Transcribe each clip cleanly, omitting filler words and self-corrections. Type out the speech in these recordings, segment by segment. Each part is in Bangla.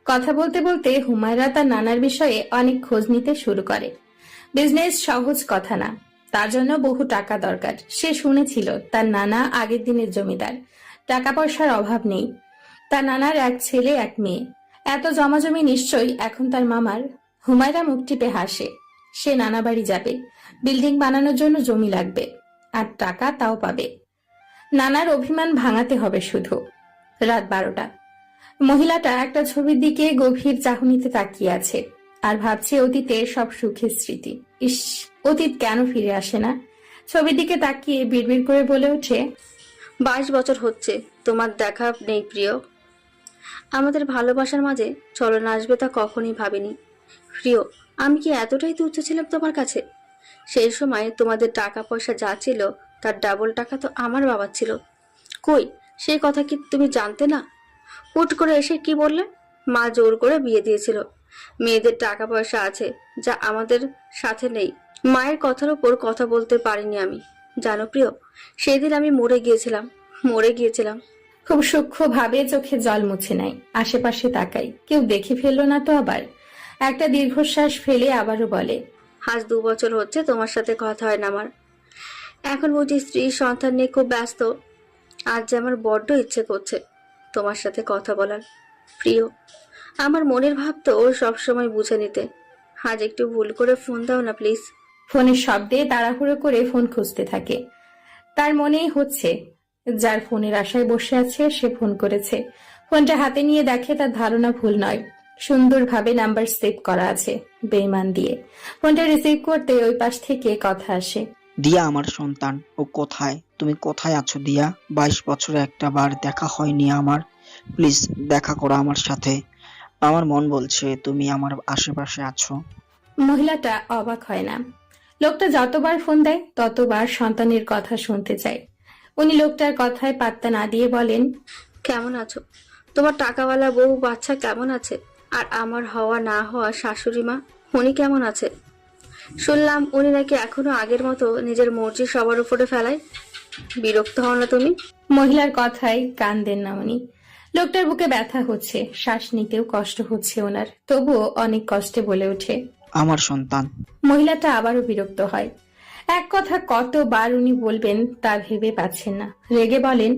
কথা বলতে বলতে হুমায়রা তার নানার বিষয়ে অনেক খোঁজ নিতে শুরু করে। বিজনেস সহজ কথা না, তার জন্য বহু টাকা দরকার। সে শুনেছিল তার নানা আগের দিনের জমিদার, টাকা পয়সার অভাব নেই। তার নানার এক ছেলে এক মেয়ে, এত জমাজমি নিশ্চয়ই এখন তার মামার। হুমায়রা মুখ টিপে হাসে। সে নানা বাড়ি যাবে, বিল্ডিং বানানোর জন্য জমি লাগবে, আর টাকা তাও পাবে। নানার অভিমান ভাঙাতে হবে শুধু। রাত 12টা। মহিলাটা একটা ছবির দিকে গভীর চাহনিতে তাকিয়ে আছে আর ভাবছে অতীতের সব সুখের স্মৃতি। ইস, অতীত কেন ফিরে আসে না? ছবির দিকে তাকিয়ে বিড়বিড় করে বলে ওঠে, 22 বছর হচ্ছে তোমার দেখা নেই প্রিয়। আমাদের ভালোবাসার মাঝে চলন আসবে তা কখনই ভাবিনি প্রিয়। আমি কি এতটাই তুচ্ছ ছিলাম তোমার কাছে? সেই সময় তোমাদের টাকা পয়সা যা ছিল তার ডাবল টাকা তো আমার বাবার ছিল। কই, সেই কথা কি তুমি জানতে না? হুট করে এসে কি বললে? মা জোর করে বিয়ে দিয়েছিল। মেয়েদের টাকা পয়সা আছে যা আমাদের সাথে নেই। মায়ের কথার উপর কথা বলতে পারিনি আমি। জানো প্রিয়, সেদিন আমি মরে গিয়েছিলাম। খুব সূক্ষ্ম ভাবে চোখে জল মুছে নেয়। আশেপাশে তাকাই, কেউ দেখে ফেললো না তো আবার? একটা দীর্ঘশ্বাস ফেলে আবারও বলে, আজ 2 বছর হচ্ছে তোমার সাথে কথা হয় না আমার। এখন বুঝি স্ত্রী সন্তান নিয়ে খুব ব্যস্ত। আজ যে আমার বড্ড ইচ্ছে করছে তোমার সাথে কথা বলার প্রিয়। আমার মনের ভাব তো ও সবসময় বুঝে নিতে। আজ একটু ভুল করে ফোন দাও না প্লিজ। ফোনের শব্দে তাড়াহুড়ো করে ফোন খুঁজতে থাকে। তার মনেই হচ্ছে যার ফোনের আশায় বসে আছে সে ফোন করেছে। ফোনটা হাতে নিয়ে দেখে তার ধারণা ভুল নয়। সুন্দরভাবে নাম্বার সেভ করা আছে বেইমান দিয়ে। ফোনটা রিসিভ করতে ওই পাশ থেকে কথা আসে, দিয়া আমার সন্তান, ও কোথায়? তুমি কোথায় আছো দিয়া? 22 বছরে একটা বার দেখা হয়নি আমার। প্লিজ দেখা করো আমার সাথে। আমার মন বলছে তুমি আমার আশেপাশে আছো। মহিলাটা অবাক হয় না। লোকটা যতবার ফোন দেয় ততবার সন্তানের কথা শুনতে চায়। উনি লোকটার কথায় পাত্তা না দিয়ে বলেন, কেমন আছো? তোমার টাকাওয়ালা বউ বাচ্চা কেমন আছে? আর আমার হওয়া না হওয়া শাশুড়ি মা, উনি কেমন আছে? শুনলাম উনি নাকি এখনো আগের মতো নিজের মর্জি সবার উপরে ফেলায়। বিরক্ত হও না তুমি? মহিলার কথায় কান দেন না উনি। লোকটার বুকে ব্যথা হচ্ছে, শ্বাস নিতেও কষ্ট হচ্ছে ওনার, তবুও অনেক কষ্টে বলে ওঠে। আমার সন্তান। মহিলাটা আবারও বিরক্ত হয়। এক কথা কতবার উনি বলবেন তা ভেবে পাচ্ছেন না। রেগে বলেন,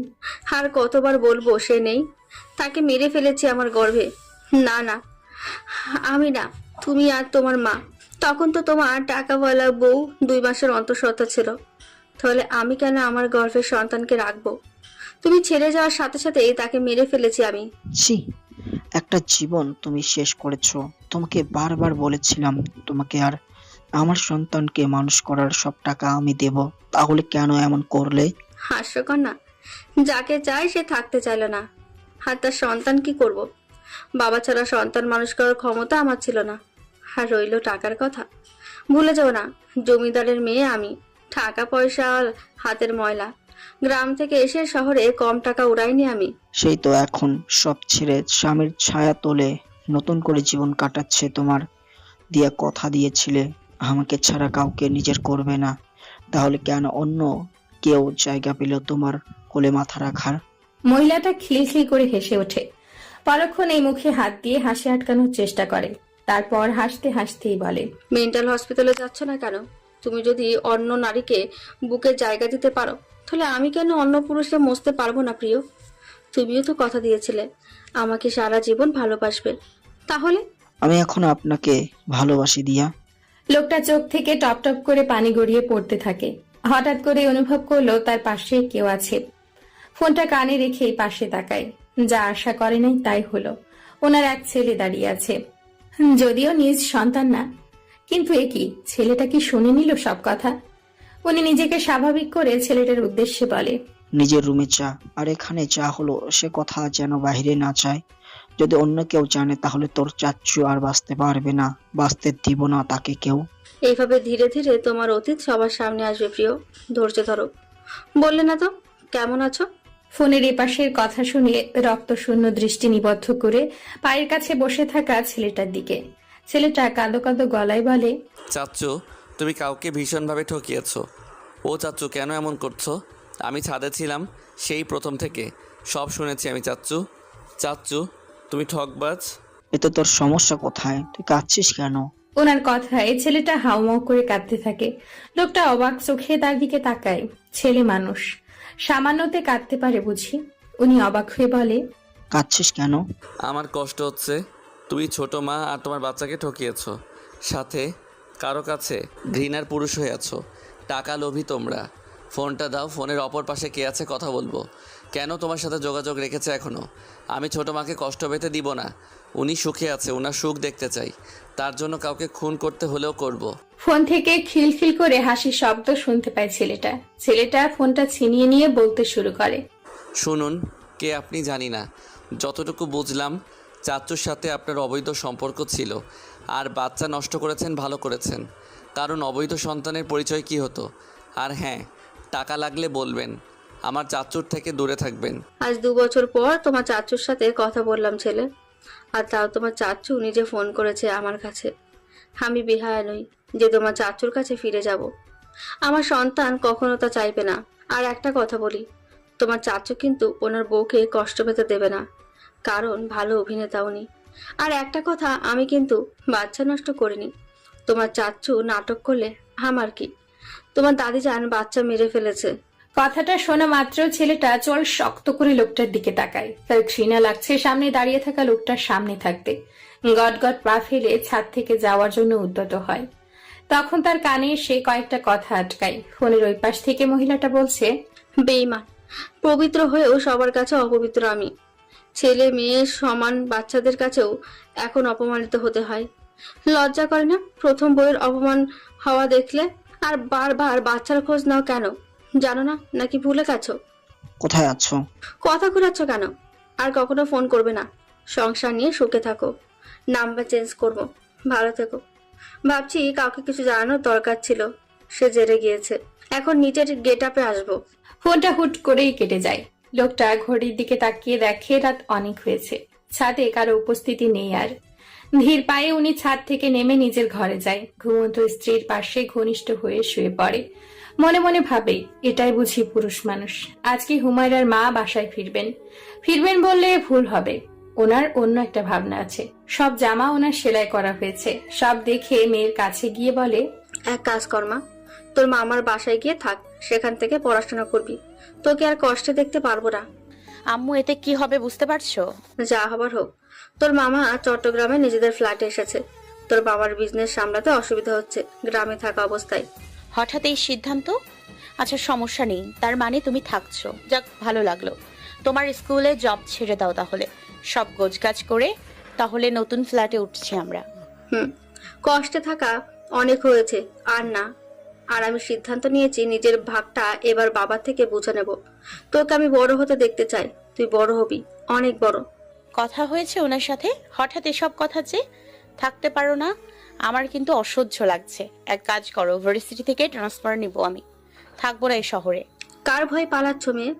আর কতবার বলবো সে নেই? তাকে মেরে ফেলেছি আমার গর্ভে। না না, আমি না, তুমি আর তোমার মা। তখন তো তোমার টাকাওয়ালা বউ 2 মাসের অন্তঃসত্ত্বা ছিল। তাহলে আমি কেন আমার গর্ভের সন্তানকে রাখবো? তুমি ছেড়ে যাওয়ার সাথে সাথেই তাকে মেরে ফেলেছি আমি। ছি, একটা জীবন তুমি শেষ করেছো। তোমাকে বারবার বলেছিলাম তোমাকে আর আমার সন্তানকে মানুষ করার সব টাকা আমি দেব। তাহলে কেন এমন করলে? হাস্যকর না? যাকে চায় সে থাকতে চাইলো না, আর তার সন্তান কি করব? বাবা ছাড়া সন্তান মানুষ করার ক্ষমতা আমার ছিল না। আর রইলো টাকার কথা, ভুলে যাও না, জমিদারের মেয়ে আমি। টাকা পয়সা আর হাতের ময়লা। গ্রাম থেকে এসে শহরে কম টাকা উড়াইনি আমি। সেই তো এখন সব ছেড়ে স্বামীর ছায়া তোলে নতুন করে জীবন কাটাচ্ছে তোমার। দিয়া কথা দিয়েছিলে আমাকে ছাড়া কাউকে নিজের করবে না। তাহলে কেন অন্য কেউ জায়গা পেল তোমার কোলে মাথা রাখার? মহিলাটা খিলখিল করে হেসে ওঠে। পরক্ষণ এই মুখে হাত দিয়ে হাসি আটকানোর চেষ্টা করে, তারপর হাসতে হাসতেই বলে, মেন্টাল হসপিটালে যাচ্ছ না কেন? তুমি যদি অন্য নারীকে বুকে জায়গা দিতে পারো, তাহলে আমি কেন অন্য পুরুষকে মসতে পারবো না প্রিয়? তুমিও তো কথা দিয়েছিলে আমাকে সারা জীবন ভালোবাসবে। তাহলে আমি এখন আপনাকে ভালোবাসি দিয়া। লোকটা চোখ থেকে টপ টপ করে পানি গড়িয়ে পড়তে থাকে। হঠাৎ করে অনুভব করলো তার পাশে কেউ আছে। ফোনটা কানে রেখে পাশে তাকায়। যা আশা করে নাই তাই হলো। ওনার এক ছেলে দাঁড়িয়ে আছে, যদিও নিজ সন্তান না, কিন্তু এ কি, ছেলেটা কি শুনে নিল সব কথা? উনি নিজেকে স্বাভাবিক করে ছেলেটার উদ্দেশ্যে বলে, নিজের রুমে চা, আর এখানে চা হলো সে কথা যেন বাইরে না যায়। যদি অন্য কেউ জানে তাহলে তোর চাচ্চু আর বাঁচতে পারবে না, বাঁচতে দিব না তাকে কেউ। এইভাবে ধীরে ধীরে তোমার অতীত সবার সামনে আসবে প্রিয়। ধৈর্য ধরো। বললে না তো কেমন আছো? ফোনের এপাশের কথা শুনে রক্ত শূন্য দৃষ্টি নিবদ্ধ করে পায়ের কাছে বসে থাকা ছেলেটার দিকে। ছেলেটা কাঁদো কাঁদো গলায় বলে, চাচ্চু, তুমি কাউকে ভীষণভাবে ঠকিয়েছো। ও চাচ্চু, কেন এমন করছো? আমি ছাদে ছিলাম সেই প্রথম থেকে, সব শুনেছি আমি চাচ্চু। চাচ্চু, তুমি ঠকবাজ। এতে তোর সমস্যা কোথায়? তুই কাঁদছিস কেন? ওনার কথায় ছেলেটা হাউমাউ করে কাঁদতে থাকে। লোকটা অবাক চোখে তার দিকে তাকায়। ছেলে মানুষ, সামান্যতে কাঁদতে পারে বুঝি? উনি অবাক হয়ে বলে, কাঁদছিস কেন? আমার কষ্ট হচ্ছে। তুই ছোট মা আর তোমার বাচ্চাকে ঠকিয়েছো, সাথে কারো কাছে ঘৃণার পুরুষ হয়ে আছো। টাকা লোভী তোমরা। ফোনটা দাও, ফোনের অপর পাশে কে আছে কথা বলবো। কেন তোমার সাথে যোগাযোগ রেখেছে এখনো? আমি ছোট মাকে কষ্ট পেতে দিব না। উনি সুখে আছে, ওনার সুখ দেখতে চাই। তার জন্য কাউকে খুন করতে হলেও করব। ফোন থেকে খিলখিল করে হাসির শব্দ শুনতে পায় ছেলেটা। ছেলেটা ফোনটা ছিনিয়ে নিয়ে বলতে শুরু করে, শুনুন, কে আপনি জানি না। যতটুকু বুঝলাম, চাচ্চুর সাথে আপনার অবৈধ সম্পর্ক ছিল, আর বাচ্চা নষ্ট করেছেন, ভালো করেছেন। কারণ অবৈধ সন্তানের পরিচয় কি হতো? আর হ্যাঁ, টাকা লাগলে বলবেন, আমার চাচ্চুর থেকে দূরে থাকবেন। আজ 2 বছর পর তোমার চাচুর সাথে কথা বললাম ছেলে, আর তাও তোমার চাচু নিজে ফোন করেছে আমার কাছে। আমি বেহায়া নই যে তোমার চাচুর কাছে ফিরে যাব। আমার সন্তান কখনো তা চাইবে না। আর একটা কথা বলি, তোমার চাচু কিন্তু ওনার বউকে কষ্ট পেতে দেবে না, কারণ ভালো অভিনেতা উনি। আর একটা কথা, আমি কিন্তু বাচ্চা নষ্ট করিনি। তোমার চাচু নাটক করলে আমার কি? তোমার দাদি যান বাচ্চা মেরে ফেলেছে। কথাটা শোনা মাত্র ছেলেটা চোল শক্ত করে লোকটার দিকে তাকায়। তার ঘৃণা লাগছে সামনে দাঁড়িয়ে থাকা লোকটার সামনে থাকতে। গটগট পা ফেলে ছাদ থেকে যাওয়ার জন্য উদ্যত হয়। তখন তার কানে সে কয়েকটা কথা আটকায়। ফোনের ওই পাশ থেকে মহিলাটা বলছে, বেঈমান, পবিত্র হয়েও সবার কাছে অপবিত্র আমি। ছেলে মেয়ে সমান বাচ্চাদের কাছেও এখন অপমানিত হতে হয়। লজ্জা করে না প্রথম বইয়ের অপমান হওয়া দেখলে? আর বারবার বাচ্চার খোঁজ নাও কেন? জানো না নাকি ভুলে গেছো? কোথায় আছো? কথা ঘুরাচ্ছ কেন? আর কখনো ফোন করবে না। সংসার নিয়ে সুখে থাকো। নাম্বার চেঞ্জ করবো। ভালো থেকো। ভাবছি কাউকে কিছু জানানোর দরকার ছিল, সে জেরে গিয়েছে। এখন নিজের গেট আপে আসবো। ফোনটা হুট করেই কেটে যায়। লোকটা ঘড়ির দিকে তাকিয়ে দেখে রাত অনেক হয়েছে। ছাদে কারো উপস্থিতি নেই আর। ধীর পায়ে উনি ছাদ থেকে নেমে নিজের ঘরে যায়। ঘুমন্ত স্ত্রীর পাশে ঘনিষ্ঠ হয়ে শুয়ে পড়ে। মনে মনে ভাবে, এটাই বুঝি পুরুষ মানুষ। আজকে হুমায়রার মা বাসায় ফিরবেন। ফিরবেন বললে ভুল হবে। ওনার অন্য একটা ভাবনা আছে। সব জামা ওনার সেলাই করা হয়েছে। সব দেখে মেয়ের কাছে গিয়ে বলে, এক কাজ কর মা, তোর মামার বাসায় গিয়ে থাক, সেখান থেকে পড়াশোনা করবি। তোকে আর কষ্টে দেখতে পারবো না। আম্মু, এতে কি হবে বুঝতে পারছো? যা হবার হোক। তোর মামা চট্টগ্রামে নিজেদের ফ্ল্যাটে এসেছে। তোর বাবার বিজনেস সামলাতে অসুবিধা হচ্ছে গ্রামে থাকা অবস্থায়। হঠাৎ এই সিদ্ধান্ত? আচ্ছা, সমস্যা নেই, তার মানে তুমি থাকছো, যাক ভালো লাগলো। তোমার স্কুলে জব ছেড়ে দাও তাহলে, সব গোছগাছ করে। তাহলে নতুন ফ্ল্যাটে উঠছি আমরা। কষ্টে থাকা অনেক হয়েছে, আর না। আর আমি সিদ্ধান্ত নিয়েছি নিজের ভাগটা এবার বাবার থেকে বুঝে নেব। তোকে আমি বড় হতে দেখতে চাই। তুই বড় হবি, অনেক বড়। কথা হয়েছে ওনার সাথে? হঠাৎ এসব কথা যে থাকতে পারো না, আমার কিন্তু অসহ্য লাগছে। এক কাজ করো, ভার্সিটি থেকে ট্রান্সফার নিব আমি, থাকবো না এই শহরে। কার ভয় পালাচ্ছ মেয়ে?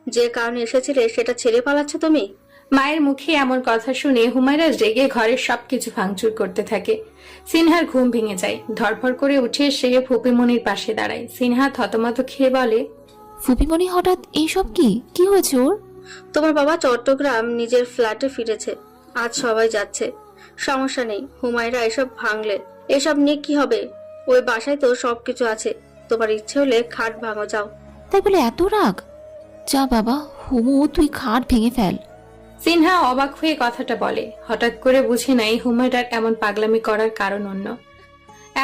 যে কারণে এসেছিলে সেটা ছেড়ে পালাচ্ছ তুমি? মায়ের মুখে এমন কথা শুনে হুমায়রা রেগে ঘরের সবকিছু ভাঙচুর করতে থাকে। সিনহার ঘুম ভেঙে যায়। ধরফর করে উঠে সে ফুপিমনির পাশে দাঁড়ায়। সিনহা থতমত খেয়ে বলে, ফুপিমণি, হঠাৎ এইসব কি হয়েছে ওর? তোমার বাবা চট্টগ্রাম নিজের ফ্ল্যাটে ফিরেছে। আজ সবাই যাচ্ছে। সমস্যা নেই, হুমায়রা এসব ভাঙলে। এসব নিয়ে কি হবে? ওই বাসায় তো সবকিছু আছে। তোমার ইচ্ছে হলে খাট ভাঙো, যাও। তাই বলে এত রাগ? যা বাবা, হুমু তুই খাট ভেঙে ফেল। সিনহা অবাক হয়ে কথাটা বলে। হঠাৎ করে বুঝে নাই হুমায়রার এমন পাগলামি করার কারণ অন্য।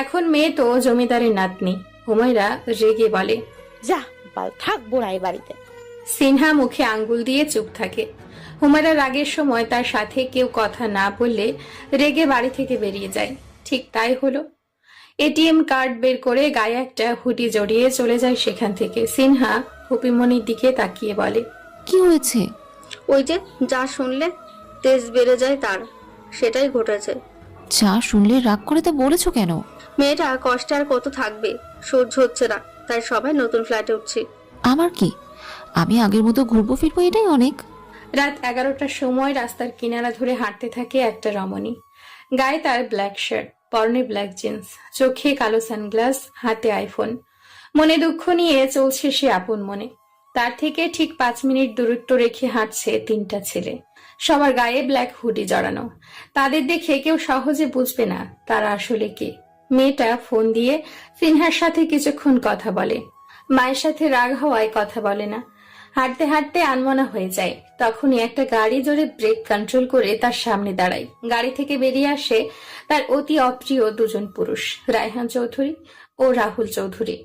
এখন মেয়ে তো জমিদারের নাতনি। হুমায়রা রেগে বলে, যা বাল, থাকবো না এই বাড়িতে। সিনহা মুখে আঙ্গুল দিয়ে চুপ থাকে। হুমায়রা রাগের সময় তার সাথে কেউ কথা না বললে রেগে বাড়ি থেকে বেরিয়ে যায়। ঠিক তাই হলো। এটিএম কার্ড বের করে গায়ে একটা হুডি জড়িয়ে চলে যায় সেখান থেকে। সিনহা ফুপিমনির দিকে তাকিয়ে বলে, কি হয়েছে? ওই যে যা শুনলে, তেজ বেড়ে যায় তার, সেটাই ঘটেছে। যা শুনলে রাগ করে তা বলেছো কেন? মেয়েটা কষ্টে আর কত থাকবে, সহ্য হচ্ছে না, তাই সবাই নতুন ফ্ল্যাটে উঠছি। আমার কি, আমি আগের মতো ঘুরবো ফিরবো, এটাই অনেক। রাত 11টার সময় রাস্তার কিনারা ধরে হাঁটতে থাকে একটা রমণী। গায়ে তার ব্ল্যাক শার্ট, পরনে ব্ল্যাক জিন্স, চোখে কালো সানগ্লাস, হাতে আইফোন। মনে দুঃখ নিয়ে চলছে সে আপন মনে। তার থেকে ঠিক 5 মিনিট দূরত্ব রেখে হাঁটছে 3টা ছেলে। সবার গায়ে ব্ল্যাক হুডি জড়ানো। তাদের দেখে কেউ সহজে বুঝবে না তারা আসলে কে। মেয়েটা ফোন দিয়ে সিনহার সাথে কিছুক্ষণ কথা বলে। মায়ের সাথে রাগ হওয়ায় কথা বলে না। হাঁটতে হাঁটতে আনমনা হয়ে যায়। তখনই একটা গাড়ি জোরে ব্রেক কন্ট্রোল করে তার সামনে দাঁড়ায়। গাড়ি থেকে বেরিয়ে আসে তার অতি অপ্রিয় দুজন পুরুষ, রায়হান চৌধুরী ও রাহুল চৌধুরী।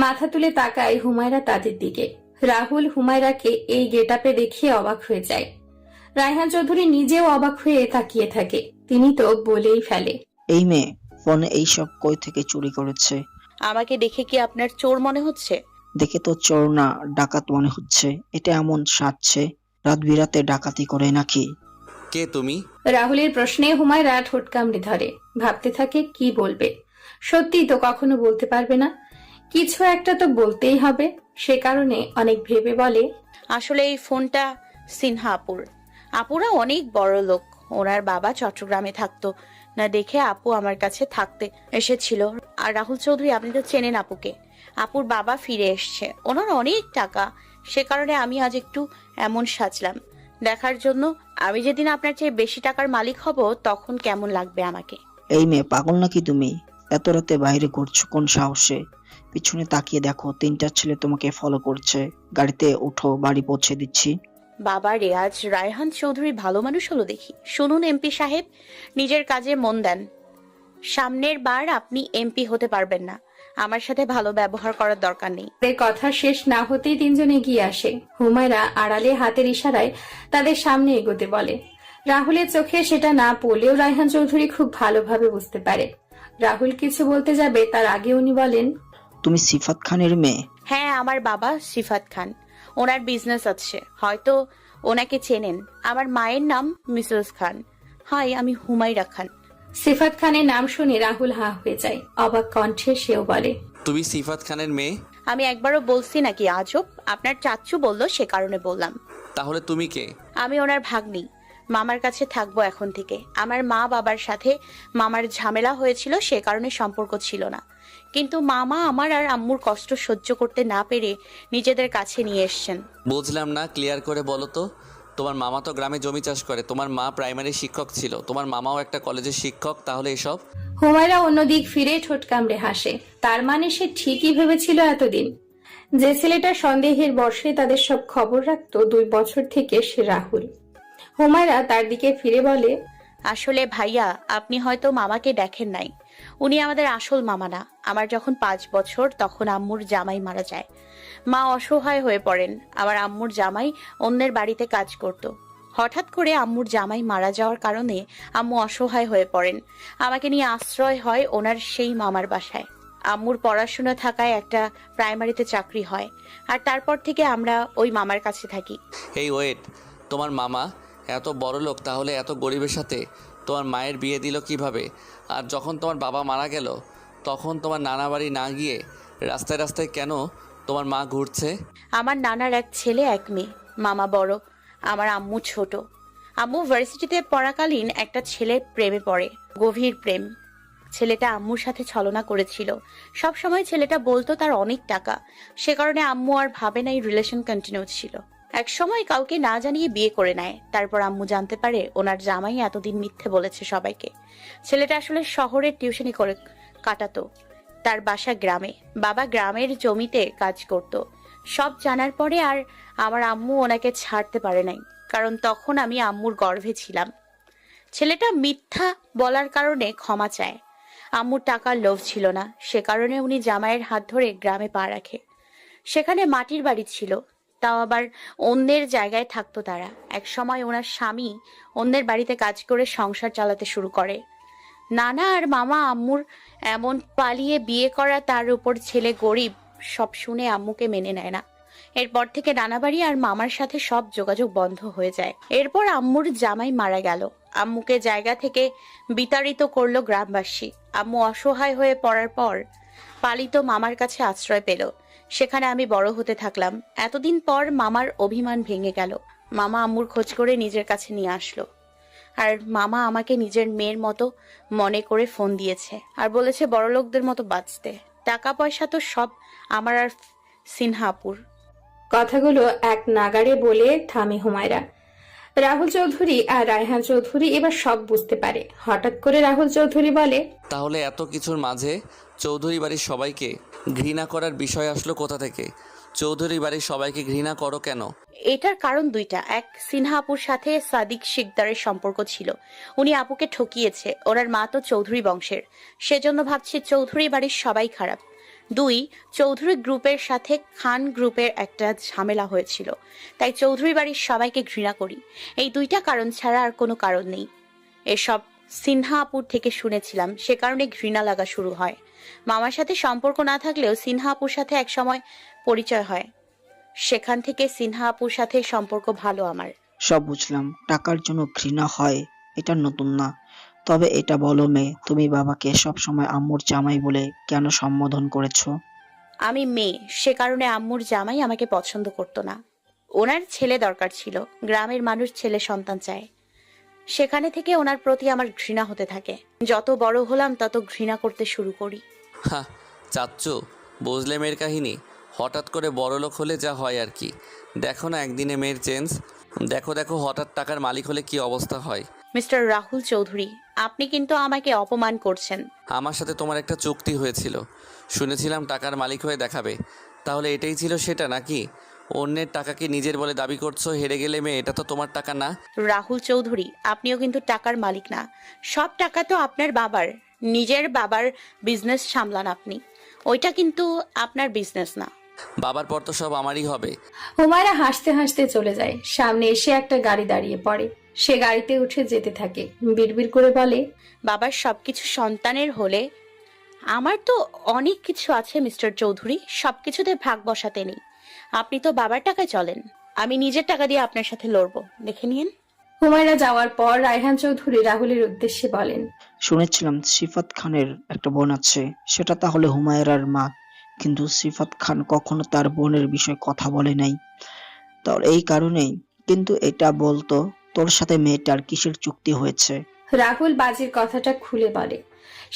মাথা তুলে তাকায় হুমায়রা তাদের দিকে। রাহুল হুমায়রাকে এই গেটআপে দেখে অবাক হয়ে যায়। রায়হান চৌধুরী নিজেও অবাক হয়ে তাকিয়ে থাকে। তিনি তো বলেই ফেলে, এই মেয়ে ফোনে এইসব কই থেকে চুরি করেছে? আমাকে দেখে কি আপনার চোর মনে হচ্ছে? দেখে তো চোর না, ডাকাত মনে হচ্ছে। এটা এমন সাজছে রাত বিরাতে ডাকাতি করে নাকি? কে তুমি? রাহুলের প্রশ্নে হুমায়রা ঠোঁট কামড়ে ধরে। ভাবতে থাকে কি বলবে। সত্যি তো কখনো বলতে পারবে না, কিছু একটা তো বলতেই হবে। সে কারণে অনেক ভেবে বলে, আসলে এই ফোনটা সিনহা আপুর। আপুরা অনেক বড় লোক, ওনার বাবা চট্টগ্রামে থাকতো না দেখে আপু আমার কাছে থাকতে এসেছিল। আর রাহুল চৌধুরী আপনি তো চেনেন আপুকে, আপুর বাবা ফিরে এসছে, ওনার অনেক টাকা, সে কারণে আমি আজ একটু এমন সাজলাম দেখার জন্য আমি যেদিন আপনার চেয়ে বেশি টাকার মালিক হব তখন কেমন লাগবে আমাকে। এই মেয়ে পাগল নাকি তুমি? এত রাতে বাইরে ঘুরছো কোন সাহসে? পিছনে তাকিয়ে দেখো, 3টা ছেলে তোমাকে ফলো করছে। গাড়িতে উঠো, বাড়ি পৌঁছে দিচ্ছি। বাবা রে, আজ রায়হান চৌধুরী ভালো মানুষ হলো দেখি। শুনুন এমপি সাহেব, নিজের কাজে মন দেন। সামনের বার আপনি এমপি হতে পারবেন না, আমার সাথে ভালো ব্যবহার করার দরকার নেই। তাদের কথা শেষ না হতেই তিনজন এগিয়ে আসে। হুমায়রা আড়ালে হাতের ইশারায় তাদের সামনে এগোতে বলে। রাহুলের চোখে সেটা না পড়লেও রায়হান চৌধুরী খুব ভালোভাবে বুঝতে পারে। রাহুল কিছু বলতে যাবে তার আগে উনি বলেন, তুমি সিফাত খানের মেয়ে? হ্যাঁ, আমার বাবা সিফাত খান, ওনার বিজনেস আছে, হয়তো ওনাকে চেনেন। আমার মায়ের নাম মিসেস খান। হাই, আমি হুমায়রা খান। সিফাত খানের নাম শুনে রাহুল হাঁ হয়ে যায়। অবাক কণ্ঠে সেও বলে, তুমি সিফাত খানের মেয়ে? আমি একবারও বলছি নাকি আজব? আপনার চাচ্চু বলল সে কারণে বললাম। তাহলে তুমি কে? আমি ওনার ভাগ্নি, মামার কাছে থাকবো এখন থেকে। আমার মা বাবার সাথে মামার ঝামেলা হয়েছিল, সে কারণে সম্পর্ক ছিল না, কিন্তু মামা আমার আর আম্মুর কষ্ট সহ্য করতে না পেরে নিজেদের কাছে নিয়ে এসছেন। বুঝলাম না, ক্লিয়ার করে বলো তো। তোমার মামা তো গ্রামে জমি চাষ করে, তোমার মা প্রাইমারি শিক্ষক ছিল, তোমার মামাও একটা কলেজের শিক্ষক, তাহলে এসব? হুমায়রা অন্যদিক ফিরে ঠোঁট কামড়ে হাসে। তার মানে সে ঠিকই ভেবেছিল এতদিন। যে ছেলেটা সন্দেহের বশে তাদের সব খবর রাখতো 2 বছর থেকে, সে রাহুল। হুমায়রা তার দিকে ফিরে বলে, আসলে ভাইয়া, আপনি হয়তো মামাকে দেখেন নাই, উনি আমাদের আসল মামা না। আমার যখন 5 বছর তখন আম্মুর জামাই মারা যায়। মা অসহায় হয়ে পড়েন। আমার আম্মুর জামাই অন্যের বাড়িতে কাজ করত। হঠাৎ করে আম্মুর জামাই মারা যাওয়ার কারণে আম্মু অসহায় হয়ে পড়েন। আমাকে নিয়ে আশ্রয় হয় ওনার সেই মামার বাসায়। আম্মুর পড়াশোনা থাকায় একটা প্রাইমারিতে চাকরি হয়, আর তারপর থেকে আমরা ওই মামার কাছে থাকি। এই ওয়েট, তোমার মামা এত বড় লোক, তাহলে এত গরিবের সাথে তোমার মায়ের বিয়ে দিল কিভাবে? আর যখন তোমার বাবা মারা গেল তখন তোমার নানা বাড়ি না গিয়ে রাস্তায় রাস্তায় কেন তোমার মা ঘুরছে? আমার নানার এক ছেলে এক মেয়ে, মামা বড়, আমার আম্মু ছোট। আম্মু ভার্সিটিতে পড়াকালীন একটা ছেলের প্রেমে পড়ে, গভীর প্রেম। ছেলেটা আম্মুর সাথে ছলনা করেছিল। সব সময় ছেলেটা বলতো তার অনেক টাকা, সে কারণে আম্মু আর ভাবে নাই, রিলেশন কন্টিনিউ ছিল। এক সময় কাউকে না জানিয়ে বিয়ে করে নেয়। তারপর আম্মু জানতে পারে ওনার জামাই এতদিন মিথ্যে বলেছে সবাইকে। ছেলেটা আসলে শহরের টিউশনি করে কাটাতো, তার বাসা গ্রামে, বাবা গ্রামের জমিতে কাজ করত। সব জানার পরে আর আমার আম্মু ওনাকে ছাড়তে পারে নাই, কারণ তখন আমি আম্মুর গর্ভে ছিলাম। ছেলেটা মিথ্যা বলার কারণে ক্ষমা চায়। আম্মুর টাকার লোভ ছিল না, সে কারণে উনি জামাইয়ের হাত ধরে গ্রামে পা রাখে। সেখানে মাটির বাড়ি ছিল, তাও আবার অন্যের জায়গায় থাকতো তারা। এক সময় ওনার স্বামী অন্যের বাড়িতে কাজ করে সংসার চালাতে শুরু করে। নানা আর মামা আম্মুর এমন পালিয়ে বিয়ে করা, তার উপর ছেলে গরিব, সব শুনে আম্মুকে মেনে নেয় না। এরপর থেকে নানা বাড়ি আর মামার সাথে সব যোগাযোগ বন্ধ হয়ে যায়। এরপর আম্মুর জামাই মারা গেল, আম্মুকে জায়গা থেকে বিতাড়িত করলো গ্রামবাসী। আম্মু অসহায় হয়ে পড়ার পর পালিত মামার কাছে আশ্রয় পেল। সেখানে আমি বড় হতে থাকলাম। এতদিন পর মামার অভিমান ভেঙে গেল। মামা আম্মুর খোঁজ করে নিজের কাছে নিয়ে আসলো, আর মামা আমাকে নিজের মেয়ের মতো মনে করে ফোন দিয়েছে আর বলেছে বড়লোকদের মতো বাঁচতে। টাকা পয়সা তো সব আমার আর সিনহাপুর। কথাগুলো এক নাগাড়ে বলে থামে হুমায়রা। রাহুল চৌধুরী আর রায়হান চৌধুরী এবার সব বুঝতে পারে। হঠাৎ করে রাহুল চৌধুরী বলে, তাহলে এত কিছুর মাঝে চৌধুরী বাড়ির সবাইকে ঘৃণা করার বিষয় আসলো কোথা থেকে? চৌধুরী বাড়ির সবাইকে ঘৃণা করো কেন? এটার কারণ দুইটা। এক, সিনহা আপুর সাথে সাদিক শিকদারের সম্পর্ক ছিল, উনি আপুকে ঠকিয়েছে। ওনার মা তো চৌধুরী বংশের, সেজন্য ভাবছি চৌধুরী বাড়ির সবাই খারাপ। দুই, চৌধুরী গ্রুপের সাথে খান গ্রুপের একটা ঝামেলা হয়েছিল, তাই চৌধুরী বাড়ির সবাইকে ঘৃণা করি। এই দুইটা কারণ ছাড়া আর কোনো কারণ নেই। এসব সিনহা আপুর থেকে শুনেছিলাম, সে কারণে ঘৃণা লাগা শুরু হয়। মামার সাথে সম্পর্ক না থাকলেও সিনহা আপুর সাথে একসময় পরিচয় হয়, সেখান থেকে সিনহা আপুর সাথে সম্পর্ক ভালো আমার। সব বুঝলাম, টাকার জন্য ঘৃণা হয় এটা নতুন না। তবে এটা বলো মেয়ে, তুমি বাবাকে সব সময় আম্মুর জামাই বলে কেন সম্বোধন করেছো? আমি মেয়ে, সে কারণে আম্মুর জামাই আমাকে পছন্দ করতো না। ওনার ছেলে দরকার ছিল, গ্রামের মানুষ ছেলে সন্তান চায়। সেখানে থেকে ওনার প্রতি আমার ঘৃণা হতে থাকে। যত বড় হলাম তত ঘৃণা করতে শুরু করি। হ্যাঁ চাচ্চু, বুঝলে মেয়ের কাহিনী? হঠাৎ করে বড়লোক হলে যা হয় আর কি। দেখো না একদিনে মেয়ের চেঞ্জ। দেখো দেখো হঠাৎ টাকার মালিক হলে কি অবস্থা হয়। মিস্টার রাহুল চৌধুরী, আপনি কিন্তু আমাকে অপমান করছেন। আমার সাথে তোমার একটা চুক্তি হয়েছিল, শুনেছিলাম টাকার মালিক হয়ে দেখাবে। তাহলে এটাই ছিল সেটা নাকি? অন্যের টাকাকে নিজের বলে দাবি করছো, হেরে গেলে মেয়ে, এটা তো তোমার টাকা না। রাহুল চৌধুরী, আপনিও কিন্তু টাকার মালিক না। সব টাকা তো আপনার বাবার, নিজের বাবার বিজনেস সামলান আপনি। ওইটা কিন্তু আপনার বিজনেস না। বাবার পর তো সব আমারই হবে। হুমায়রা হাসতে হাসতে চলে যায়। সামনে এসে একটা গাড়ি দাঁড়িয়ে পড়ে। সে গাড়িতে উঠে যেতে থাকে, বিড়বিড় করে বলে, বাবার সবকিছু সন্তানের হলে আমার তো অনেক কিছু আছে মিস্টার চৌধুরী, সবকিছুতে ভাগ বসাতে নেই। আপনি তো বাবার টাকায় চলেন, আমি নিজের টাকা দিয়ে আপনার সাথে লড়বো, দেখে নিন। হুমায়রা যাওয়ার পর রায়হান চৌধুরী রাহুলের উদ্দেশ্যে বলেন, শুনেছিলাম সিফাত খানের একটা বোন আছে, সেটা তাহলে হুমায়রার মা। কিন্তু সিফাত খান কখনো তার বোনের বিষয়ে কথা বলে নাই, তাহলে এই কারণেই। কিন্তু এটা বলতো, তোর সাথে মেয়েটার কিসের চুক্তি হয়েছে? রাহুল বাজির কথাটা খুলে বলে।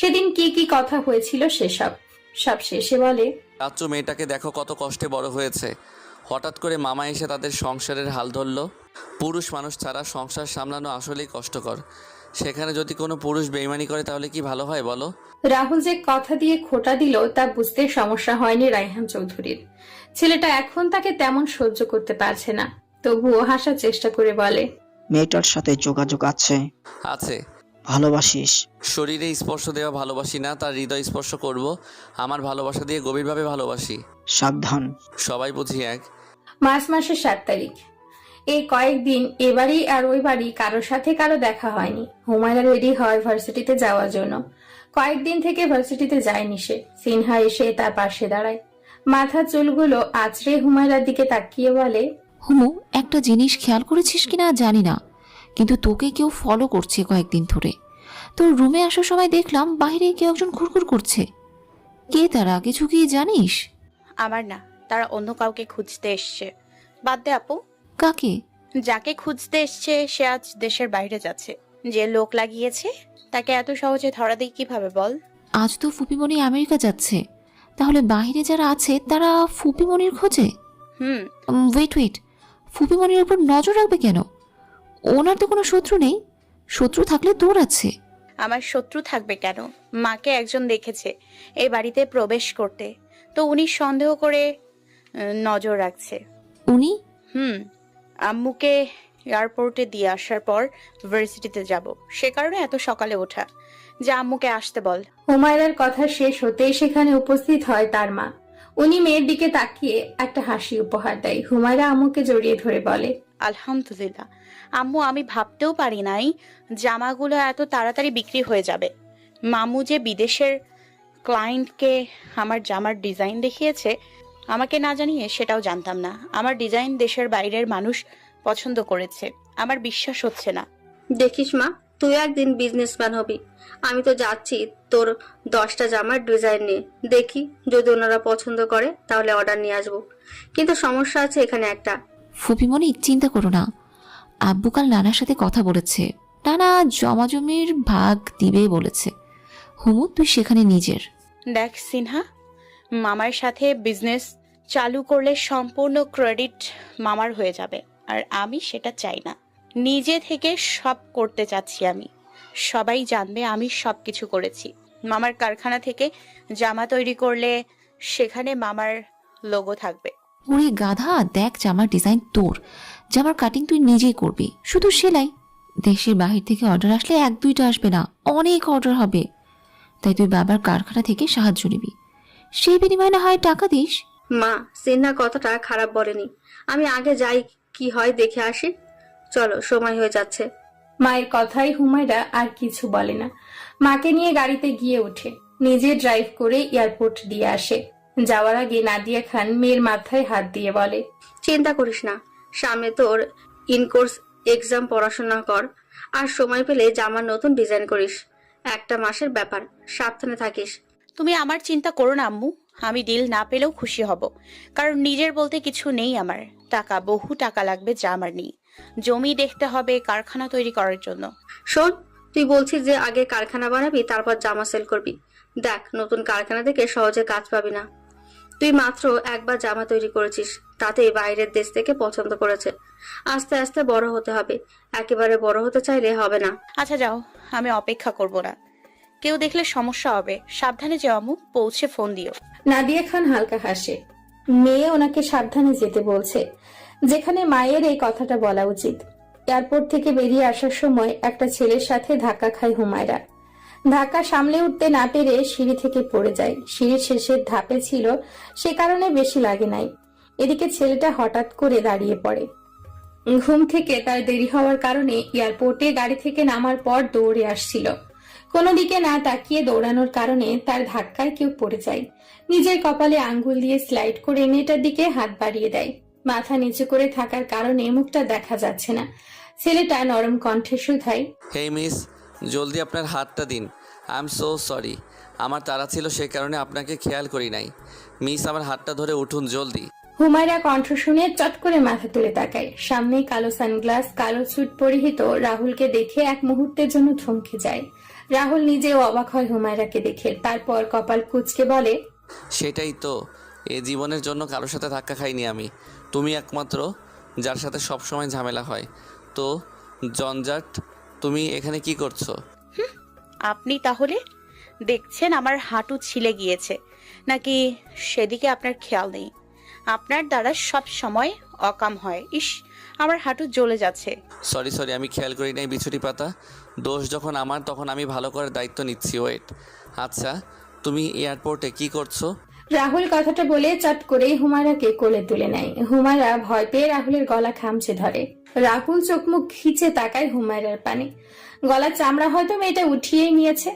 সেদিন কি কি কথা হয়েছিল সেসব। সব শেষে বলে, চাচ্চু, মেয়েটাকে দেখো কত কষ্টে বড় হয়েছে। হঠাৎ করে মামা এসে তাদের সংসারের হাল ধরলো। পুরুষ মানুষ ছাড়া সংসার সামলানো আসলেই কষ্টকর। সেখানে যদি কোনো পুরুষ বেইমানি করে তাহলে কি ভালো হয় বলো? রাহুল যে কথা দিয়ে খোঁটা দিল তা বুঝতে সমস্যা হয়নি রায়হান চৌধুরীর। ছেলেটা এখন তাকে তেমন সহ্য করতে পারছে না, তবুও হাসার চেষ্টা করে বলে, মেয়েটার সাথে যোগাযোগ আছে? আছে। ভালোবাসিস? শরীরে স্পর্শ দেওয়া ভালোবাসি না, তার হৃদয় স্পর্শ করব। আমার ভালোবাসা দিয়ে গভীরভাবে ভালোবাসি। সাবধান। সবাই বুঝি এক। মার্চ মাসের 7 তারিখ। এই কয়েকদিন এ বাড়ি আর ওই বাড়ি কারোর সাথে কারো দেখা হয়নি। হুমায়রা রেডি হয় ভার্সিটিতে যাওয়ার জন্য। কয়েকদিন থেকে ভার্সিটিতে যায়নি সে। সিনহা এসে তার পাশে দাঁড়ায়, মাথার চুলগুলো আঁচড়ে হুমায়রার দিকে তাকিয়ে বলে, হুমু, একটা জিনিস খেয়াল করেছিস কিনা জানি না, কিন্তু তোকে কেউ ফলো করছে কয়েকদিন ধরে। তোর রুমে আসার সময় দেখলাম বাইরে কেউ একজন ঘুরঘুর করছে। কে তারা, কিছু কি জানিস? আমার না, তারা অন্য কাউকে খুঁজতে এসছে। বাদ দে আপু, কাকে? যাকে খুঁজতে এসছে সে আজ দেশের বাইরে যাচ্ছে। যে লোক লাগিয়েছে তাকে এত সহজে ধরা দেই কিভাবে বল? আজ তো ফুপিমণি আমেরিকা যাচ্ছে, তাহলে বাইরে যারা আছে তারা ফুপিমণির খোঁজে? ওয়েট ওয়েট, ফুপিমণির উপর নজর রাখবে কেন? ওনার তো কোনো শত্রু নেই। শত্রু থাকলে তোর আছে। আমার শত্রু থাকবে কেন? মাকে একজন দেখেছে এই বাড়িতে প্রবেশ করতে, তো উনি সন্দেহ করে নজর রাখছে। উনি? আম্মুকে এয়ারপোর্টে দিয়ে আসার পর ভার্সিটিতে যাব, সে কারণে এত সকালে ওঠা। যা আম্মুকে আসতে বল। হুমায়রার কথা শেষ হতেই সেখানে উপস্থিত হয় তার মা। উনি মেয়ের দিকে তাকিয়ে একটা হাসি উপহার দেয়। হুমায়রা আম্মুকে জড়িয়ে ধরে বলে, আলহামদুলিল্লাহ আম্মু, আমি ভাবতেও পারি নাই জামাগুলো এত তাড়াতাড়ি বিক্রি হয়ে যাবে। মামু যে বিদেশের ক্লায়েন্টকে আমার জামার ডিজাইন দেখিয়েছে আমাকে না জানিয়ে, সেটাও জানতাম না। আমার ডিজাইন দেশের বাইরের মানুষ পছন্দ করেছে। আমার বিশ্বাস হচ্ছে না। দেখিস মা, তুই একদিন বিজনেসম্যান হবি। আমি তো যাচ্ছি তোর 10টা জামার ডিজাইন নিয়ে। দেখি যদি ওনারা পছন্দ করে তাহলে অর্ডার নিয়ে আসবো। কিন্তু সমস্যা আছে এখানে একটা। ফুপিমণি, চিন্তা করো না, আব্বু কাল নানার সাথে কথা বলেছে। নানা জমাজমির ভাগ দিবে বলেছে। হুমু, তুই সেখানে নিজের। দেখ সিনহা, মামার সাথে বিজনেস চালু করলে সম্পূর্ণ ক্রেডিট মামার হয়ে যাবে, আর আমি সেটা চাই না। নিজে থেকে সব করতে চাচ্ছি আমি। সবাই জানবে আমি সব কিছু করেছি। মামার কারখানা থেকে জামা তৈরি করলে সেখানে মামার লোগো থাকবে। ওরে গাধা, দেখ জামার ডিজাইন তোর, জামার কাটিং তুই নিজেই করবি, শুধু সেলাই। দেশের বাহির থেকে অর্ডার আসলে 1-2টা আসবে না, অনেক অর্ডার হবে। তাই তুই বাবার কারখানা থেকে সাহায্য নিবি, সেই বিনিময়ে না হয় টাকা দিস। মা, সিনহা কথাটা খারাপ বলেনি। আমি আগে যাই, কি হয় দেখে আসি। চলো, সময় হয়ে যাচ্ছে। মায়ের কথাই হুমায়রা আর কিছু বলে না। মাকে নিয়ে গাড়িতে গিয়ে ওঠে, নিজে ড্রাইভ করে এয়ারপোর্ট দিয়ে আসে। যাওয়ার আগে নাদিয়া খান মেয়ের মাথায় হাত দিয়ে বলে, চিন্তা করিস না, সামনে তোর ইনকোর্স এক্সাম, পড়াশোনা কর। আর সময় পেলে জামার নতুন ডিজাইন করিস। 1 মাসের ব্যাপার, সাবধানে থাকিস। তুমি আমার চিন্তা করো না আম্মু, আমি ডিল না পেলেও খুশি হব। কারণ নিজের বলতে কিছু নেই আমার। টাকা, বহু টাকা লাগবে যা আমার নেই। জমি দেখতে হবে কারখানা তৈরি করার জন্য। শোন, তুই বলছিস যে আগে কারখানা বানাবি, তারপর জামা সেল করবি। দেখ, নতুন কারখানা থেকে সহজে কাজ পাবি না। তুই মাত্র একবার জামা তৈরি করেছিস, তাতেই বাইরের দেশ থেকে পছন্দ করেছে। আস্তে আস্তে বড় হতে হবে, একেবারে বড় হতে চাইলে হবে না। আচ্ছা যাও, আমি অপেক্ষা করব না। কেউ দেখলে সমস্যা হবে। সাবধানে যাও আম্মু, পৌঁছে ফোন দিও। নাদিয়া খান হালকা হাসে। মেয়ে ওনাকে সাবধানে যেতে বলছে, যেখানে মায়ের এই কথাটা বলা উচিত। এয়ারপোর্ট থেকে বেরিয়ে আসার সময় একটা ছেলের সাথে ধাক্কা খায় হুমায়রা। ধাক্কা সামলে উঠতে না পেরে সিঁড়ি থেকে পড়ে যায়। সিঁড়ির শেষের ধাপে ছিল, সে কারণে বেশি লাগে নাই। এদিকে ছেলেটা হঠাৎ করে দাঁড়িয়ে পড়ে। ঘুম থেকে তার দেরি হওয়ার কারণে এয়ারপোর্টে গাড়ি থেকে নামার পর দৌড়ে আসছিল। কোনো দিকে না তাকিয়ে দৌড়ানোর কারণে তার ধাক্কায় কেউ পড়ে যায়। নিজের কপালে আঙ্গুল দিয়ে স্লাইড করে মেয়েটার দিকে হাত বাড়িয়ে দেয়। মাথা নিচু করে থাকার কারণে মুখটা দেখা যাচ্ছে না। ছেলেটা নরম কণ্ঠে শুধায়, হেই মিস, জলদি আপনার হাতটা দিন। আই এম সো সরি, আমার তাড়া ছিল সে কারণে আপনাকে খেয়াল করি নাই। মিস, আমার হাতটা ধরে উঠুন জলদি। হুমায়রা কণ্ঠ শুনে চট করে মাথা তুলে তাকায়। সামনে কালো সানগ্লাস, কালো স্যুট পরিহিত রাহুলকে দেখে এক মুহূর্তের জন্য থমকে যায়। রাহুল নিজেও অবাক হয় হুমায়রাকে দেখে। তারপর কপাল কুঁচকে বলে, সেটাই তো, এ জীবনের জন্য কারোর সাথে ধাক্কা খাইনি আমি। তুমি একমাত্র যার সাথে সব সময় ঝামেলা হয়। তো জঞ্জাট, তুমি এখানে কি করছো? আপনি তাহলে দেখছেন আমার হাঁটু ছিলে গিয়েছে নাকি সেদিকে আপনার খেয়াল নেই? আপনার দ্বারা সব সময় অকাম হয়। ইস, আমার হাঁটু জ্বলে যাচ্ছে। সরি, আমি খেয়াল করি নাই বিছুটি পাতা। দোষ যখন আমার, তখন আমি ভালো করার দায়িত্ব নিচ্ছি। ওয়েট, আচ্ছা তুমি এয়ারপোর্টে কি করছো? রাহুল কথাটা বলে চট করে হুমায়রাকে কোলে তুলে নেয়। হুমায়রা ভয় পেয়ে রাহুলের গলা খামচে ধরে। রাহুল চোখ মুখ খিচে তাকায় হুমায়রার পানে। গলার চামড়া হয়তো মেয়েটা উঠিয়েই নিয়েছে।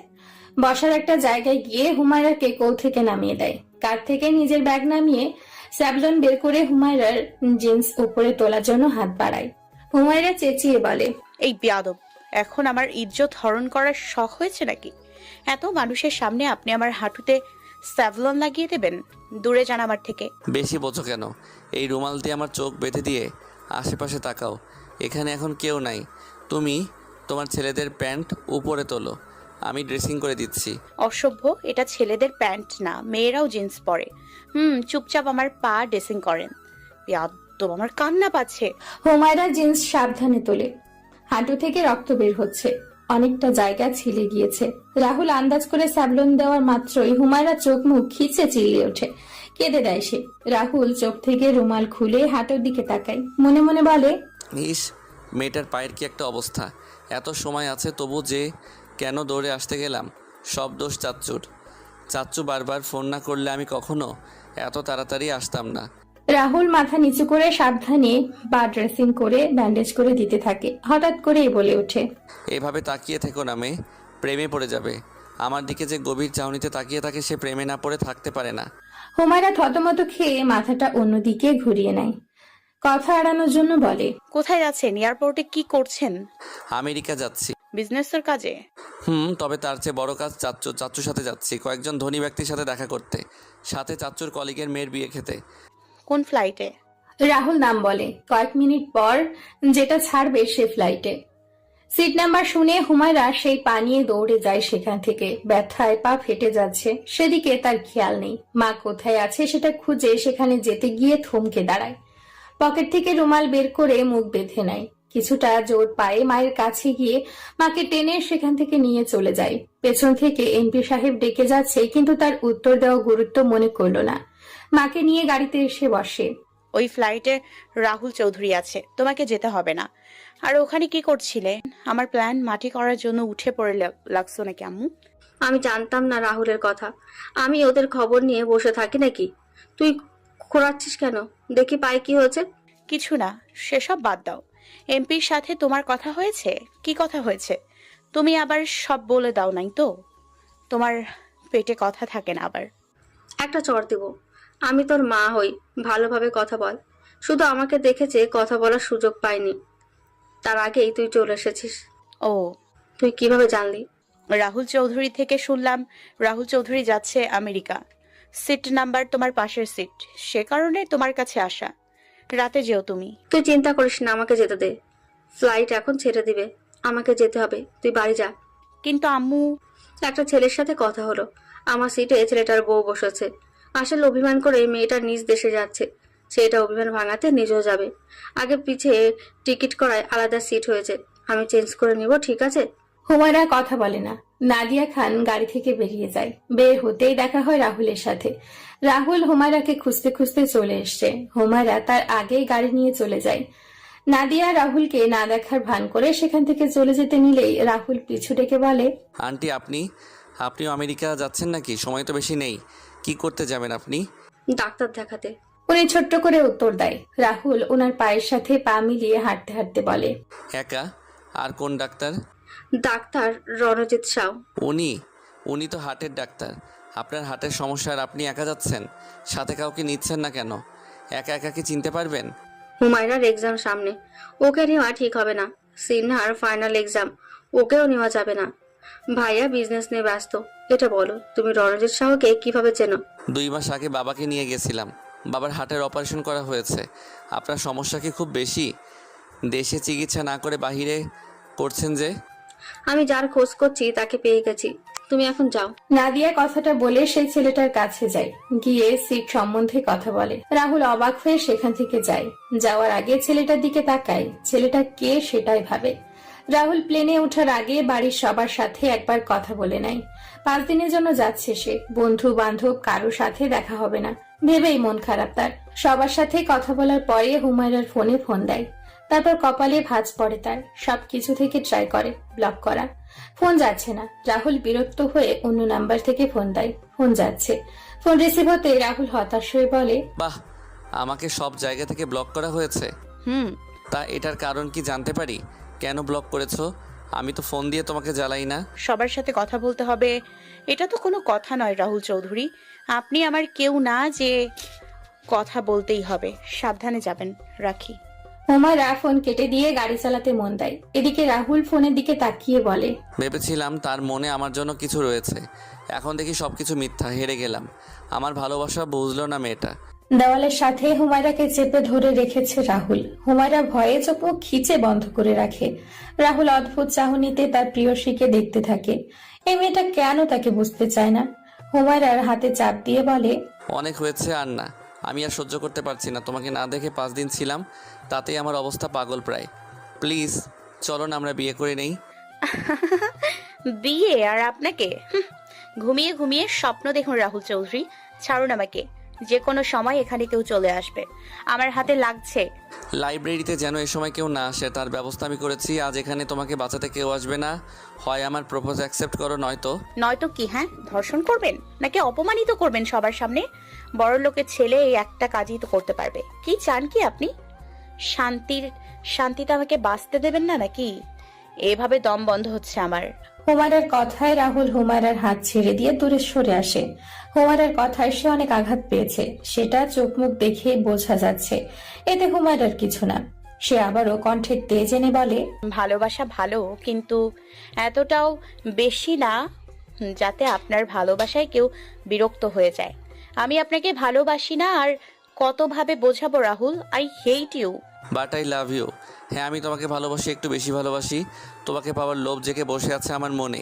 বসার একটা জায়গায় গিয়ে হুমায়রাকে কোল থেকে নামিয়ে দেয়। কার থেকে নিজের ব্যাগ নামিয়ে স্যাভলন বের করে হুমায়রার জিন্স উপরে তোলার জন্য হাত বাড়ায়। হুমায়রা চেঁচিয়ে বলে, এই বেয়াদব, এখন আমার ইজ্জত হরণ করার শখ হয়েছে নাকি? এত মানুষের সামনে আপনি আমার হাঁটুতে স্যাভলন লাগিয়ে দেবেন? দূরে যান আমার থেকে। বেশি বোঝো কেন? এই রুমাল দিয়ে আমার চোখ বেঁধে দিয়ে আশেপাশে তাকাও। এখানে এখন কেউ নাই। তুমি তোমার ছেলেদের প্যান্ট উপরে তোলো, আমি ড্রেসিং করে দিচ্ছি। অসভ্য, এটা ছেলেদের প্যান্ট না, মেয়েরাও জিন্স পরে। চুপচাপ আমার পা ড্রেসিং করেন। বেয়াদব, আমার কান্না পাচ্ছে। হুমায়রা জিন্স সাবধানে তোলে। হাঁটু থেকে রক্ত বের হচ্ছে, অনেকটা জায়গা ছিলে গিয়েছে। রাহুল আন্দাজ করে স্যাভলন দেওয়ার মাত্রই হুমায়রা চোখ মুখ খিচে চিল্লিয়ে ওঠে, কেঁদে দেয় সে। রাহুল চোখ থেকে রুমাল খুলে হাঁটুর দিকে তাকায়, মনে মনে বলে, ইস, মেয়েটার পায়ের কি একটা অবস্থা। এত সময় আছে তবু যে কেন দৌড়ে আসতে গেলাম। সব দোষ চাচ্চুর। চাচ্চু বারবার ফোন না করলে আমি কখনো এত তাড়াতাড়ি আসতাম না। রাহুল মাথা নিচু করে সাবধানে পা ড্রেসিং করে ব্যান্ডেজ করে দিতে থাকে। হঠাৎ করেই বলে ওঠে, এভাবে তাকিয়ে থেকো না মেয়ে, প্রেমে পড়ে যাবে। আমার দিকে যে গভীর চাহনিতে তাকিয়ে থাকে সে প্রেমে না পড়ে থাকতে পারে না। হুমায়রা থতমত খেয়ে মাথাটা অন্যদিকে ঘুরিয়ে নেয়। কথা এড়ানোর জন্য বলে, কোথায় যাচ্ছেন? এয়ারপোর্টে কি করছেন? আমেরিকা যাচ্ছি। বিজনেসের কাজে? তবে তার চেয়ে বড় কাজ চাচ্চুর সাথে যাচ্ছি কয়েকজন ধনী ব্যক্তির সাথে দেখা করতে, সাথে চাচ্চুর কলিগের মেয়ের বিয়ে খেতে। কোন ফ্লাইটে? রাহুল নাম বলে। কয়েক মিনিট পর যেটা ছাড়বে সে ফ্লাইটে। সিট নাম্বার শুনে হুমায়রা সেই পা নিয়ে দৌড়ে যায় সেখান থেকে। ব্যথায় পা ফেটে যাচ্ছে, সেদিকে তার খেয়াল নেই। মা কোথায় আছে সেটা খুঁজে সেখানে যেতে গিয়ে থমকে দাঁড়ায়। পকেট থেকে রুমাল বের করে মুখ বেঁধে নেয়। কিছুটা জোর পায়ে মায়ের কাছে গিয়ে মাকে টেনে সেখান থেকে নিয়ে চলে যায়। পেছন থেকে এমপি সাহেব ডেকে যাচ্ছে, কিন্তু তার উত্তর দেওয়া গুরুত্ব মনে করলো না। মাকে নিয়ে গাড়িতে এসে বসে। ওই ফ্লাইটে রাহুল চৌধুরী আছে, তোমাকে যেতে হবে না। আর ওখানে কি করছিলে? আমার প্ল্যান মাটি করার জন্য উঠে পড়ে লাগছো নাকি আম্মু? আমি জানতাম না রাহুলের কথা। আমি ওদের খবর নিয়ে বসে থাকি নাকি? তুই খোঁড়াচ্ছিস কেন? দেখি পায়ে কি হয়েছে। কিছু না, সেসব বাদ দাও। এমপির সাথে তোমার কথা হয়েছে? কি কথা হয়েছে? তুমি আবার সব বলে দাও নাই তো? তোমার পেটে কথা থাকে না আবার। একটা চড় দেব। আমি তোর মা হই, ভালোভাবে কথা বল। শুধু আমাকে দেখেছে, কথা বলার সুযোগ পাইনি। তার আগেই তুই চলে এসেছিস। ও, তুই কিভাবে জানলি? রাহুল চৌধুরী থেকে শুনলাম রাহুল চৌধুরী যাচ্ছে আমেরিকা। সিট নাম্বার তোমার পাশের সিট, সে কারণে তোমার কাছে আসা। রাতে যেও তুমি। তুই চিন্তা করিস না, আমাকে যেতে দে। ফ্লাইট এখন ছেড়ে দিবে, আমাকে যেতে হবে। তুই বাড়ি যা। কিন্তু আম্মু। একটা ছেলের সাথে কথা হলো, আমার সিটে ছেলেটার বউ বসেছে। আসলে অভিমান করে মেয়েটা নিজ দেশে যাচ্ছে। ছেলেটা অভিমান ভাঙাতে নিজেও যাবে। আগে পিছে টিকিট করায় আলাদা সিট হয়েছে, আমি চেঞ্জ করে নিব, ঠিক আছে? হুমায়রা কথা বলে না। নাদিয়া খান গাড়ি থেকে বেরিয়ে যায়। বের হতেই দেখা হয় রাহুলের সাথে। রাহুল হুমায়রাকে খুঁজতে খুঁজতে চলে এসছে। হুমায়রা তার আগেই গাড়ি নিয়ে চলে যায়। নাদিয়া রাহুলকে না দেখার ভান করে সেখান থেকে চলে যেতে নিলেই রাহুল পিছু ডেকে বলে, আন্টি আপনিও আমেরিকা যাচ্ছেন নাকি? সময় তো বেশি নেই। কি করতে যাবেন আপনি? ডাক্তার দেখাতে। উনি ছোট্ট করে উত্তর দেয়। রাহুল ওনার পায়ের সাথে পা মিলিয়ে হাঁটতে হাঁটতে বলে, একা? আর কোন ডাক্তার? ডাক্তার রণজিৎ সাউ। উনি তো হার্টের ডাক্তার। আপনার হার্টের সমস্যা আর আপনি একা যাচ্ছেন? সাথে কাউকে নিচ্ছেন না কেন? একা একা কি চিনতে পারবেন? হুমায়রার এক্সাম সামনে, ওকে নেওয়া ঠিক হবে না। সিনহার ফাইনাল এক্সাম, ওকেও নেওয়া যাবে না। ভাইয়া বিজনেস নিয়ে ব্যস্ত। এটা বলো, তুমি রণজিৎ সাহুকে কিভাবে চেনো? 2 মাস আগে বাবাকে নিয়ে গেছিলাম। বাবার হার্টের অপারেশন করা হয়েছে। আপনার সমস্যা কি খুব বেশি? দেশে চিকিৎসা না করে বাহিরে করছেন যে? আমি যার খোঁজ করছি তাকে পেয়ে গেছি, তুমি এখন যাও। নাদিয়া কথাটা বলে সেই ছেলেটার কাছে যায়। গিয়ে সিট সম্বন্ধে কথা বলে। রাহুল অবাক হয়ে সেখান থেকে যায়। যাওয়ার আগে ছেলেটার দিকে তাকায়। ছেলেটা কে সেটাই ভাবে। রাহুল প্লেনে ওঠার আগে বাড়ির সবার সাথে একবার কথা বলে নেয়। 5 দিনের জন্য যাচ্ছে সে। বন্ধু বান্ধব কারো সাথে দেখা হবে না ভেবেই মন খারাপ তার। সবার সাথে কথা বলার পরে হুমায়রার ফোনে ফোন দেয়। তারপর কপালে ভাঁজ পড়ে তার। সবকিছু থেকে ট্রাই করে ব্লক করা, ফোন যাচ্ছে না। রাহুল বিরক্ত হয়ে অন্য নাম্বার থেকে ফোন দেয়। ফোন যাচ্ছে। ফোন রিসিভ হতে রাহুল হতাশ হয়ে বলে, বাহ, আমাকে সব জায়গা থেকে ব্লক করা হয়েছে। হুম। তা এটার কারণ কি জানতে পারি? কেন ব্লক করেছো? আমি তো ফোন দিয়ে তোমাকে জ্বালাই না। সবার সাথে কথা বলতে হবে, এটা তো কোনো কথা নয় রাহুল চৌধুরী। আপনি আমার কেউ না যে কথা বলতেই হবে। সাবধানে যাবেন, রাখি। হুমায়রা ফোন কেটে দিয়ে গাড়ি চালাতে মন দেয়। এদিকে রাহুল ফোনের দিকে তাকিয়ে বলে, ভেবেছিলাম তার মনে আমার জন্য কিছু রয়েছে। এখন দেখি সবকিছু মিথ্যা। হেরে গেলাম। আমার ভালোবাসা বুঝলো না মেয়েটা। দেওয়ালের সাথে হুমায়রাকে চেপে ধরে রেখেছে রাহুল। হুমায়রা ভয়ে চোখ মুখ খিচে বন্ধ করে রাখে। রাহুল অদ্ভুত চাহনিতে তার প্রিয়সীকে দেখতে থাকে। এই মেয়েটা কেন তাকে বুঝতে চায় না? হুমায়রার হাতে চাপ দিয়ে বলে, অনেক হয়েছে, আর না। আমি আর সহ্য করতে পারছি না। তোমাকে না দেখে 5 দিন ছিলাম, তাতেই আমার অবস্থা পাগল প্রায়। প্লিজ চলো না আমরা বিয়ে করে নেই। বিয়ে আর আপনাকে? ঘুমিয়ে ঘুমিয়ে স্বপ্ন দেখুন রাহুল চৌধুরী। ছাড়ুন আমাকে। যে কোনো সময় এখানে কেউ চলে আসবে, আমার হাতে লাগছে। লাইব্রেরিতে যেন এ সময় কেউ না আসে, তার ব্যবস্থা আমি করেছি। আজ এখানে তোমাকে বাঁচাতে কেউ আসবে না। হয় আমার প্রপোজ অ্যাকসেপ্ট করো, নয়তো কি? হ্যাঁ, ধর্ষণ করবেন নাকি অপমানিত করবেন সবার সামনে? বড় লোকের ছেলে এই একটা কাজই তো করতে পারবে। কি চান কি আপনি? শান্তিতে আমাকে বাঁচতে দেবেন না নাকি? এভাবে দম বন্ধ হচ্ছে আমার। হুমায়রার কথায় রাহুল হুমায়রার হাত ছেড়ে দিয়ে দূরে সরে আসে। হুমায়রার কথায় সে অনেক আঘাত পেয়েছে, সেটা চোখ মুখ দেখে বোঝা যাচ্ছে। এতে হুমায়রার কিছু না। সে আবারও কণ্ঠের তেজ এনে বলে, ভালোবাসা ভালো, কিন্তু এতটাও বেশি না যাতে আপনার ভালোবাসায় কেউ বিরক্ত হয়ে যায়। আমি আপনাকে ভালোবাসি না, আর কতভাবে বোঝাবো Rahul? I hate you. But I love you. হ্যাঁ, আমি তোমাকে ভালোবাসি, একটু বেশি ভালোবাসি। তোমাকে পাওয়ার লোভ জেগে বসে আছে আমার মনে।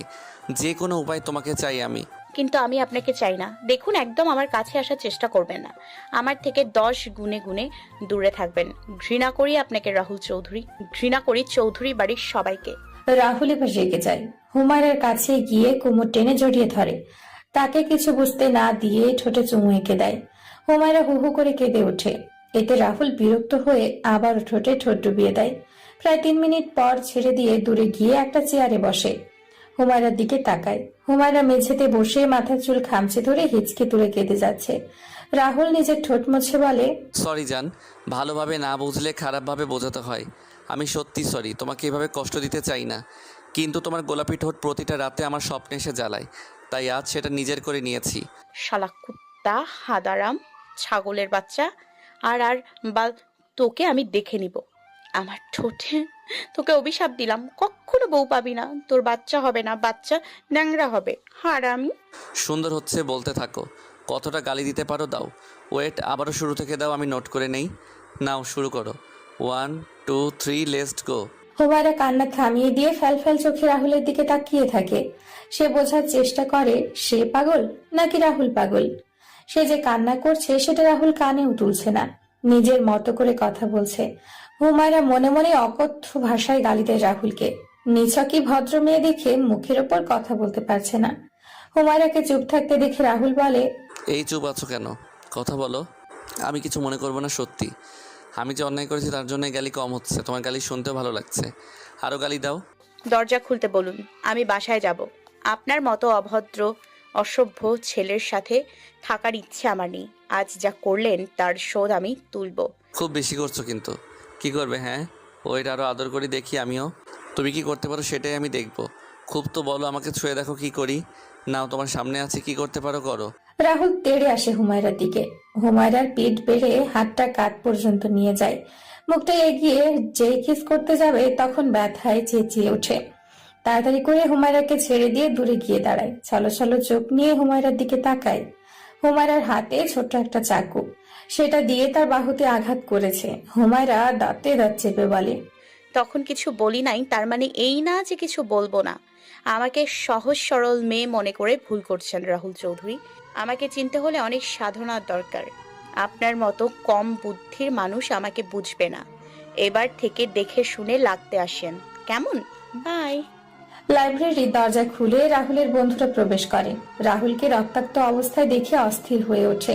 যে কোনো উপায় তোমাকে চাই আমি। কিন্তু আমি আপনাকে চাই না। দেখুন, একদম আমার কাছে আসার চেষ্টা করবেন না। আমার থেকে 10 গুণে গুণে দূরে থাকবেন। ঘৃণা করি আপনাকে রাহুল চৌধুরী, ঘৃণা করি চৌধুরী বাড়ির সবাইকে। রাহুল এবার রেগে যায়। হুমায়রার কাছে গিয়ে কোমর টেনে জড়িয়ে ধরে। তাকে কিছু বুঝতে না দিয়ে ঠোঁটে চুমু এঁকে দেয়। হুমায়রা হু হু করে কেঁদে ওঠে। এতে রাহুল বিরক্ত হয়ে আবার ঠোঁটে ঠোঁট ডুবিয়ে দেয়। প্রায় 3 মিনিট পর ছেড়ে দিয়ে দূরে গিয়ে একটা চেয়ারে বসে। হুমায়রার দিকে তাকায়। হুমায়রা মেঝেতে বসে মাথার চুল খামচে ধরে হিচকে তুলে কেঁদে যাচ্ছে। রাহুল নিজের ঠোঁট মুছে বলে, সরি জান, ভালোভাবে না বুঝলে খারাপভাবে বোঝাতে হয়। আমি সত্যি সরি, তোমাকে এভাবে কষ্ট দিতে চাই না, কিন্তু তোমার গোলাপি ঠোঁট প্রতিটা রাতে আমার স্বপ্নে এসে জ্বালায়, তাই আজ সেটা নিজের করে নিয়েছি। শালা কুত্তা, হাদারাম, ছাগলের বাচ্চা। আর আর বাল, তোকে আমি দেখে নিব। আমার ঠোঁটে তোকে অভিশাপ দিলাম, কখনো বউ পাবি না। তোর বাচ্চা হবে না, বাচ্চা ন্যাংরা হবে। হারামি। সুন্দর হচ্ছে, বলতে থাকো। কতটা গালি দিতে পারো দাও। ওয়েট, আবারও শুরু থেকে দাও, আমি নোট করে নেই। নাও শুরু করো। 1 2 3 লেটস গো। হুমায়রা কান্না থামিয়ে দিয়ে ফ্যাল ফ্যাল চোখে রাহুলের দিকে তাকিয়ে থাকে। সে বোঝার চেষ্টা করে সে পাগল নাকি রাহুল পাগল। সে যে কান্না করছে সেটা রাহুল কানেও তুলছে না, নিজের মতো করে কথা বলছে। হুমায়রা মনে মনে অকথ্য ভাষায় গালি দেয় রাহুলকে। নিছকই ভদ্র মেয়ে দেখে মুখের ওপর কথা বলতে পারছে না। হুমায়রাকে চুপ থাকতে দেখে রাহুল বলে, এই চুপ আছো কেন? কথা বলো। আমি কিছু মনে করবো না, সত্যি। আমি যে অন্যায় করেছি তার জন্য গালি কম হচ্ছে, তোমার গালি শুনতেও ভালো লাগছে। আরও গালি দাও। দরজা খুলতে বলুন, আমি বাসায় যাব। আপনার মতো অভদ্র অসভ্য ছেলের সাথে থাকার ইচ্ছে আমার নেই। আজ যা করলেন তার শোধ আমি তুলব। খুব বেশি করছো কিন্তু। কি করবে? হ্যাঁ, ওইটা আরও আদর করি দেখি আমিও। তুমি কি করতে পারো সেটাই আমি দেখব। খুব তো বলো, আমাকে ছুঁয়ে দেখো কি করি। নাও, তোমার সামনে আছে, কি করতে পারো করো। রাহুল তেড়ে আসে হুমায়রার দিকে। হুমায়রার পিঠ বেড়ে হাতটা কাঁধ পর্যন্ত নিয়ে যায়। মুখটা এগিয়ে যেই কিস করতে যাবে তখন ব্যথায় চেঁচিয়ে ওঠে। তাড়াতাড়ি করে হুমায়রাকে ছেড়ে দিয়ে দূরে গিয়ে দাঁড়ায়। ছলো ছলো চোখ নিয়ে হুমায়রার দিকে তাকায়। হুমায়রার হাতে ছোট্ট একটা চাকু, সেটা দিয়ে তার বাহুতে আঘাত করেছে। হুমায়রা দাঁতে দাঁত চেপে বলে, তখন কিছু বলি নাই, তার মানে এই না যে কিছু বলবো না। আমাকে সহজ সরল মেয়ে মনে করে ভুল করছেন রাহুল চৌধুরী। আমাকে চিনতে হলে অনেক সাধনার দরকার। আপনার মতো কম বুদ্ধির মানুষ আমাকে বুঝবে না। এবার থেকে দেখে শুনে লাগতে আসেন, কেমন? বাই। লাইব্রেরির দরজা খুলে রাহুলের বন্ধুরা প্রবেশ করে। রাহুলকে রক্তাক্ত অবস্থায় দেখে অস্থির হয়ে ওঠে।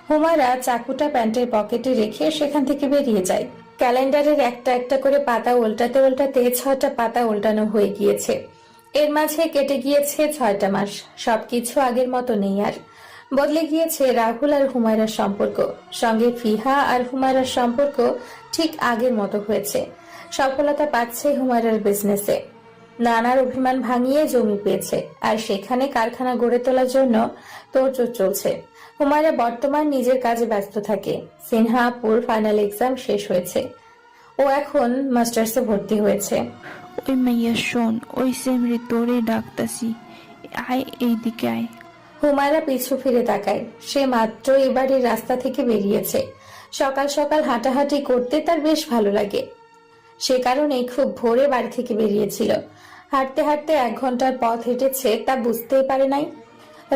হুমায়রা চাকুটা প্যান্টের পকেটে রেখে সেখান থেকে বেরিয়ে যায়। ক্যালেন্ডারের একটা একটা করে পাতা উল্টাতে উল্টাতে 6টা পাতা উল্টানো হয়ে গিয়েছে। এর মাঝে কেটে গিয়েছে 6টা মাস। সবকিছু আগের মতো নেই আর। বদলে গিয়েছে রাহুল আর হুমায়রার সম্পর্ক। সঙ্গে ফিহা আর হুমায়রার সম্পর্ক ঠিক আগের মতো হয়েছে। সফলতা পাচ্ছে হুমায়রার বিজনেসে। নানার অভিমান ভাঙিয়ে জমি পেয়েছে, আর সেখানে কারখানা গড়ে তোলার জন্য তোড়জোড় চলছে। হুমায়রা বর্তমান নিজের কাজে ব্যস্ত থাকে। সিনহাপুর ফাইনাল এক্সাম শেষ হয়েছে। ও এখন মাস্টার্সে ভর্তি হয়েছে। ওই মাইয়া শোন, ওই সেমরি তোরে ডাকতাছি, আয় এইদিকে আয়। হুমায়রা পিছু ফিরে তাকায়। সে মাত্র এবারের রাস্তা থেকে বেরিয়েছে। সকাল সকাল হাঁটাহাঁটি করতে তার বেশ ভালো লাগে। সে কারণেই খুব ভোরে বাড়ি থেকে বেরিয়েছিল। হাঁটতে হাঁটতে 1 ঘন্টার পথ হেঁটেছে তা বুঝতেই পারে নাই।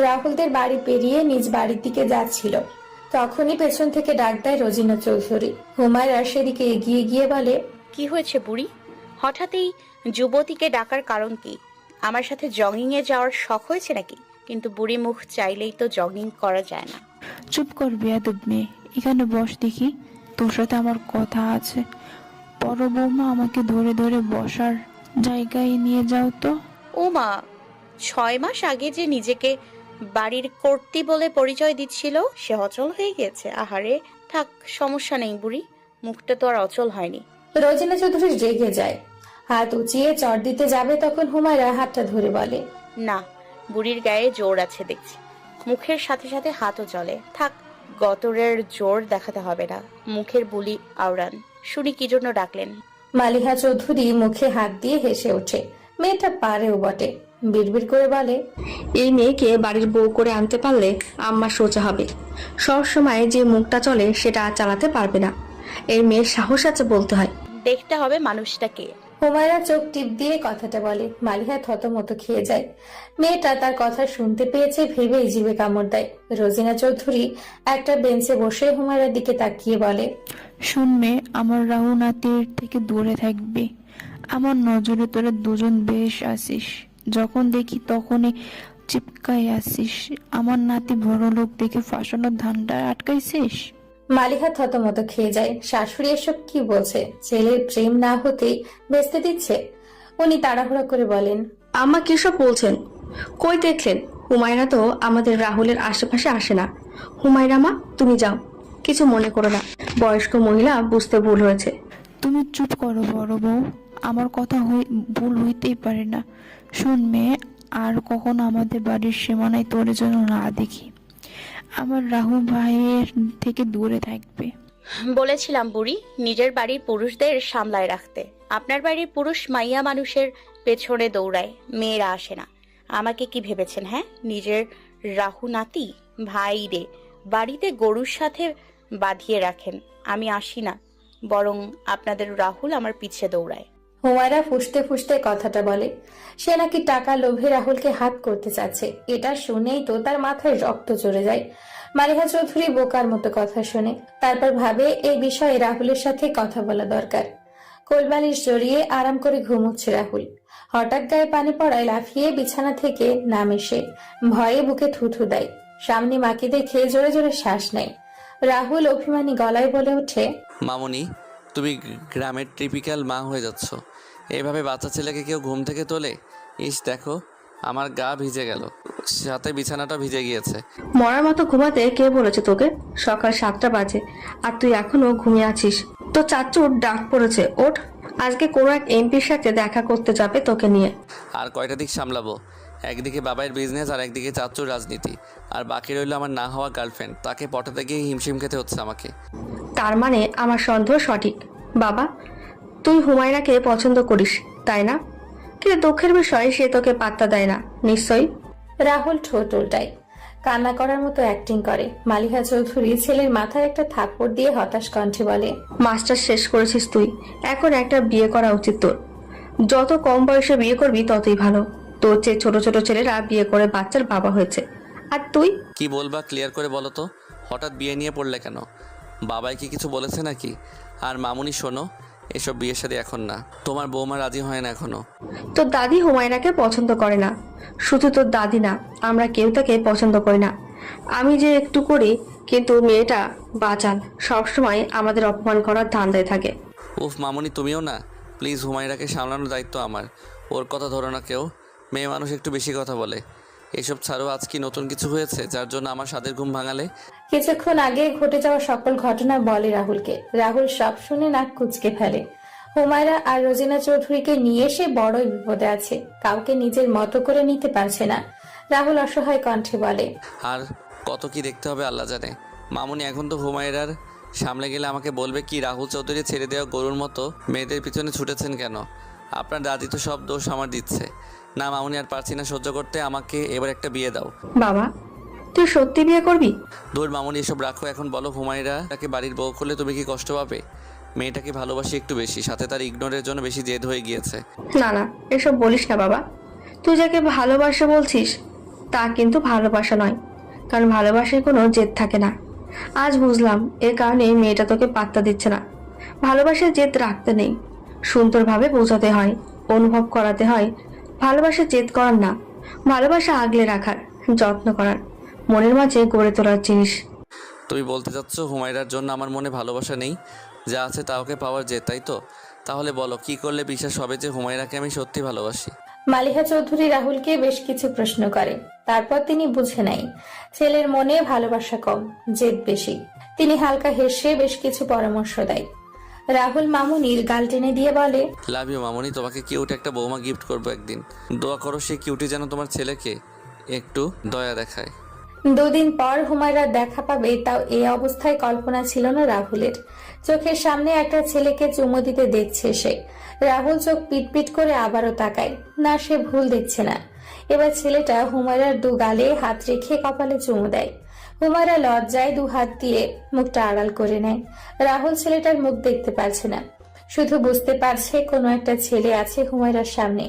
রাহুলদের বাড়ি পেরিয়ে নিজ বাড়ির দিকে যাচ্ছিল, তখনই পেছন থেকে ডাক দেয় রোজিনা চৌধুরী। হুমায়রা সেদিকে এগিয়ে গিয়ে বলে, কি হয়েছে বুড়ি? হঠাৎ এই যুবতীকে ডাকার কারণ কি? আমার সাথে জগিং এ যাওয়ার শখ হয়েছে নাকি? কিন্তু বুড়ি মুখ চাইলেই তো জগিং করা যায় না। চুপ কর বেয়াদব মেয়ে, এখানে বস দেখি, তোর সাথে আমার কথা আছে। বড় বৌমা আমাকে ধরে ধরে বসার জায়গায় নিয়ে যাও তো। ও মা, 6 মাস আগে যে নিজেকে বাড়ির কর্ত্রী বলে পরিচয় দিচ্ছিল সে অচল হয়ে গেছে। আহারে, থাক, সমস্যা নেই বুড়ি, মুখটা তো আর অচল হয়নি। রোজিনা চৌধুরী রেগে যায়। হাত উঁচিয়ে চড় দিতে যাবে তখন হুমায়রা হাতটা ধরে বলে, না, বুড়ির গায়ে জোর আছে দেখছি। মুখের সাথে সাথে হাতও চলে। থাক, গতরের জোর দেখাতে হবে না, মুখের বুলি আওড়ান। শুনি কি জন্য ডাকলেন? মালিহা চৌধুরী মুখে হাত দিয়ে হেসে ওঠে। মেয়েটা পারেও বটে। বিড়বিড় করে বলে, এই মেয়েকে বাড়ির বউ করে আনতে পারলে আম্মা সোজা হবে। সবসময় যে মুখটা চলে সেটা আর চালাতে পারবে না। এই মেয়ের সাহস আছে বলতে হয়। দেখতে হবে মানুষটাকে। হুমায়রা চোখ টিপ দিয়ে কথাটা বলে। মালিহা থতমত খেয়ে যায়। মেয়েটা তার কথা শুনতে পেয়েছে ভেবেই জিভে কামড় দেয়। রোজিনা চৌধুরী একটা বেঞ্চে বসে হুমায়রার দিকে তাকিয়ে বলে, শোন মেয়ে, আমার রাহু নাতির থেকে দূরে থাকবে। আমার নজরে তোরা দুজন বেশ আসিস, যখন দেখি তখনই চিপকাই আসিস। আমার নাতি বড় লোক দেখে ফাঁসানোর ধান্দা আটকাইছিস। মালিহা থতমত খেয়ে যায়। শাশুড়ি এসব কি বলছে? ছেলের প্রেম না হতেই বেচতে দিচ্ছে। উনি তাড়াহুড়া করে বলেন, আম্মা কিসব বলছেন? কই দেখলেন? হুমায়রা তো আমাদের রাহুলের আশেপাশে আসে না। হুমায়রা মা, তুমি যাও, কিছু মনে করো না। বয়স্ক মহিলা, বুঝতে ভুল হয়েছে। তুমি চুপ করো বড় বউ, আমার কথা ভুল হইতেই পারে না। শোন মেয়ে, আর কখনো আমাদের বাড়ির সীমানায় তোর জন্য না দেখি। আমার রাহু ভাইয়ের থেকে দূরে থাকবে। বলেছিলাম বুড়ি, নিজের বাড়ির পুরুষদের সামলায় রাখতে। আপনার বাড়ির পুরুষ মাইয়া মানুষের পেছনে দৌড়ায়, মেয়েরা আসে না। আমাকে কি ভেবেছেন? হ্যাঁ, নিজের রাহু নাতি ভাই রে বাড়িতে গরুর সাথে বাঁধিয়ে রাখেন। আমি আসি না, বরং আপনাদের রাহুল আমার পিছে দৌড়ায়। হুমায়রা ফুঁসতে ফুঁসতে কথাটা বলে। সে নাকি টাকা লোভে রাহুলকে হাত করতে চাচ্ছে। এটা শুনেই তো তার মাথায় রক্ত চড়ে যায়। মালিহা চৌধুরী বোকার মতো কথা শোনে। তারপর ভাবে এই বিষয়ে রাহুলের সাথে কথা বলা দরকার। কোলবালিশ জড়িয়ে আরাম করে ঘুমোচ্ছে রাহুল। হঠাৎ গায়ে পানি পড়ায় লাফিয়ে বিছানা থেকে নামে সে। ভয়ে বুকে থুথু দেয়। সামনে মাকে দেখে জোরে জোরে শ্বাস নেয়। রাহুল অভিমানী গলায় বলে ওঠে, মামুনি, তুমি গ্রামের টিপিক্যাল মা হয়ে যাচ্ছ। এইভাবে বাচ্চা ছেলেকে কেউ ঘুম থেকে তোলে? ইস দেখো, আমার গা ভিজে গেল, সাথে বিছানাটা ভিজে গিয়েছে। মরার মতো ঘুমাতে কে বলেছে তোকে? সকাল 7টা বাজে আর তুই এখনো ঘুমিয়ে আছিস। তো চাচ্চুর ডাক পড়েছে, ওঠ। আজকে কোনো এক এমপির সাথে দেখা করতে যাবে তোকে নিয়ে। আর কয়টা দিক সামলাবো? একদিকে বাবার বিজনেস আর একদিকে চাচ্চুর রাজনীতি, আর বাকি রইল আমার না হওয়া গার্লফ্রেন্ড। তাকে পটাতে গিয়ে হিমশিম খেতে হচ্ছে আমাকে। তার মানে আমার সন্দেহ সঠিক। বাবা, তুই হুমায়রাকে পছন্দ করিস, তাই না? কিন্তু দুঃখের বিষয়, সে তোকে পাত্তা দেয় না নিশ্চয়ই। রাহুল ঠোঁট উল্টায়, কান্না করার মতো অ্যাক্টিং করে। মালিহা চৌধুরী ছেলের মাথায় একটা থাপ্পড় দিয়ে হতাশ কণ্ঠে বলে, মাস্টার শেষ করেছিস তুই, এখন একটা বিয়ে করা উচিত তোর। যত কম বয়সে বিয়ে করবি ততই ভালো। তোর চেয়ে ছোট ছোট ছেলেরা বিয়ে করে বাচ্চার বাবা হয়েছে, আর তুই? কি বলবা ক্লিয়ার করে বলো তো? হঠাৎ বিয়ে নিয়ে পড়লে কেন? বাবাই কি কিছু বলেছে নাকি? আর মামুনি শোনো, এসব বিয়ের সাথে এখন না। তোমার বৌমা রাজি হয় না এখনো। তোর দাদি হুমায়রাকে পছন্দ করে না। শুধু তোর দাদি না, আমরা কেউ তাকে পছন্দ করি না। আমি যে একটু করি, কিন্তু মেয়েটা বাচাল, সবসময় আমাদের অপমান করার ধান্দায় থাকে। উফ মামুনি, তুমিও না প্লিজ। হুমায়রাকে সামলানোর দায়িত্ব আমার। ওর কথা ধরো না কেউ। মেয়ে মানুষ একটু বেশি কথা বলে। এসব ছাড়ো, আজ কি নতুন কিছু হয়েছে যার জন্য আমার সাদের ঘুম ভাঙালে? কিছুক্ষণ আগে ঘটে যাওয়া সকল ঘটনা বলে রাহুলকে। রাহুল সব শুনে নাক কুঁচকে ফেলে। হুমায়রা আর রোজিনা চৌধুরীকে নিয়ে সে বড়ই বিপদে আছে। কাউকে নিজের মতো করে নিতে পারছে না। রাহুল অসহায় কণ্ঠে বলে, আর কত কি দেখতে হবে আল্লাহ জানে। মামুনি এখন তো হুমায়রার সামনে গেলে আমাকে বলবে কি রাহুল চৌধুরী ছেড়ে দেওয়া গরুর মতো মেয়েদের পিছনে ছুটেছেন কেন? আপনার দাদি তো সব দোষ আমার দিচ্ছে। না মামুনি, আর পারছি না সহ্য করতে। আমাকে এবার একটা বিয়ে দাও। বাবা, তুই সত্যি বিয়ে করবি? দূর মামুনি, এসব রাখো এখন। বলো, হুমায়রা তাকে বাড়ির বউ করলে তুমি কি কষ্ট পাবে? মেয়েটাকে ভালোবাসি একটু বেশি, সাথে তার ইগনোরের জন্য বেশি জেদ হয়ে গিয়েছে। না না, এসব বলিস না বাবা। তুই যাকে ভালোবাসা বলছিস তা কিন্তু ভালোবাসা নয়, কারণ ভালোবাসায় কোনো জেদ থাকে না। আজ বুঝলাম এর কারণে মেয়েটা তোকে পাত্তা দিচ্ছে না। ভালোবাসার জেদ রাখতে নেই, সুন্দরভাবে বোঝাতে হয়, অনুভব করাতে হয়। ভালোবাসা জেদ করার না, ভালোবাসা আগলে রাখার, যত্ন করার, মনের মাঝে গড়ে তোলার জিনিস। তুমি বলতে চাচ্ছ হুমায়রার জন্য আমার মনে ভালোবাসা নেই, যা আছে তা ওকে পাওয়ার জেদ, তাই তো? তাহলে বলো, কি করলে বিশ্বাস হবে যে হুমায়রাকে আমি সত্যি ভালোবাসি? মালিহা চৌধুরী রাহুলকে বেশ কিছু প্রশ্ন করে। তারপর তিনি বুঝে নেয় ছেলের মনে ভালোবাসা কম, জেদ বেশি। তিনি হালকা হেসে বেশ কিছু পরামর্শ দেয়। রাহুল মামুনির গাল টেনে দিয়ে বলে, লাভ ইউ মামুনি, তোমাকে কিউট একটা বৌমা গিফট করবো একদিন। দোয়া করো সেই কিউটি যেন তোমার ছেলেকে একটু দয়া দেখায়। 2 দিন পর হুমায়রা দেখা পাবে, তাও এই অবস্থায় কল্পনা ছিল না রাহুলের। চোখের সামনে একটা ছেলেকে চুমু দিতে দেখছে সে। রাহুল চোখ পিটপিট করে আবারও তাকায়। না, সে ভুল দেখছে না। এবার ছেলেটা হুমায়রার 2 গালে হাত রেখে কপালে চুমু দেয়। হুমায়রা লজ্জায় 2 হাত দিয়ে মুখটা আড়াল করে নেয়। রাহুল ছেলেটার মুখ দেখতে পারছে না। শুধু বুঝতে পারছে কোনো একটা ছেলে আছে হুমায়রার সামনে।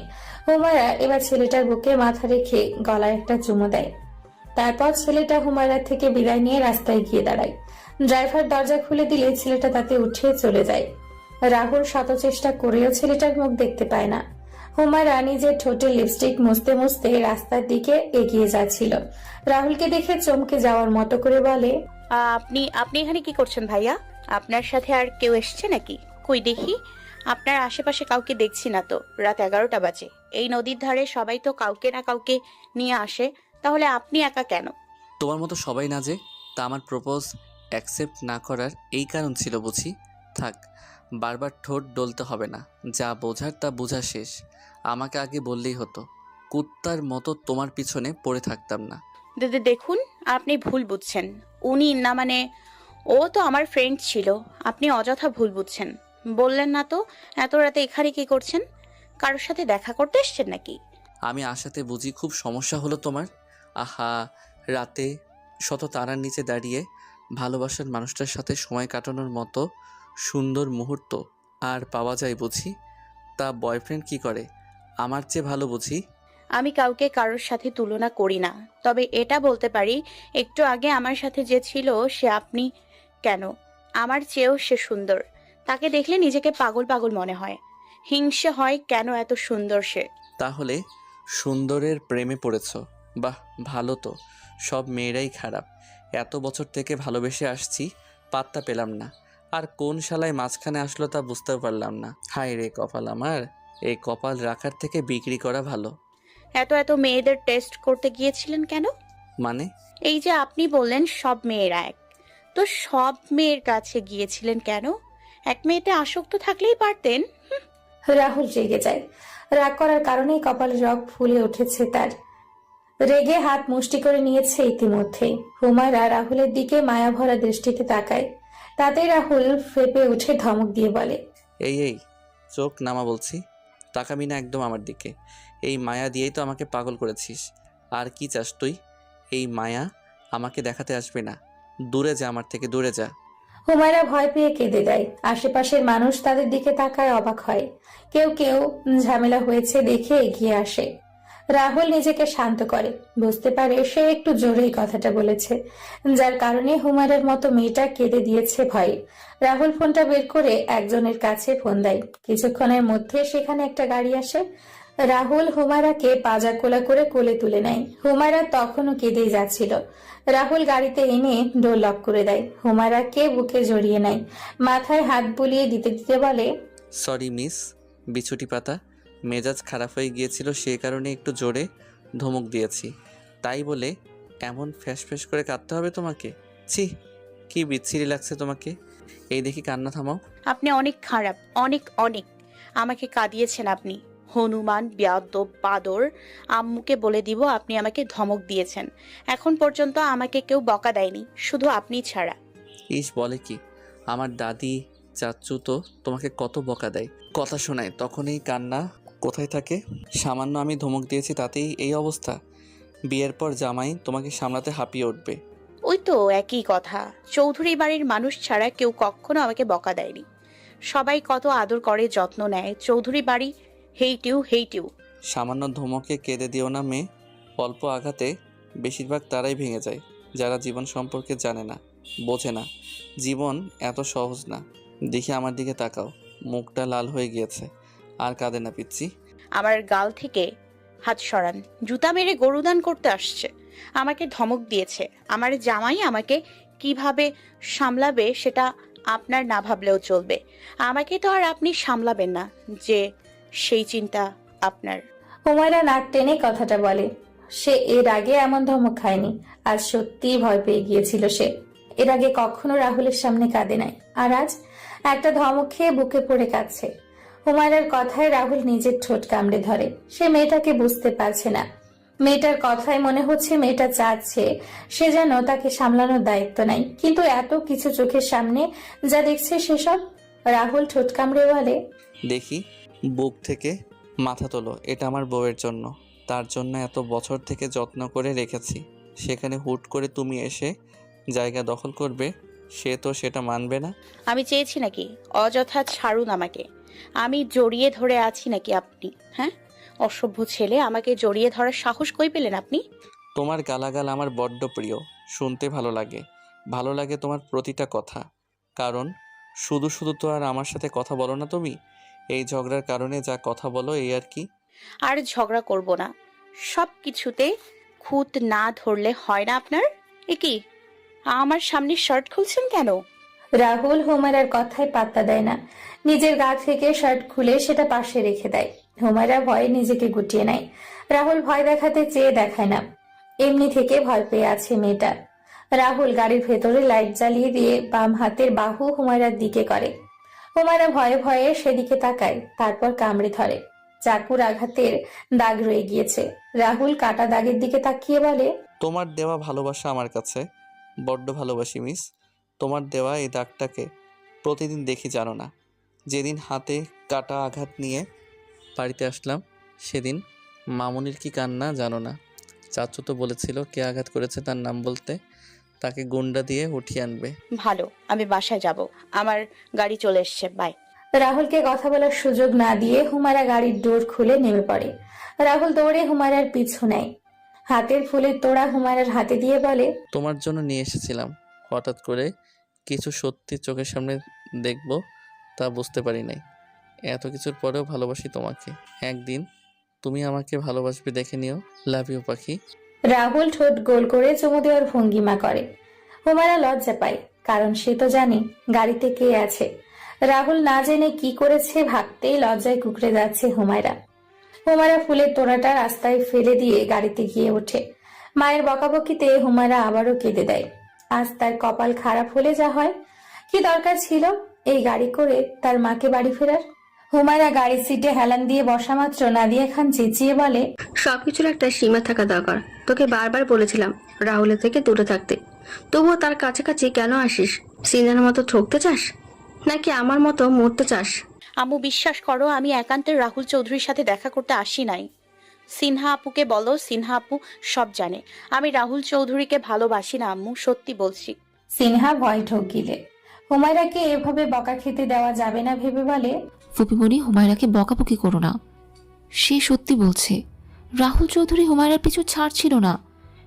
হুমায়রা এবার ছেলেটার বুকে মাথা রেখে গলায় একটা চুমু দেয়। তারপর ছেলেটা হুমায়রার থেকে বিদায় নিয়ে রাস্তায় গিয়ে দাঁড়ায়। ড্রাইভার দরজা খুলে দিলে ছেলেটা তাতে উঠে চলে যায়। রাহুল শত চেষ্টা করেও ছেলেটার মুখ দেখতে পায় না। হুমায়রা নিজের ঠোঁটে লিপস্টিক মুছতে মুছতে রাস্তার দিকে এগিয়ে যাচ্ছিল। রাহুলকে দেখে চমকে যাওয়ার মতো করে বলে, আপনি আপনি এখানে কি করছেন ভাইয়া? আপনার সাথে আর কেউ এসছে নাকি? কই দেখি, আপনার আশেপাশে কাউকে দেখছি না তো। রাত 11টা বাজে। এই নদীর ধারে সবাই তো কাউকে না কাউকে নিয়ে আসে, তাহলে আপনি একা কেন? তোমার মতো সবাই না যে, তা আমার প্রপোজ অ্যাকসেপ্ট না করার এই কারণ ছিল বুঝি। থাক, বারবার ঠোঁট ডলতে হবে না, যা বোঝার তা বোঝা শেষ। আমাকে আগে বললেই হতো, কুত্তার মতো তোমার পিছনে পড়ে থাকতাম না। দিদি দেখুন, আপনি ভুল বুঝছেন। উনি না মানে, ও তো আমার ফ্রেন্ড ছিল। আপনি অযথা ভুল বুঝছেন। বললেন না তো এত রাতে এখানে কি করছেন? কারোর সাথে দেখা করতে এসছেন নাকি? আমি আশাতে বুঝি খুব সমস্যা হলো তোমার? আহা, রাতে শত তারার নিচে দাঁড়িয়ে ভালোবাসার মানুষটার সাথে সময় কাটানোর মতো সুন্দর মুহূর্ত আর পাওয়া যায় বুঝি? তা বয়ফ্রেন্ড কি করে? আমার চেয়ে ভালো বুঝি? আমি কাউকে কারোর সাথে তুলনা করি না, তবে এটা বলতে পারি একটু আগে আমার সাথে যে ছিল সে আপনি কেন, আমার চেয়েও সে সুন্দর। তাকে দেখলে নিজেকে পাগল পাগল মনে হয়, হিংসে হয় কেন এত সুন্দর সে। তাহলে সুন্দরের প্রেমে পড়েছ? বাহ, ভালো তো। সব মেয়েরাই খারাপ। এত বছর থেকে ভালোবেসে আসছি, পাত্তা পেলাম না। আর কোন শালায় মাঝখানে আসলো তা বুঝতেও পারলাম না। হায় রে কপাল আমার, এই কপাল রাখার থেকে বিক্রি করা ভালো। এত এত মেয়েদের টেস্ট করতে গিয়েছিলেন কেন? মানে? এই যে আপনি বললেন সব মেয়েরা এক, তো সব মেয়ের কাছে গিয়েছিলেন কেন? এক মেয়েতে আসক্ত থাকলেই পারতেন। রাহুল রেগে যায়। রাগ করার কারণেই কপালের রগ ফুলে উঠেছে তার। রেগে হাত মুষ্টি করে নিয়েছে ইতিমধ্যেই। হুমায়রা রাহুলের দিকে মায়াভরা দৃষ্টিতে তাকায়। তাতেই রাহুল ফেপে উঠে ধমক দিয়ে বলে, এই এই, চোখ নামা বলছি। তাকাবি না একদম আমার দিকে। এই মায়া দিয়েই তো আমাকে পাগল করেছিস। আর কি চাস তুই? এই মায়া আমাকে দেখাতে আসবে না। দূরে যা আমার থেকে, দূরে যা। হুমায়রা ভয় পেয়ে কেঁদে দেয়। আশেপাশের মানুষ তাদের দিকে তাকায়, অবাক হয়। কেউ কেউ ঝামেলা হয়েছে দেখে এগিয়ে আসে। রাহুল নিজেকে শান্ত করে, বুঝতে পারে সে একটু জোরেই কথাটা বলেছে, যার কারণে হুমায়রার মতো মেয়েটা কেঁদে দিয়েছে ভয়ে। রাহুল ফোনটা বের করে একজনের কাছে ফোন দেয়। কিছুক্ষণের মধ্যে সেখানে একটা গাড়ি আসে। রাহুল হুমায়রাকে পাজা কোলা করে কোলে তুলে নেয়। হুমায়রা তখনও কেঁদেই যাচ্ছিল। রাহুল গাড়িতে এনে ডোর লক করে দেয়। হুমায়রাকে বুকে জড়িয়ে নেয়, মাথায় হাত বুলিয়ে দিতে দিতে বলে, সরি মিস, বিছুটি পাতা। মেজাজ খারাপ হয়ে গিয়েছিল, সে কারণে একটু জোরে ধমক দিয়েছি। তাই বলে এমন ফ্যাস ফ্যাস করে কাঁদতে হবে তোমাকে? ছি, কি বিচ্ছিরি লাগছে তোমাকে। এই দেখি কান্না থামাও। আপনি অনেক খারাপ, অনেক অনেক। আমাকে কাঁদিয়েছেন আপনি। হনুমান বেয়াদব বাদর। আম্মুকে বলে দিব আপনি আমাকে ধমক দিয়েছেন। এখন পর্যন্ত আমাকে কেউ বকা দেয়নি, শুধু আপনি ছাড়া। ইস, বলে কি? আমার দাদি চাচ্চু তো তোমাকে কত বকা দেয়, কথা শোনায়, তখন এই কান্না কোথায় থাকে? সামান্য আমি ধমক দিয়েছি তাতেই এই অবস্থা? বিয়ের পর জামাই তোমাকে সামলাতে হাঁপিয়ে উঠবে। ওই তো একই কথা। চৌধুরী বাড়ির মানুষ ছাড়া কেউ কখনো আমাকে বকা দেয়নি। সবাই কত আদর করে, যত্ন নেয়। চৌধুরী বাড়ি হেইট ইউ, হেইট ইউ। সামান্য ধমকে কেঁদে দিও না মেয়ে। অল্প আঘাতে বেশিরভাগ তারাই ভেঙে যায়, যারা জীবন সম্পর্কে জানে না, বোঝে না। জীবন এত সহজ না। দেখি আমার দিকে তাকাও, মুখটা লাল হয়ে গিয়েছে। আর কাঁদে না পিচ্ছি। আমার গাল থেকে হাত সরান। জুতা মেরে গরুদান করতে আসছে। আমাকে ধমক দিয়েছে। আমার জামাই আমাকে কিভাবে সামলাবে সেটা আপনার না ভাবলেও চলবে। আমাকে তো আর আপনি সামলাবেন না, যে সেই চিন্তা আপনার। হুমায়রা নাক টেনে কথাটা বলে। সে এর আগে এমন ধমক খায়নি। আজ সত্যিই ভয় পেয়ে গিয়েছিল সে। এর আগে কখনো রাহুলের সামনে কাঁদে নাই, আর আজ একটা ধমক খেয়ে বুকে পড়ে কাঁদছে। হুমায়রার কথায় রাহুল নিজের ঠোঁট কামড়ে ধরে। সে মেয়েটাকে বুঝতে পারছে না। মেয়েটার কথায় মনে হচ্ছে মেয়েটা চাচ্ছে সে যেন তাকে সামলানোর দায়িত্ব নাই, কিন্তু এত কিছু চোখের সামনে যা দেখছে সেসব। রাহুল ঠোঁট কামড়ে বলে, দেখি, বুক থেকে মাথা তোলো। এটা আমার বউয়ের জন্য। তার জন্য এত বছর থেকে যত্ন করে রেখেছি। সেখানে হুট করে তুমি এসে জায়গা দখল করবে? সে তো সেটা মানবে না। আমি চেয়েছি নাকি? অযথা ছাড়ুন আমাকে। আমি জড়িয়ে ধরে আছি নাকি আপনি? হ্যাঁ, অসভ্য ছেলে, আমাকে জড়িয়ে ধরার সাহস কই পেলেন আপনি? তোমার গালাগাল আমার বড্ড প্রিয়, শুনতে ভালো লাগে। ভালো লাগে তোমার প্রতিটা কথা। কারণ শুধু শুধু তো আর আমার সাথে কথা বলো না তুমি। এই ঝগড়ার কারণে যা কথা বলো এই আর কি। আর ঝগড়া করব না। সব কিছুতে খুঁত না ধরলে হয় না আপনার? এ কি, আমার সামনে শার্ট খুলছেন কেন? রাহুল হুমায়রার কথায় পাত্তা দেয় না। নিজের গা থেকে শার্ট খুলে সেটা পাশে রেখে দেয়। হুমায়রা ভয়ে নিজেকে গুটিয়ে নেয়। রাহুল ভয় দেখাতে চেয়ে দেখায় না, এমনি থেকে ভয় পেয়ে আছে মেয়েটা। রাহুল গাড়ির ভেতরে লাইট জ্বালিয়ে দিয়ে বাম হাতের বাহু হুমায়রার দিকে করে। হুমায়রা ভয়ে ভয়ে সেদিকে তাকায়, তারপর কামড়ে ধরে। চাকুর আঘাতের দাগ রয়ে গিয়েছে। রাহুল কাটা দাগের দিকে তাকিয়ে বলে, তোমার দেওয়া ভালোবাসা আমার কাছে বড্ড ভালোবাসি মিস। তোমার দেওয়া এই দাগটাকে প্রতিদিন দেখি, জানো না? যেদিন হাতে কাটা আঘাত নিয়ে বাড়িতে আসলাম সেদিন মামুনির কি কান্না জানো না? চাচু তো বলেছিল কে আঘাত করেছে তার নাম বলতে, তাকে গুন্ডা দিয়ে উঠিয়ে আনবে। ভালো, আমি বাসায় যাব। আমার গাড়ি চলে এসছে, বাই। রাহুলকে কথা বলার সুযোগ না দিয়ে হুমায়রা গাড়ির ডোর খুলে নেমে পড়ে। রাহুল দৌড়ে হুমায়রার পিছু নেয়। হাতের ফুলের তোড়া হুমায়রার হাতে দিয়ে বলে, তোমার জন্য নিয়ে এসেছিলাম। হঠাৎ করে কিছু সত্যি চোখের সামনে দেখব তা বুঝতে পারি নাই। এত কিছুর পরেও ভালোবাসি তোমাকে। একদিন তুমি আমাকে ভালোবাসবে, দেখে নিও। লাভ ইউ পাখি। রাহুল ঠোঁট গোল করে চুমু দেওয়ার ভঙ্গিমা করে। হুমায়রা লজ্জা পায়, কারণ সে তো জানে গাড়িতে কে আছে। রাহুল না জেনে কি করেছে ভাবতেই লজ্জায় কুকড়ে যাচ্ছে হুমায়রা। হুমায়রা ফুলের তোড়াটা রাস্তায় ফেলে দিয়ে গাড়িতে গিয়ে ওঠে। মায়ের বকাবকিতে হুমায়রা আবারও কেঁদে দেয়। আজ তার কপাল খারাপ হলে যা হয়। কি দরকার ছিল এই গাড়ি করে তার মাকে বাড়ি ফেরার? হুমায়রা গাড়ির সিটে হেলান দিয়ে বসা মাত্র নাদিয়া খান চেঁচিয়ে বলে, সবকিছুর একটা সীমা থাকা দরকার। তোকে বারবার বলেছিলাম রাহুলের থেকে দূরে থাকতে, তবুও তার কাছাকাছি কেন আসিস? সিনার মতো ঠকতে চাস নাকি আমার মতো মরতে চাস? আম্মু, বিশ্বাস করো, আমি একান্তে রাহুল চৌধুরীর সাথে দেখা করতে আসি নাই। সিনহা আপুকে বলো, সিনহা আপু সব জানে। আমি রাহুল চৌধুরীকে ভালোবাসি না আম্মু, সত্যি বলছি। সিনহা ভয় ঢোকিলে হুমায়রাকে এভাবে বকা খেতে দেওয়া যাবে না ভেবে বলে, ফুপিমণি, হুমায়রাকে বকাবকি করো না। সে সত্যি বলছে। রাহুল চৌধুরী হুমায়রার পিছু ছাড়ছিল না,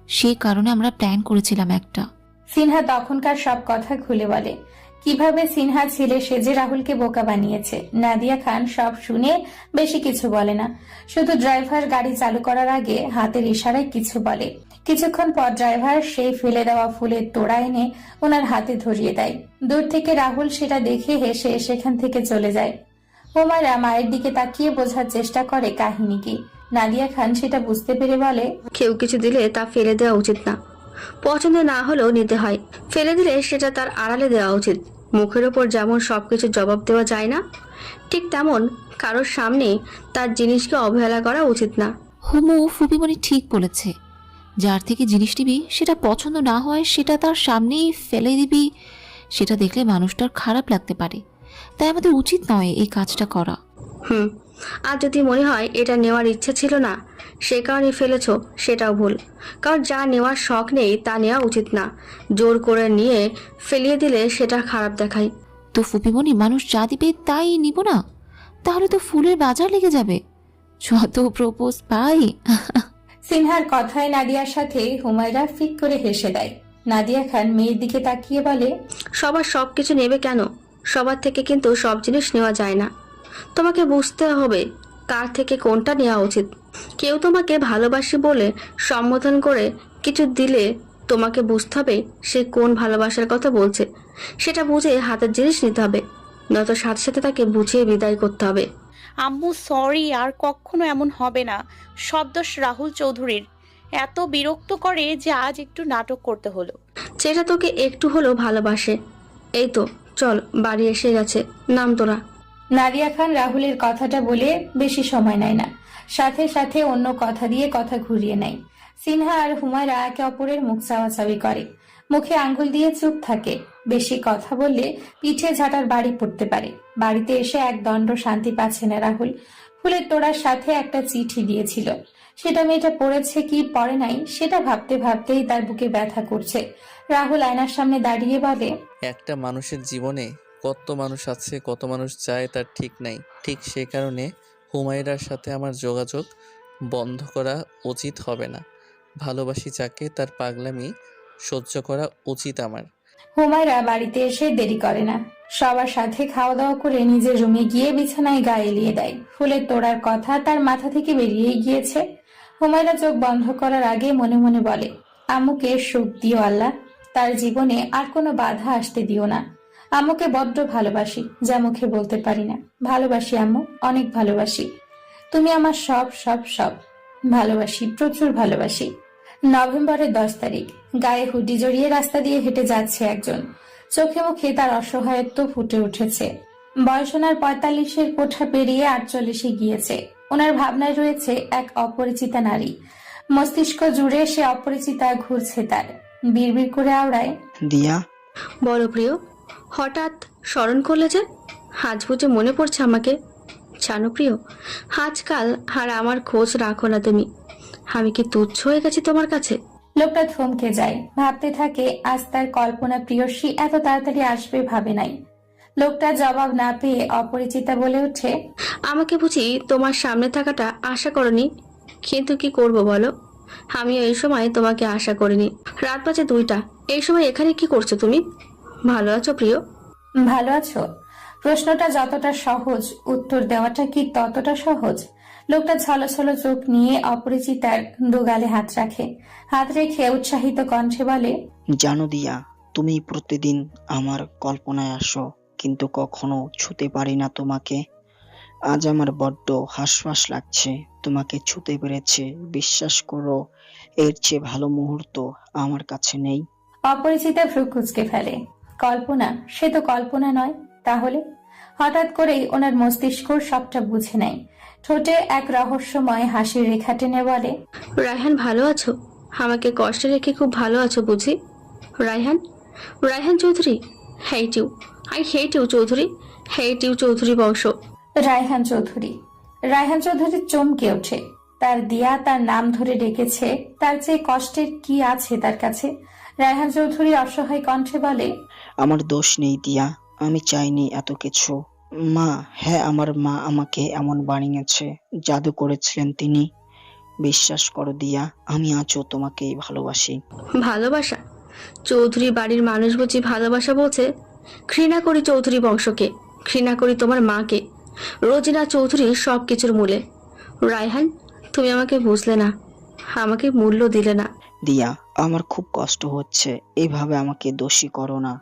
সেই কারণে আমরা প্ল্যান করেছিলাম একটা। সিনহা তখনকার সব কথা খুলে বলে। কিভাবে সিনহা ছেলে সেজে রাহুলকে বোকা বানিয়েছে। নাদিয়া খান সব শুনে বেশি কিছু বলে না, শুধু ড্রাইভার গাড়ি চালু করার আগে হাতের ইশারায় কিছু বলে। কিছুক্ষণ পর ড্রাইভার সেই ফেলে দেওয়া ফুলের তোড়া এনে ওনার হাতে ধরিয়ে দেয়। দূর থেকে রাহুল সেটা দেখে হেসে সেখান থেকে চলে যায়। হুমায়রা মায়ের দিকে তাকিয়ে বোঝার চেষ্টা করে কাহিনী কি। নাদিয়া খান সেটা বুঝতে পেরে বলে, কেউ কিছু দিলে তা ফেলে দেওয়া উচিত না। পছন্দ না হলেও নিতে হয়। ফেলে দিলে সেটা তার আড়ালে দেওয়া উচিত। মুখের ওপর যেমন সবকিছু জবাব দেওয়া যায় না, ঠিক তেমন কারোর সামনে তার জিনিসকে অবহেলা করা উচিত না। হুমু, ফুপিমণি ঠিক বলেছে। যার থেকে জিনিস নিবি সেটা পছন্দ না হয় সেটা তার সামনেই ফেলে দিবি, সেটা দেখলে মানুষটার খারাপ লাগতে পারে। তাই আমাদের উচিত নয় এই কাজটা করা। আর যদি মনে হয় এটা নেওয়ার ইচ্ছে ছিল না, সে কারণে ফেলেছো, সেটাও ভুল। কারণ যা নেওয়ার শখ নেই তা নেওয়া উচিত না। জোর করে নিয়ে ফেলিয়ে দিলে সেটা খারাপ দেখায়। তো ফুপিমণি, মানুষ যা দিবে তাই নিব না? তাহলে তো ফুলের বাজার লেগে যাবে। যত প্রপোজ পাই। সিনহার কথায় নাদিয়ার সাথে হুমায়রা ফিক করে হেসে দেয়। নাদিয়া খান মেয়ের দিকে তাকিয়ে বলে, সবার সব কিছু নেবে কেন? সবার থেকে কিন্তু সব জিনিস নেওয়া যায় না। তোমাকে বুঝতে হবে কার থেকে কোনটা নেওয়া উচিত। কেউ তোমাকে ভালোবাসি বলে সম্বোধন করে কিছু দিলে তোমাকে বুঝতে হবে সে কোন ভালোবাসার কথা বলছে। সেটা বুঝে হাতের জিনিস নিতে হবে, নয়তো সাথে সাথে তাকে বুঝিয়ে বিদায় করতে হবে। আম্মু সরি, আর কখনো এমন হবে না। সব দোষ রাহুল চৌধুরীর। এত বিরক্ত করে যে আজ একটু নাটক করতে হলো। সেটা তোকে একটু হলেও ভালোবাসে। এই তো চল, বাড়ি এসে গেছে, নাম তোরা। নাদিয়া খান রাহুলের কথাটা বলে বেশি সময় নেয় না, সাথে সাথে অন্য কথা দিয়ে কথা ঘুরিয়ে নেয়। সিনহা আর হুমায়রা একে অপরের মুখ চাওয়াচাওয়ি করে, মুখে আঙ্গুল দিয়ে চুপ থাকে। বেশি কথা বললে পিঠে ঝাঁটার বাড়ি পড়তে পারে। বাড়িতে এসে এক দণ্ড শান্তি পাচ্ছে না রাহুল। ফুলের তোড়ার সাথে একটা চিঠি দিয়েছিল, সেটা মেয়েটা পড়েছে কি পড়ে নাই সেটা ভাবতে ভাবতেই তার বুকে ব্যথা করছে। রাহুল আয়নার সামনে দাঁড়িয়ে বলে, একটা মানুষের জীবনে কত মানুষ আছে, কত মানুষ যায় তার ঠিক নাই। ঠিক সে কারণে হুমায়রার সাথে আমার যোগাযোগ বন্ধ করা উচিত হবে না। ভালোবাসি যাকে, তার পাগলামি সহ্য করা উচিত আমার। হুমায়রা বাড়িতে এসে দেরি করে না, সবার সাথে খাওয়া দাওয়া করে নিজের রুমে গিয়ে বিছানায় গা এলিয়ে দেয়। ফুলের তোড়ার কথা তার মাথা থেকে বেরিয়েই গিয়েছে। হুমায়রা চোখ বন্ধ করার আগে মনে মনে বলে, আম্মুকে সুখ দিও আল্লাহ, তার জীবনে আর কোনো বাধা আসতে দিও না। আম্মুকে বড্ড ভালোবাসি, যা মুখে বলতে পারি না। ভালোবাসি আম্মু, অনেক ভালোবাসি। তুমি আমার সব সব সব। ভালোবাসি, প্রচুর ভালোবাসি। নভেম্বরের 10 তারিখ। গায়ে হুডি জড়িয়ে রাস্তা দিয়ে হেঁটে যাচ্ছে একজন। চোখে মুখে তার অসহায়ত্ব ফুটে উঠেছে। বয়স ওনার 45-এর কোঠা পেরিয়ে 48-এ গিয়েছে। ওনার ভাবনায় রয়েছে এক অপরিচিতা নারী। মস্তিষ্ক জুড়ে সে অপরিচিতা ঘুরছে তার। বিড়বিড় করে আওড়ায়, দিয়া, বলো প্রিয়, হঠাৎ স্মরণ করলে যে? আজ বুঝে মনে পড়ছে আমাকে? জানো প্রিয়, আজকাল আর আমার খোঁজ রাখো না তুমি। আমি কি তুচ্ছ হয়ে গেছি তোমার কাছে? লোকটা থমকে যায়। ভাবতে থাকে আজ তার কল্পনা প্রিয়সী এত তাড়াতাড়ি আসবে ভাবে নাই। লোকটা জবাব না পেয়ে অপরিচিতা বলে ওঠে, আমাকে বুঝি তোমার সামনে থাকাটা আশা করনি? কিন্তু কি করব বলো, আমিও এই সময় তোমাকে আশা করিনি। রাত বাজে 2টা, এই সময় এখানে কি করছো তুমি? ভালো আছো প্রিয়? ভালো আছো? প্রশ্নটা যতটা সহজ, উত্তর দেওয়াটা কি ততটা সহজ? লোকটা ছলছল চোখ নিয়ে অপরিচিতার দুগালে হাত রাখে। হাত রেখে উৎসাহিত কণ্ঠে বলে, জানো দিয়া, তুমি প্রতিদিন আমার কল্পনায় আসো, কিন্তু কখনো ছুতে পারি না তোমাকে। আজ আমার বড্ড হাসফাস লাগছে তোমাকে ছুতে পেরেছে। বিশ্বাস করো, এর চেয়ে ভালো মুহূর্ত আমার কাছে নেই। অপরিচিতা ভ্রু কুঁচকে ফেলে। কল্পনা? সে তো কল্পনা নয়। তাহলে? হঠাৎ করেই ওনার মস্তিষ্ক সবটা বুঝে নেয়। ঠোঁটে এক রহস্যময় হাসির রেখা টেনে বলে, রায়হান ভালো আছো? আমাকে কষ্টে রেখে খুব ভালো আছো বুঝি? Raihan, Raihan Chowdhury, hate you, I hate you Chowdhury, hate you Chowdhury বংশ। রায়হান চৌধুরী। রায়হান চৌধুরী চমকে ওঠে। তার দিয়া তার নাম ধরে ডেকেছে, তার চেয়ে কষ্টের কি আছে তার কাছে? রায়হান চৌধুরী অসহায় কণ্ঠে বলে, আমার দোষ নেই দিয়া, আমি চাইনি এত কিছু। মা, হ্যাঁ আমার মা আমাকে এমন বানিয়েছে, জাদু করেছিলেন তিনি। বিশ্বাস করো দিয়া, আমি আজও তোমাকেই ভালোবাসি। ভালোবাসা? চৌধুরী বাড়ির মানুষ বুঝি ভালোবাসা বলছে? ঘৃণা করি চৌধুরী বংশকে, ঘৃণা করি তোমার মাকে। রোজিনা চৌধুরী সব কিছুর মূলে। রায়হান, তুমি আমাকে বুঝলে না, আমাকে মূল্য দিলে না। দিয়া, আমার খুব কষ্ট হচ্ছে, এইভাবে আমাকে দোষী করো না।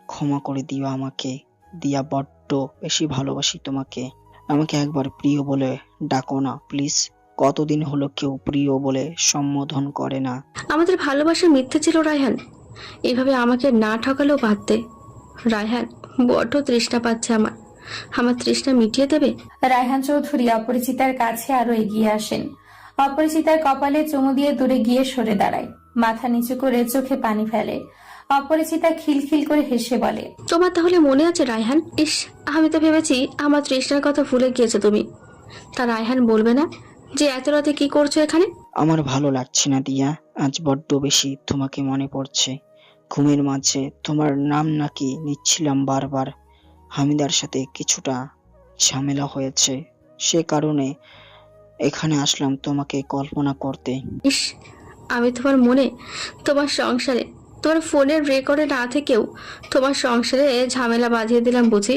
ক্ষমা করে দিও আমাকে। দিয়া, বড্ড বেশি ভালোবাসি তোমাকে। আমাকে একবার প্রিয় বলে ডাকো না প্লিজ। কতদিন হলো কেউ প্রিয় বলে সম্বোধন করে না। আমাদের ভালোবাসা মিথ্যে ছিল রায়হান, এভাবে আমাকে না ঠকালেও পারতে। রায়হান, বড্ড তৃষ্ণা পাচ্ছে আমার, আমার তৃষ্ণা মিটিয়ে দেবে? রায়হান চৌধুরী অপরিচিতার কাছে আরো এগিয়ে আসেন। অপরিচিতার কপালে চুমু দিয়ে দূরে গিয়ে সরে দাঁড়ায়। মাথা নিচু করে চোখে পানি ফেলে। অপরিচিতা খিলখিল করে হেসে বলে, তোমার তাহলে মনে আছে রায়হান? ইস, আমি তো ভেবেছি আমার তৃষ্ণার কথা ভুলে গিয়েছো তুমি। তা রায়হান বলবে না যে এত রাতে কি করছো এখানে? আমার ভালো লাগছে না দিয়া, আজ বড্ড বেশি তোমাকে মনে পড়ছে। ঘুমের মাঝে তোমার নাম নাকি নিচ্ছিলাম বারবার। হামিদার সাথে কিছুটা ঝামেলা হয়েছে, সে কারণে এখানে আসলাম তোমাকে কল্পনা করতে। ইস, আমি তোমার মনে, তোমার সংসারে, তোমার ফোনের রেকর্ডে না থেকেও তোমার সংসারে ঝামেলা বাঁধিয়ে দিলাম বুঝি?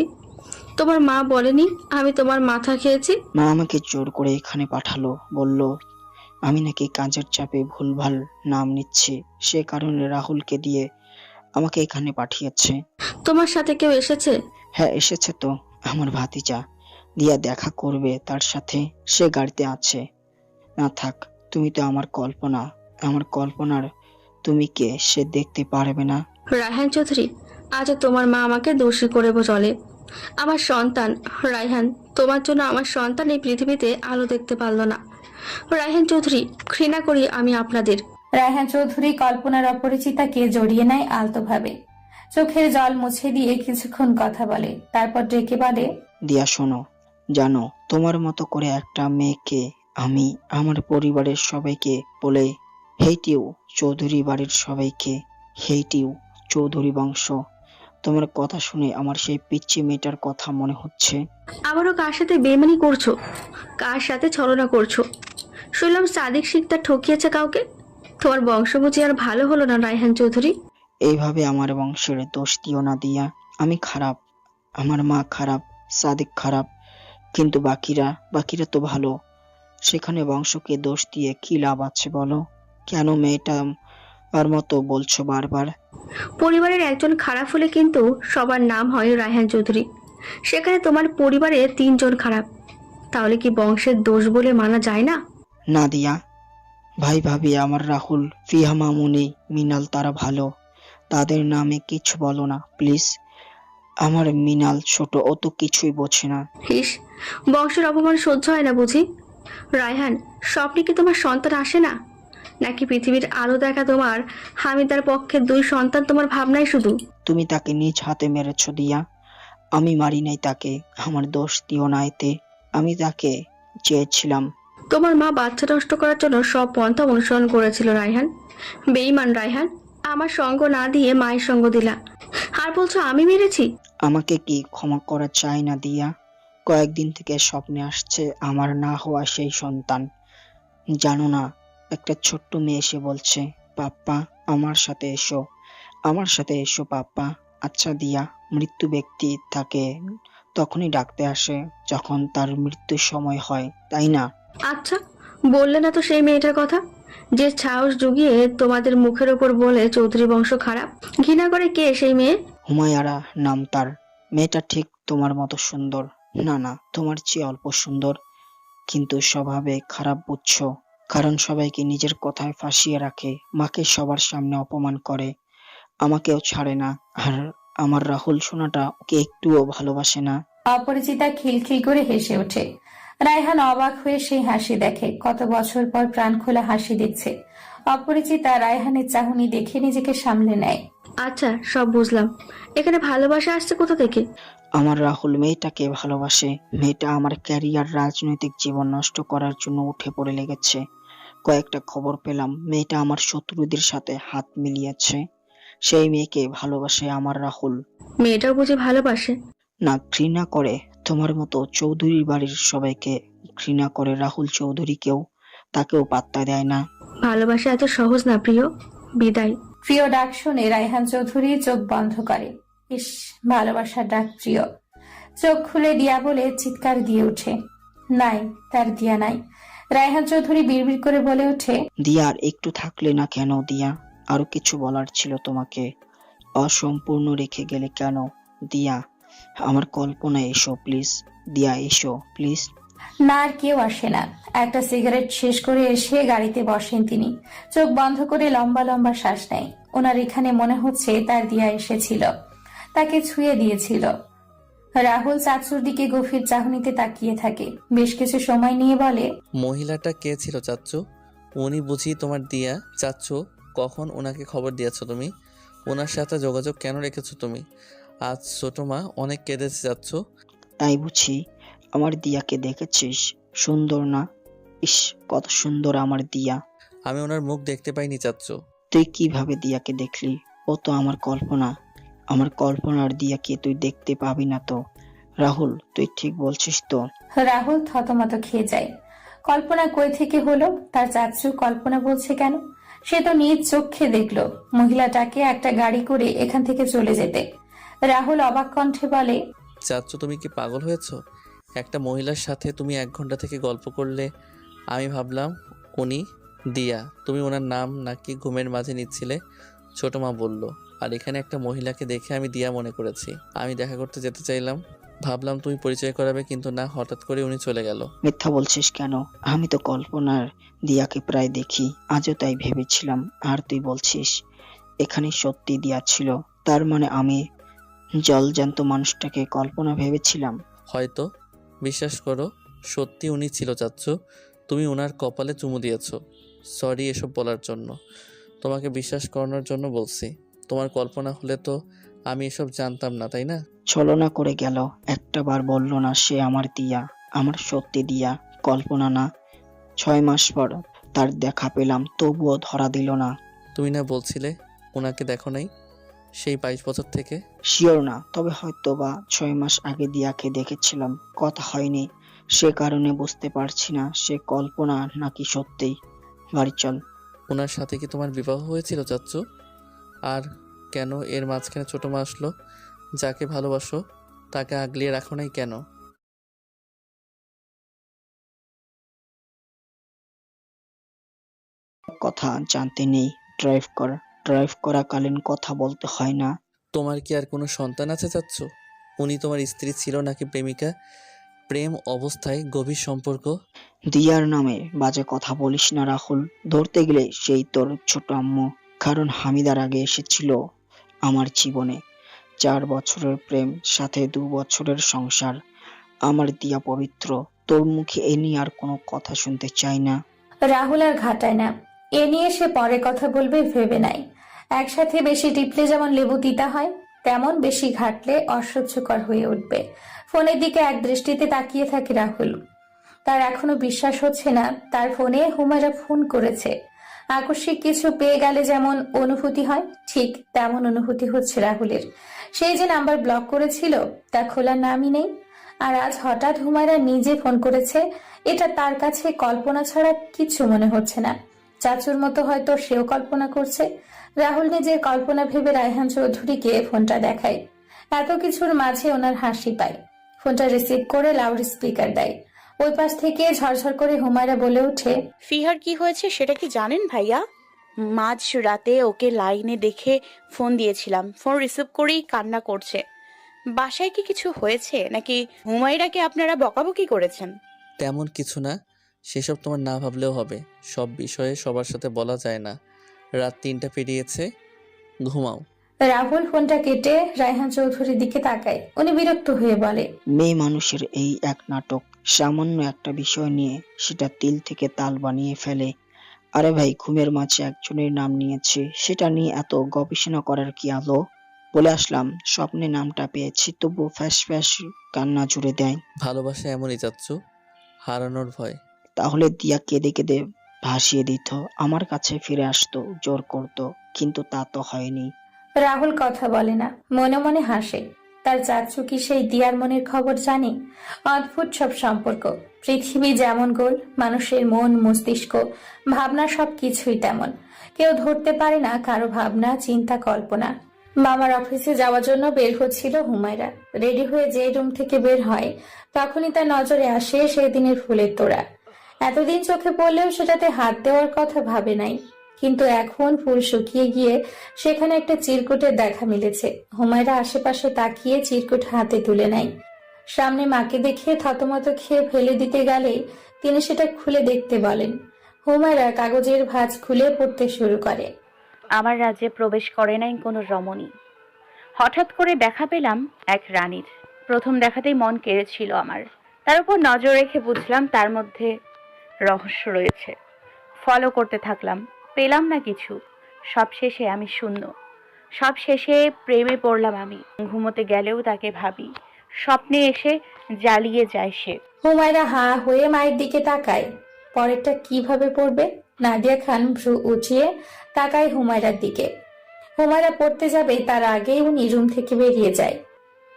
তোমার মা বলেনি আমি তোমার মাথা খেয়েছি? মা আমাকে জোর করে এখানে পাঠালো, বলল আমি নাকি কাজের চাপে ভুলভাল নাম নিচ্ছি, সে কারণে রাহুলকে দিয়ে আমাকে এখানে পাঠিয়েছে। তোমার সাথে কেউ এসেছে? হ্যাঁ এসেছে তো, আমার ভাতিজা। দিয়া দেখা করবে তার সাথে, সে গাড়িতে আছে। না থাক, তুমি তো আমার কল্পনা, আমার কল্পনার তুমি কে সে দেখতে পারবে না। রায়হান চৌধুরী, আজ তোমার মা আমাকে দোষী করে চলে। আমার সন্তান রায়হান, তোমার জন্য আমার সন্তান এই পৃথিবীতে আলো দেখতে পারলো না। রায়হান চৌধুরী, ঘৃণা করি আমি আপনাদের। রায়হান চৌধুরী কল্পনার অপরিচিতাকে জড়িয়ে নেয় আলতোভাবে। চোখের জল মুছে দিয়ে কিছুক্ষণ কথা বলে, তারপর ডেকে বলে, দিয়া শোনো, জানো তোমার মতো করে একটা মেয়েকে আমি আমার পরিবারের সবাইকে বলে হেট ইউ চৌধুরী বাড়ির সবাইকে হেট ইউ চৌধুরী বংশ। তোমার কথা শুনে আমার সেই পিচ্চি মেয়েটার কথা মনে হচ্ছে। আবারও কার সাথে বেমানি করছো? কার সাথে ছলনা করছো? শুনলাম সাদিক শিকদার ঠকিয়েছে কাউকে। তোমার বংশ বুঝি আর ভালো হলো না রায়হান চৌধুরী? এইভাবে আমার বংশের দোষ দিও না দিয়া। আমি খারাপ, আমার মা খারাপ, সাদিক খারাপ, কিন্তু বাকিরা তো ভালো। সেখানে বংশকে দোষ দিয়ে কি লাভ আছে বলো? কেন মেয়েটা আর মতো বলছো বারবার? পরিবারের একজন খারাপ হলে কিন্তু সবার নাম হয় রায়হান চৌধুরী। সেখানে তোমার পরিবারে 3 জন খারাপ, তাহলে কি বংশের দোষ বলে মানা যায় না? না দিয়া, ভাই ভাবি আমার রাহুল, ফিহা মামুনি, মিনাল তারা ভালো, তাদের নামে কিছু বলো না প্লিজ। আমার মিনাল ছোট, ও তো কিছুই বোঝে না। হিস, বংশের অপমান সহ্য হয় না বুঝি? রায়হান, স্বপ্নে কি তোমার সন্তান আসে না? নাকি পৃথিবীর আলো দেখা তোমার হামিদার পক্ষে 2 সন্তান তোমার ভাবনাই শুধু? তুমি তাকে নিজ হাতে মেরেছ দিয়া, আমি মারি নাই তাকে। আমার দোষ দিও না এতে। আমি তাকে চেয়েছিলাম। তোমার মা বাচ্চা নষ্ট করার জন্য সব পন্থা অনুসরণ করেছিল রায়হান। বেঈমান রায়হান, আমার সঙ্গ না দিয়ে মায়ের সঙ্গ দিলা, আর বলছো আমি মেরেছি? আমাকে কি ক্ষমা করা চাই না দিয়া? কয়েকদিন থেকে স্বপ্নে আসছে আমার না হওয়া সেই সন্তান। জানো না, একটা ছোট্ট মেয়ে এসে বলছে, পাপ্পা আমার সাথে এসো, আমার সাথে এসো পাপ্পা। আচ্ছা দিয়া, মৃত্যু ব্যক্তি তাকে তখনই ডাকতে আসে যখন তার মৃত্যুর সময় হয়, তাই না? আচ্ছা, বললে না তো সেই মেয়েটার কথা, যে সাহস জুগিয়ে তোমাদের মুখের ওপর বলে চৌধুরী বংশ খারাপ? ঘৃণা করে কে সেই মেয়ে? হুমায়রা নাম তার। মেয়েটা ঠিক তোমার মতো সুন্দর, না না তোমার চেয়ে অল্প সুন্দর, কিন্তু স্বভাবে খারাপ বুঝছো। কারণ সবাইকে নিজের কথায় ফাঁসিয়ে রাখে, মাকে সবার সামনে অপমান করে, আমাকেও ছাড়ে না। আর আমার রাহুল সোনাটা ওকে একটুও ভালোবাসে না। অপরিচিতা খিলখিল করে হেসে ওঠে। রায়হান অবাক হয়ে সেই হাসি দেখে। কত বছর পর প্রাণ খোলা হাসি দিচ্ছে। অপরিচিতা রায়হানের চাহনি দেখে নিজেকে সামলে নেয়। আচ্ছা, সব বুঝলাম। এখানে ভালোবাসা আসছে কোথা থেকে? আমার রাহুল মেয়েটাকে ভালোবাসে। মেয়েটা আমার ক্যারিয়ার, রাজনৈতিক জীবন নষ্ট করার জন্য উঠে পড়ে লেগেছে। কয়েকটা খবর পেলাম মেয়েটা আমার শত্রুদের সাথে হাত মিলিয়েছে। সেই মেয়েকে ভালোবাসে আমার রাহুল। মেয়েটাও বুঝি ভালোবাসে? না, ঘৃণা করে। তোমার মতো চৌধুরী বাড়ির সবাইকে ঘৃণা করে, রাহুল চৌধুরীকেও, তাকেও পাত্তা দেয় না। ভালোবাসা এত সহজ না প্রিয়। বিদায়। প্রিয় ডাক শুনে রায়হান চৌধুরী চোখ বন্ধ করে। ইস, ভালোবাসার ডাক প্রিয়। চোখ খুলে দিয়া বলে চিৎকার দিয়ে ওঠে। নাই, তার দিয়া নাই। রায়হান চৌধুরী বিড়বিড় করে বলে ওঠে, দিয়া আর একটু থাকলে না কেন দিয়া? আরো কিছু বলার ছিল তোমাকে, অসম্পূর্ণ রেখে গেলে কেন? দিয়া, আমার কল্পনায় এসো প্লিজ। দিয়া এসো প্লিজ। না, আর কেউ আসে না। একটা সিগারেট শেষ করে এসে গাড়িতে বসেন তিনি। চোখ বন্ধ করে লম্বা লম্বা শ্বাস নেয়। ওনার এখানে মনে হচ্ছে তার দিয়া এসেছিল, তাকে ছুঁয়ে দিয়েছিল। রাহুল চাচুর দিকে গভীর চাহনিতে তাকিয়ে থাকে। বেশ কিছু সময় নিয়ে বলে, মহিলাটা কে ছিল চাচ্চু? উনি বুঝি তোমার দিয়া? চাচ্চু, কখন ওনাকে খবর দিয়েছো তুমি? ওনার সাথে যোগাযোগ কেন রেখেছো তুমি? আজ ছোট মা অনেক কেঁদেছে চাচ্চু। তাই বুঝি? আমার দিয়াকে দেখেছিস? সুন্দর না? ইস, কত সুন্দর আমার দিয়া। আমি ওনার মুখ দেখতে পাইনি চাচ্চু। তুই কিভাবে দিয়াকে দেখলি? ও তো আমার কল্পনা। আমার কল্পনার দিয়াকে তুই দেখতে পাবি না তো। রাহুল, তুই ঠিক বলছিস তো? রাহুল থতমত খেয়ে যায়। কল্পনা কই থেকে হলো? তার চাচু কল্পনা বলছে কেন? সে তো নিজ চোখে দেখলো মহিলাটাকে একটা গাড়ি করে এখান থেকে চলে যেতে। রাহুল অবাক কণ্ঠে বলে, চাচ্চু, তুমি কি পাগল হয়েছো? একটা মহিলার সাথে তুমি 1 ঘন্টা থেকে গল্প করলে, আমি ভাবলাম উনি দিয়া। তুমি ওনার নাম নাকি ঘুমের মাঝে নিচ্ছিলে, ছোট মা বলল। আর এখানে একটা মহিলাকে দেখে আমি দিয়া মনে করেছি। আমি দেখা করতে যেতে চাইলাম, ভাবলাম তুমি পরিচয় করাবে, কিন্তু না, হঠাৎ করে উনি চলে গেল। মিথ্যা বলছিস কেন? আমি তো কল্পনার দিয়াকে প্রায় দেখি, আজও তাই ভেবেছিলাম। আর তুই বলছিস এখানে সত্যি দিয়া ছিল? তার মানে আমি জলজ্যান্ত মানুষটাকে কল্পনা ভেবেছিলাম। হয়তো। বিশ্বাস করো, সত্যি উনি ছিল চাচ্চু। তুমি ওনার কপালে চুমু দিয়েছো। সরি এসব বলার জন্য, তোমাকে বিশ্বাস করানোর জন্য বলছি। তোমার কল্পনা হলে তো আমি এসব জানতাম না, তাই না? ছলনা করে গেল, একটা বার বললো না সে আমার দিয়া, আমার সত্যি দিয়া, কল্পনা না। 6 মাস পর তার দেখা পেলাম, তবুও ধরা দিল না। তুমি না বলছিলে ওনাকে দেখো নাই সেই 22 বছর থেকে? শিওর না, তবে হয়তো বা 6 মাস আগে দিয়াকে দেখেছিলাম, কথা হয়নি। সে কারণে বুঝতে পারছি না সে কল্পনা নাকি সত্যিই। বাড়ি চল। ওনার সাথে কি তোমার বিবাহ হয়েছিল চাচ্চু? আর কেন এর মাঝখানে ছোট মা আসলো? যাকে ভালোবাসো তাকে আগলিয়ে রাখো নাই কেন? কথা জানতে নেই। ড্রাইভ কর। ড্রাইভ করাকালীন কথা বলতে হয় না। তোমার কি আর কোনো সন্তান আছে চাচ্চু? উনি তোমার স্ত্রী ছিল নাকি প্রেমিকা? প্রেম অবস্থায় গভীর সম্পর্ক? দিয়ার নামে বাজে কথা বলিস না রাহুল। ধরতে গেলে সেই তোর ছোট আম্মু। কারণ হামিদার আগে এসেছিল আমার জীবনে। 4 বছরের প্রেম, সাথে 2 বছরের সংসার। আমার দিয়া পবিত্র। তোর মুখে এ নিয়ে আর কোনো কথা শুনতে চাই না। রাহুল আর ঘাটায় না। এ নিয়ে সে পরে কথা বলবে ভেবে নাই। একসাথে বেশি টিপলে যেমন লেবু তিতা হয়, তেমন বেশি ঘাটলে অসহ্যকর হয়ে উঠবে। ফোনের দিকে এক দৃষ্টিতে তাকিয়ে থাকে রাহুল। তার এখনো বিশ্বাস হচ্ছে না তার ফোনে হুমায়রা ফোন করেছে। আকস্মিক কিছু পেয়ে গেলে যেমন অনুভূতি হয়, ঠিক তেমন অনুভূতি হচ্ছে রাহুলের। সেই যে নাম্বার ব্লক করেছিল তা খোলার নামই নেই। আর আজ হঠাৎ হুমায়রা নিজে ফোন করেছে, এটা তার কাছে কল্পনা ছাড়া কিছু মনে হচ্ছে না। চাচুর মতো হয়তো সেও কল্পনা করছে। রাহুল নিজের কল্পনা ভেবে রায়হান চৌধুরীকে ফোনটা দেখায়। এত কিছুর মাঝে ওনার হাসি পায়। ফোনটা রিসিভ করে লাউড স্পিকার দেয়। ওই পাশ থেকে ঝরঝর করে হুমায়রা বলে ওঠে, ফিহার কি হয়েছে সেটা কি জানেন ভাইয়া? মাঝ রাতে ওকে লাইনে দেখে ফোন দিয়েছিলাম, ফোন রিসিভ করেই কান্না করছে। বাসায় কি কিছু হয়েছে নাকি হুমায়রাকে আপনারা বকাবকি করেছেন? তেমন কিছু না, সেসব তোমার না ভাবলেও হবে। সব বিষয়ে সবার সাথে বলা যায় না। রাত 3টা পেরিয়েছে, ঘুমাও। রাহুল ফোনটা কেটে রায়হান চৌধুরীর দিকে তাকায়। উনি বিরক্ত হয়ে বলে, মেয়ে মানুষের এই এক নাটক। সামান্য একটা বিষয় নিয়ে সেটা তিল থেকে তাল বানিয়ে ফেলে। আরে ভাই, ঘুমের মাঝে একজনের নাম নিয়েছে, সেটা নিয়ে এত গবেষণা করার কি আলো? বলে আসলাম, স্বপ্নে নামটা পেয়েছি, তবু ফ্যাস ফ্যাস কান্না জুড়ে দেয়। ভালোবাসা এমনই চাচ্চু, হারানোর ভয়। তাহলে দিয়া কেঁদে কেঁদে ভাসিয়ে দিত, আমার কাছে ফিরে আসতো, জোর করতো, কিন্তু তা তো হয়নি। রাহুল কথা বলে না, মনে মনে হাসে। তার চাচু কি সেই দিয়ার মনের খবর জানে? অদ্ভুত সব সম্পর্ক। পৃথিবী যেমন গোল, মানুষের মন, মস্তিষ্ক, ভাবনা সবকিছুই তেমন। কেউ ধরতে পারে না কারো ভাবনা, চিন্তা, কল্পনা। মামার অফিসে যাওয়ার জন্য বের হচ্ছিল হুমায়রা। রেডি হয়ে যে রুম থেকে বের হয়, তখনই তার নজরে আসে সেই দিনের ফুলের তোড়া। এতদিন চোখে পড়লেও সেটাতে হাত দেওয়ার কথা ভাবে নাই, কিন্তু এখন ফুল শুকিয়ে গিয়ে সেখানে একটা চিরকুটের দেখা মিলেছে। হুমায়রা আশেপাশে তাকিয়ে চিরকুট হাতে তুলে নেয়। সামনে মাকে দেখে থতমত খেয়ে ফেলে দিতে গেলেই তিনি সেটা খুলে দেখতে বলেন। হুমায়রা কাগজের ভাঁজ খুলে পড়তে শুরু করে। আমার রাজ্যে প্রবেশ করে নাই কোনো রমণী। হঠাৎ করে দেখা পেলাম এক রানীর। প্রথম দেখাতেই মন কেড়েছিল আমার। তার উপর নজর রেখে বুঝলাম তার মধ্যে রহস্য রয়েছে। ফলো করতে থাকলাম, পেলাম না কিছু। সব শেষে আমি শূন্য। সব শেষে প্রেমে পড়লাম আমি। ঘুমোতে গেলেও তাকে ভাবি, স্বপ্নে এসে জ্বালিয়ে যায় সে। হুমায়রা হাঁ হয়ে মায়ের দিকে তাকায়। পরেরটা কিভাবে পড়বে? নাদিয়া খান ভ্রু উঠিয়ে তাকায় হুমায়রার দিকে। হুমায়রা পড়তে যাবে তার আগেই উনি রুম থেকে বেরিয়ে যায়।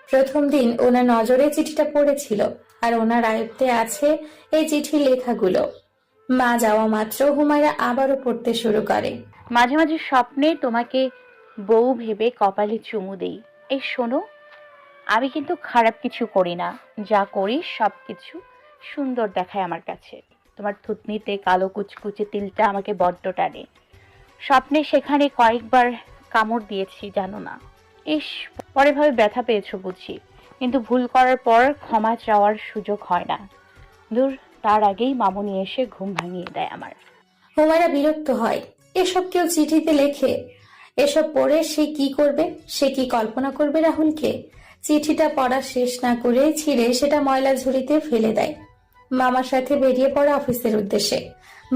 প্রথম দিন ওনার নজরে চিঠিটা পড়েছিল, আর ওনার আয়ত্তে আছে এই চিঠির লেখাগুলো। মা যাওয়া মাত্র হুমায়রা আবারও পড়তে শুরু করে। মাঝে মাঝে স্বপ্নে তোমাকে বউ ভেবে কপালে চুমু দেই। এই শোনো, আমি কিন্তু খারাপ কিছু করি না। যা করি সব কিছু সুন্দর দেখায় আমার কাছে। তোমার থুতনিতে কালো কুচকুচে তিলটা আমাকে বড্ড টানে। স্বপ্নে সেখানে কয়েকবার কামড় দিয়েছি, জানো না? ইস, পরে ভাবে ব্যথা পেয়েছো বুঝি, কিন্তু ভুল করার পর ক্ষমা চাওয়ার সুযোগ হয় না। দূর, তার আগেই মামুনি এসে ঘুম ভাঙিয়ে দেয় আমার। হুমায়রা বিরক্ত হয়। এসব কেউ চিঠিতে লেখে? এসব পড়ে সে কি করবে? সে কি কল্পনা করবে রাহুলকে? চিঠিটা পড়া শেষ না করে ছিঁড়ে সেটা ময়লা ঝুড়িতে ফেলে দেয়। মামার সাথে বেরিয়ে পড়ে অফিসের উদ্দেশ্যে।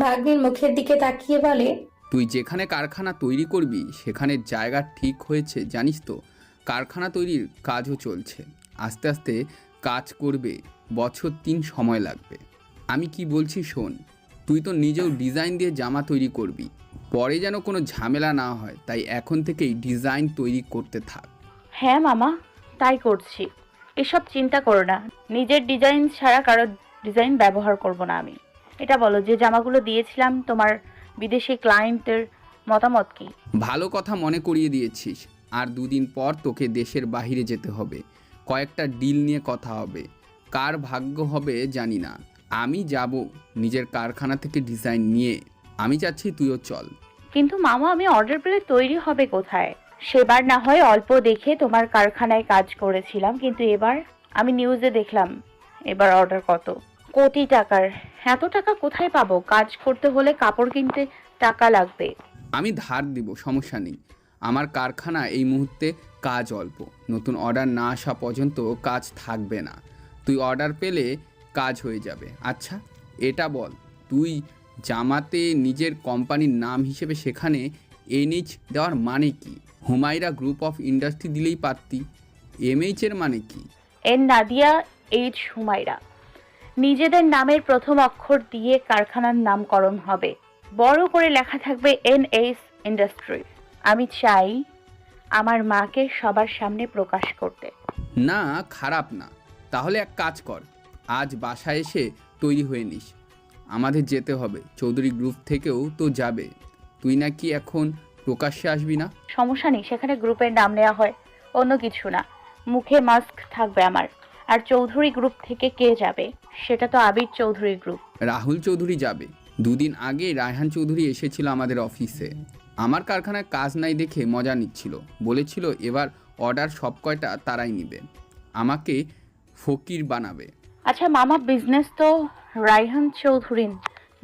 ভাগ্নির মুখের দিকে তাকিয়ে বলে, তুই যেখানে কারখানা তৈরি করবি সেখানে জায়গা ঠিক হয়েছে জানিস তো। কারখানা তৈরির কাজও চলছে, আস্তে আস্তে কাজ করবে, বছর 3 সময় লাগবে। আমি কি বলছি শোন, তুই তো নিজেও ডিজাইন দিয়ে জামা তৈরি করবি, পরে যেন কোনো ঝামেলা না হয়, তাই এখন থেকেই ডিজাইন তৈরি করতে থাক। হ্যাঁ মামা, তাই করছি। এসব চিন্তা করো না, নিজের ডিজাইন ছাড়া কারো ডিজাইন ব্যবহার করব না আমি। এটা বলো, যে জামাগুলো দিয়েছিলাম তোমার বিদেশি ক্লায়েন্টের মতামত কি? ভালো কথা মনে করিয়ে দিয়েছিস। আর 2 দিন পর তোকে দেশের বাইরে যেতে হবে, কয়েকটা ডিল নিয়ে কথা হবে। কার ভাগ্য হবে জানি না, আমি যাব নিজের কারখানা থেকে ডিজাইন নিয়ে। আমি চাচ্ছি তুইও চল। কিন্তু মামা, আমি অর্ডার পেলে তৈরি হবে কোথায়? সেবার না হয় অল্প দেখে তোমার কারখানায় কাজ করেছিলাম, কিন্তু এবার আমি নিউজে দেখলাম এবার অর্ডার কত কোটি টাকার। এত টাকা কোথায় পাবো? কাজ করতে হলে কাপড় কিনতে টাকা লাগবে। আমি ধার দিব, সমস্যা নেই। আমার কারখানা এই মুহূর্তে কাজ অল্প, নতুন অর্ডার না আসা পর্যন্ত কাজ থাকবে না। তুই অর্ডার পেলে কাজ হয়ে যাবে। আচ্ছা এটা বল, তুই জামাতে নিজের কোম্পানির নাম হিসেবে সেখানে এনএইচ দেওয়ার মানে কি? হুমায়রা গ্রুপ অফ ইন্ডাস্ট্রি দিলেই পারতি। এমএইচ এর মানে কি? N Nadia, H Humaira. নিজেদের নামের প্রথম অক্ষর দিয়ে কারখানার নামকরণ হবে, বড় করে লেখা থাকবে NH ইন্ডাস্ট্রি। আমি চাই আমার মাকে সবার সামনে প্রকাশ করতে। না, খারাপ না। তাহলে এক কাজ কর, আজ বাসায় এসে তৈরি হয়ে নিস। আমাদের যেতে হবে, চৌধুরী গ্রুপ থেকেও তো যাবে। তুই নাকি এখন প্রকাশ্যে আসবি না? সমস্যা নেই, সেখানে গ্রুপের নাম নেওয়া হয়, অন্য কিছু না। মুখে মাস্ক থাকবে আমার। আর চৌধুরী গ্রুপ থেকে কে যাবে? সেটা তো আবির চৌধুরী গ্রুপ। রাহুল চৌধুরী যাবে। 2 দিন আগে রায়হান চৌধুরী এসেছিল আমাদের অফিসে। আমার কারখানায় কাজ নাই দেখে মজা নিচ্ছিল, বলেছিল এবার অর্ডার সব কয়টা তারাই নিবে, আমাকে ফকির বানাবে। আচ্ছা মামা, বিজনেস তো রায়হান চৌধুরী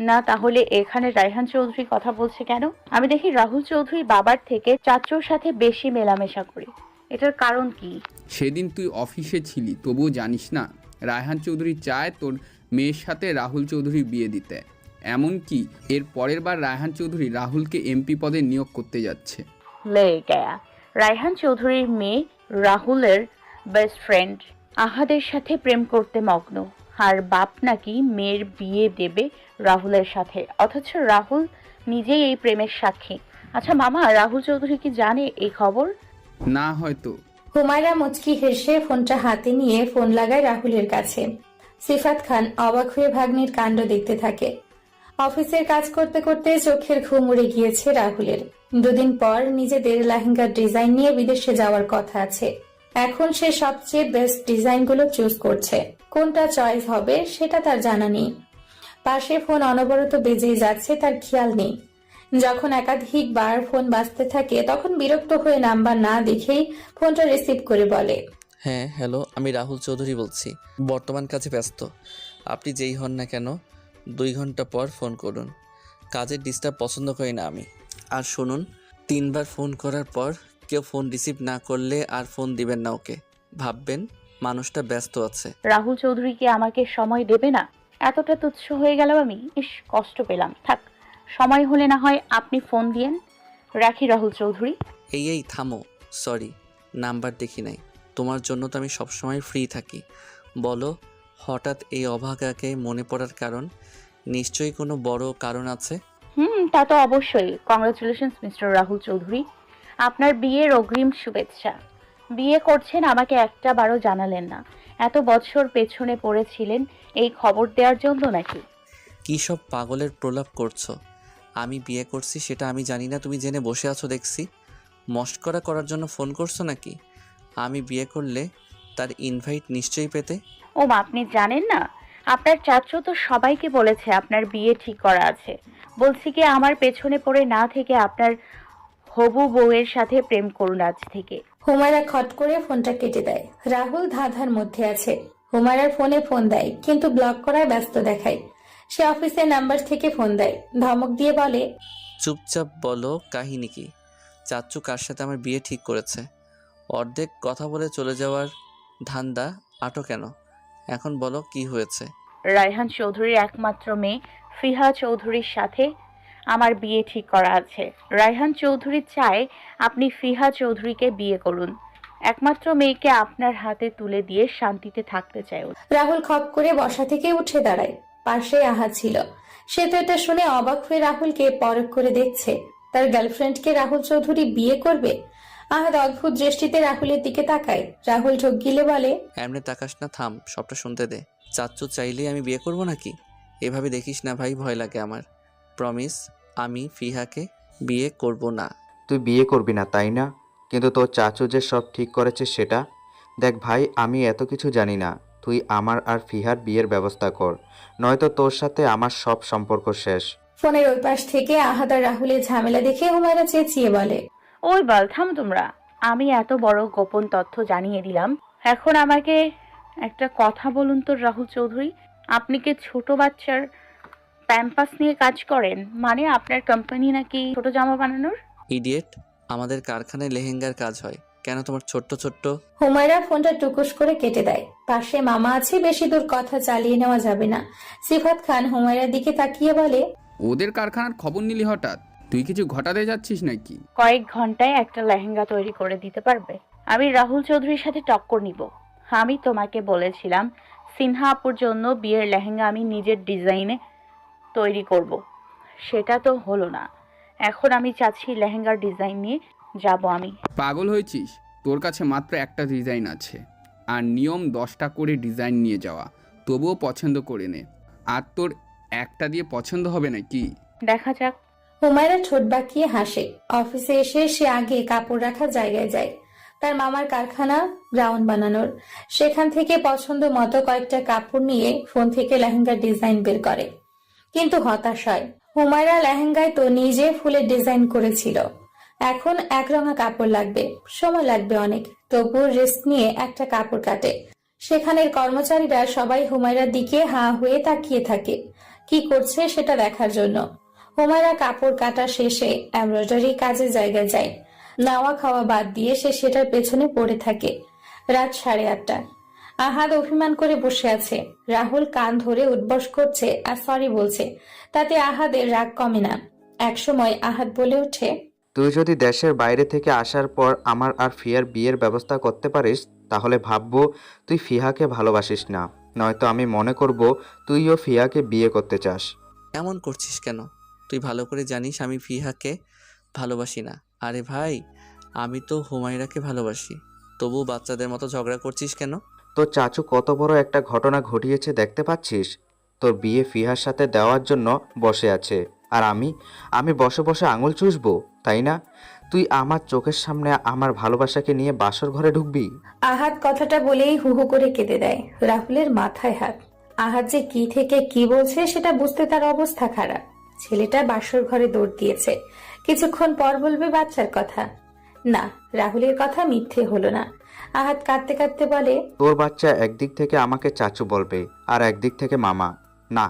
না, তাহলে এখানে রায়হান চৌধুরী কথা বলছে কেন? আমি দেখি রাহুল চৌধুরী বাবার থেকে চাচুর সাথে বেশি মেলামেশা করি, এটার কারণ কি? সেদিন তুই অফিসে ছিলি, তবুও জানিস না? রায়হান চৌধুরী চায় তোর মেয়ের সাথে রাহুল চৌধুরীর বিয়ে দিতে। এমনকি এর পরের বার রায়হান চৌধুরী রাহুলকে এমপি পদে নিয়োগ করতে যাচ্ছে। লে গায়া, রায়হান চৌধুরীর মেয়ে রাহুলের বেস্ট ফ্রেন্ড আহাদের সাথে প্রেম করতে মগ্ন, আর বাপ নাকি মেয়ের বিয়ে দেবে রাহুলের সাথে, অথচ রাহুল নিজেই এই প্রেমের সাক্ষী। আচ্ছা মামা, রাহুল চৌধুরী কি জানে এই খবর? না হয়তো। হুমায়রা মুচকি হেসে ফোনটা হাতে নিয়ে ফোন লাগায় রাহুলের কাছে। সিফাত খান অবাক হয়ে ভাগ্নির কাণ্ড দেখতে থাকে। অফিসের কাজ করতে করতে চোখের ঘুম উড়ে গিয়েছে রাহুলের। 2 দিন পর নিজেদের লেহেঙ্গার ডিজাইন নিয়ে বিদেশে যাওয়ার কথা আছে। এখন সে সবচেয়ে বেস্ট ডিজাইনগুলো চুজ করছে। কোনটা চয়েস হবে সেটা তার জানা নেই। পাশে ফোন অনবরত বেজেই যাচ্ছে, তার খেয়াল নেই। যখন একাধিকবার ফোন বাজতে থাকে তখন বিরক্ত হয়ে নাম্বার না দেখেই ফোনটা রিসিভ করে বলে, হ্যাঁ হ্যালো, আমি রাহুল চৌধুরী বলছি। বর্তমান কাজে ব্যস্ত, আপনি যেই হন না কেন 2 ঘন্টা পর ফোন করুন। কাজের ডিস্টার্ব পছন্দ করি না আমি। আর শুনুন, 3 বার ফোন করার পর কেউ ফোন রিসিভ না করলে আর ফোন দিবেন না ওকে। ভাববেন মানুষটা ব্যস্ত আছে। রাহুল চৌধুরী কি আমাকে সময় দেবে না? এতটা তুচ্ছ হয়ে গেল আমি, ইস কষ্ট পেলাম। থাক, সময় হলে না হয় আপনি ফোন দিয়েন। রাখি রাহুল চৌধুরী। এই থামো, সরি, নাম্বার দেখি নাই। তোমার জন্য তো আমি সবসময় ফ্রি থাকি। বলো, হঠাৎ এই অভাগাকে মনে পড়ার কারণ? নিশ্চয়ই কোনো বড় কারণ আছে। তা তো অবশ্যই। কংগ্রাচুলেশনস মিস্টার রাহুল চৌধুরী, আপনার বিয়ের অগ্রিম শুভেচ্ছা। বিয়ে করছেন, আমাকে একটা বারও জানালেন না। এত বছর পেছনে পড়েছিলেন এই খবর দেওয়ার জন্য নাকি? কী সব পাগলের প্রলাপ করছো? আমি বিয়ে করছি সেটা আমি জানি না, তুমি জেনে বসে আছো দেখছি। মস্করা করার জন্য ফোন করছো নাকি? আমি বিয়ে করলে তার ইনভাইট নিশ্চয়ই পেতে। ও মা, আপনি জানেন না? আপনার চাচু তো সবাইকে বলেছে আপনার বিয়ে ঠিক করা আছে। বলছি কি, আমার পেছনে পড়ে না থেকে আপনার হবু বউয়ের সাথে প্রেম করুন আজ থেকে। হুমায়রা খট করে ফোনটা কেটে দেয়। রাহুল ধাঁধার মধ্যে আছে। হুমায়রার ফোনে ফোন দেয় কিন্তু ব্লক করায় ব্যস্ত দেখায়। সে অফিসের নাম্বার থেকে ফোন দেয়, ধমক দিয়ে বলে, চুপচাপ বলো কাহিনী কি? চাচ্চু কার সাথে আমার বিয়ে ঠিক করেছে? অর্ধেক কথা বলে চলে যাওয়ার ধান্দা আটো কেন? এখন বলো কি হয়েছে? রায়হান চৌধুরীর একমাত্র মেয়ে ফিহা চৌধুরীর সাথে আমার বিয়ে ঠিক করা আছে। রায়হান চৌধুরী চায় আপনি ফিহা চৌধুরীকে বিয়ে করুন। একমাত্র মেয়েকে আপনার হাতে তুলে দিয়ে শান্তিতে থাকতে চায় ও। রাহুল খপ করে বসা থেকে উঠে দাঁড়ায়। পাশে আহা ছিল। সে তো এটা শুনে অবাক হয়ে রাহুলকে পরখ করে দেখছে। তার গার্লফ্রেন্ডকে রাহুল চৌধুরী বিয়ে করবে? আহাদ অদ্ভুত দৃষ্টিতে রাহুলের দিকে তাকায়। রাহুল ঢোক গিলে বলে, এমনি তাকাস না, থাম, সবটা শুনতে দে। চাচ্চু চাইলেই আমি বিয়ে করব নাকি? এভাবে দেখিস না ভাই, ভয় লাগে আমার। প্রমিস, আমি ফিহাকে বিয়ে করব না। তুই বিয়ে করবি না তাই না? কিন্তু তোর চাচু যে সব ঠিক করেছে সেটা দেখ ভাই, আমি এত কিছু জানি না। তুই আমার আর ফিহার বিয়ের ব্যবস্থা কর, নয়তো তোর সাথে আমার সব সম্পর্ক শেষ। ফোনের ওই পাশ থেকে আহাদ আর রাহুলের ঝামেলা দেখে হুমায়রা চেঁচিয়ে বলে, ওই বাল, থামো তোমরা। আমি এত বড় গোপন তথ্য জানিয়ে দিলাম, এখন আমাকে একটা কথা বলুন তো রাহুল চৌধুরী, আপনি কি ছোট বাচ্চার প্যাম্পাস নিয়ে কাজ করেন? মানে আপনার কোম্পানি নাকি ছোট জামা বানানোর? ইডিয়েট, আমাদের কারখানায় লেহেঙ্গার কাজ হয়। কেন তোমার ছোট্ট ছোট্ট? হুমায়রা ফোনটা টুকুস করে কেটে দেয়। পাশে মামা আছে, বেশি দূর কথা চালিয়ে নেওয়া যাবে না। সিফাত খান হুমায়রার দিকে তাকিয়ে বলে, ওদের কারখানার খবর নিলি হঠাৎ? তুই কিছু ঘটাতে যাচ্ছিস নাকি? কয়েক ঘন্টায় একটা লেহেঙ্গা তৈরি করে দিতে পারবে? আমি রাহুল চৌধুরীর সাথে টক্কর নিব। আমি তোমাকে বলেছিলাম সিনহা আপুর জন্য বিয়ের লেহেঙ্গা আমি নিজের ডিজাইনে তৈরি করব, সেটা তো হলো না। এখন আমি চাচ্ছি লেহেঙ্গার ডিজাইন নিয়ে যাব আমি। পাগল হয়েছিস? তোর কাছে মাত্র একটা ডিজাইন আছে, আর নিয়ম 10টা করে ডিজাইন নিয়ে যাওয়া। তবুও পছন্দ করে নে। আর তোর একটা দিয়ে পছন্দ হবে নাকি? দেখা যাক। হুমায়রা ঠোঁট বাঁকিয়ে হাসে। অফিসে এসে সে আগে কাপড় রাখার জায়গায় যায়। তার মামার কারখানা গ্রাউন্ড বানানোর। সেখান থেকে পছন্দ মতো কয়েকটা কাপড় নিয়ে ফোন থেকে লেহেঙ্গার ডিজাইন বের করে। কিন্তু হতাশ হয়। হুমায়রা লেহেঙ্গায় তো নিজে ফুলের ডিজাইন করেছিল। এখন একরঙা কাপড় লাগবে, সময় লাগবে অনেক। তবুও রিস্ক নিয়ে একটা কাপড় কাটে। সেখানের কর্মচারীরা সবাই হুমায়রার দিকে হাঁ হয়ে তাকিয়ে থাকে, কি করছে সেটা দেখার জন্য। হুমায়রা কাপড় কাটা শেষে এমব্রয়ডারি কাজের জায়গায় যায়। নাওয়া খাওয়া বাদ দিয়ে সে সেটার পেছনে পড়ে থাকে। রাত 8:30। আহাদ অভিমান করে বসে আছে। রাহুল কান ধরে উঠবস করছে আর সরি বলছে। তাতে আহাদের রাগ কমে না। একসময় আহাদ বলে ওঠে, তুই যদি দেশের বাইরে থেকে আসার পর আমার আর ফিয়ার বিয়ের ব্যবস্থা করতে পারিস, তাহলে ভাববো তুই ফিহাকে ভালোবাসিস না, নয়তো আমি মনে করব তুইও ফিয়াকে বিয়ে করতে চাস। এমন করছিস কেন? তুই ভালো করে জানিস আমি ফিহাকে ভালোবাসি না। আরে ভাই, আমি তো হুমায়রাকে ভালোবাসি। তবু বাচ্চাদের মতো ঝগড়া করছিস কেন? তোর চাচু কত বড় একটা ঘটনা ঘটিয়েছে দেখতে পাচ্ছিস? তোর বিয়ে ফিহার সাথে দেওয়ার জন্য বসে আছে, আর আমি বসে বসে আঙুল চুষবো, তাই না? তুই আমার চোখের সামনে আমার ভালোবাসাকে নিয়ে বাসর ঘরে ঢুকবি? আহাদ কথাটা বলেই হু হু করে কেঁদে দেয়। রাহুলের মাথায় হাত। আহাদ যে কি থেকে কি বলছে সেটা বুঝতে তার অবস্থা খারাপ। ছেলেটা বাসর ঘরে দৌড় দিয়েছে, কিছুক্ষণ পর বলবে বাচ্চার কথা। না, রাহুলের কথা মিথ্যে হলো না। আহাদ কাঁদতে কাঁদতে বলে, তোর বাচ্চা একদিক থেকে আমাকে চাচু বলবে আর একদিক থেকে মামা। না,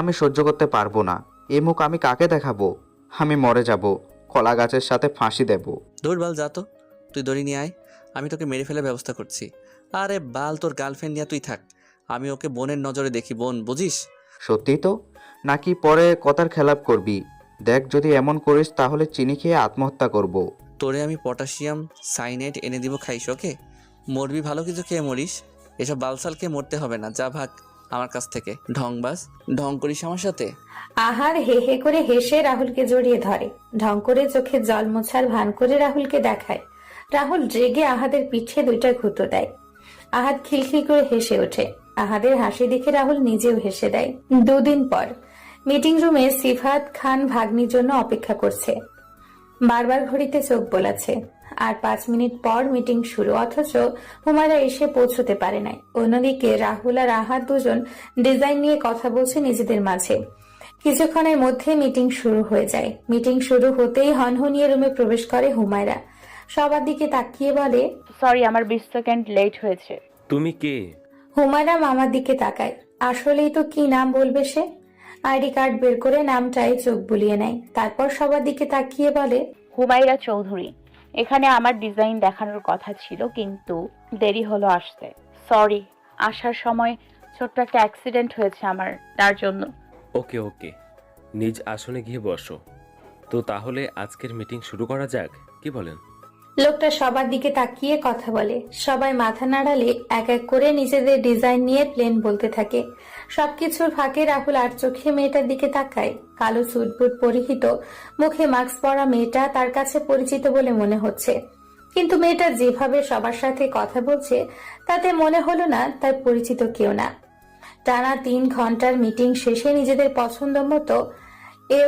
আমি সহ্য করতে পারবো না। এ মুখ আমি কাকে দেখাবো? আমি মরে যাব, কলা গাছের সাথে ফাঁসি দেব। দৌড় বাল, যা তো। তুই দড়ি নিয়ে আয়, আমি তোকে মেরে ফেলার ব্যবস্থা করছি। আরে বাল, তোর গার্লফ্রেন্ড নিয়ে তুই থাক, আমি ওকে বোনের নজরে দেখি, বোন বুঝিস? সত্যি তো? নাকি পরে কথার খেলাপ করবি? দেখ, যদি এমন করিস তাহলে চিনি খেয়ে আত্মহত্যা করব। তোরে আমি পটাশিয়াম সাইনাইড এনে দিব, খাইস ওকে? মরবি ভালো কিছু খেয়ে মরিস। এসব বালসালকে মরতে হবে না, যা ভাগ আমার কাছ থেকে। ঢংবাজ, ঢং করিস আমার সাথে? আহার হে হে করে হেসে রাহুলকে জড়িয়ে ধরে। ঢং করে চোখে জল মোছার ভান করে রাহুলকে দেখায়। রাহুল রেগে আহাদের পিঠে 2টা ঘুঁতো দেয়। আহাদ খিলখিল করে হেসে ওঠে। আহাদের হাসি দেখে রাহুল নিজেও হেসে দেয়। 2 দিন পর মিটিং রুমে সিফাত খান ভাগ্নির জন্য অপেক্ষা করছে। বারবার ঘড়িতে চোখ বোলাচ্ছে। আর 5 মিনিট পর মিটিং শুরু, অথচ হুমায়রা এসে পৌঁছতে পারে নাই। অন্যদিকে রাহুল আর আহাদ দুজন ডিজাইন নিয়ে কথা বলছে নিজেদের মাঝে। কিছুক্ষণের মধ্যে মিটিং শুরু হয়ে যায়। মিটিং শুরু হতেই হনহনিয়ে রুমে প্রবেশ করে হুমায়রা। সবার দিকে তাকিয়ে বলে, সরি, আমার 20 সেকেন্ড লেট হয়েছে। তুমি কে? হুমায়রা মামার দিকে তাকায়। আসলেই তো কি নাম বলবে সে। আইডি কার্ড বের করে নামটাই চোখ বুলিয়ে নেয়। তারপর সবার দিকে তাকিয়ে বলে, হুমায়রা চৌধুরী। এখানে আমার ডিজাইন দেখানোর কথা ছিল, কিন্তু দেরি হলো আসতে। সরি, আসার সময় ছোট্ট একটা অ্যাক্সিডেন্ট হয়েছে আমার, তার জন্য। ওকে ওকে, নিজ আসনে গিয়ে বসো। তো তাহলে আজকের মিটিং শুরু করা যাক, কি বলেন? লোকটা সবার দিকে তাকিয়ে কথা বলে। সবাই মাথা নাড়ালে এক এক করে নিজেদের ডিজাইন নিয়ে প্লেন বলতে থাকে। সবকিছুর ফাঁকে রাহুল আর চোখে মেয়েটার দিকে তাকায়। কালো সুটবুট পরিহিত, মুখে মাস্ক পরা মেয়েটা তার কাছে পরিচিত বলে মনে হচ্ছে, কিন্তু মেয়েটা যেভাবে সবার সাথে কথা বলছে তাতে মনে হলো না তার পরিচিত কেউ না। টানা 3 ঘন্টার মিটিং শেষে নিজেদের পছন্দ মতো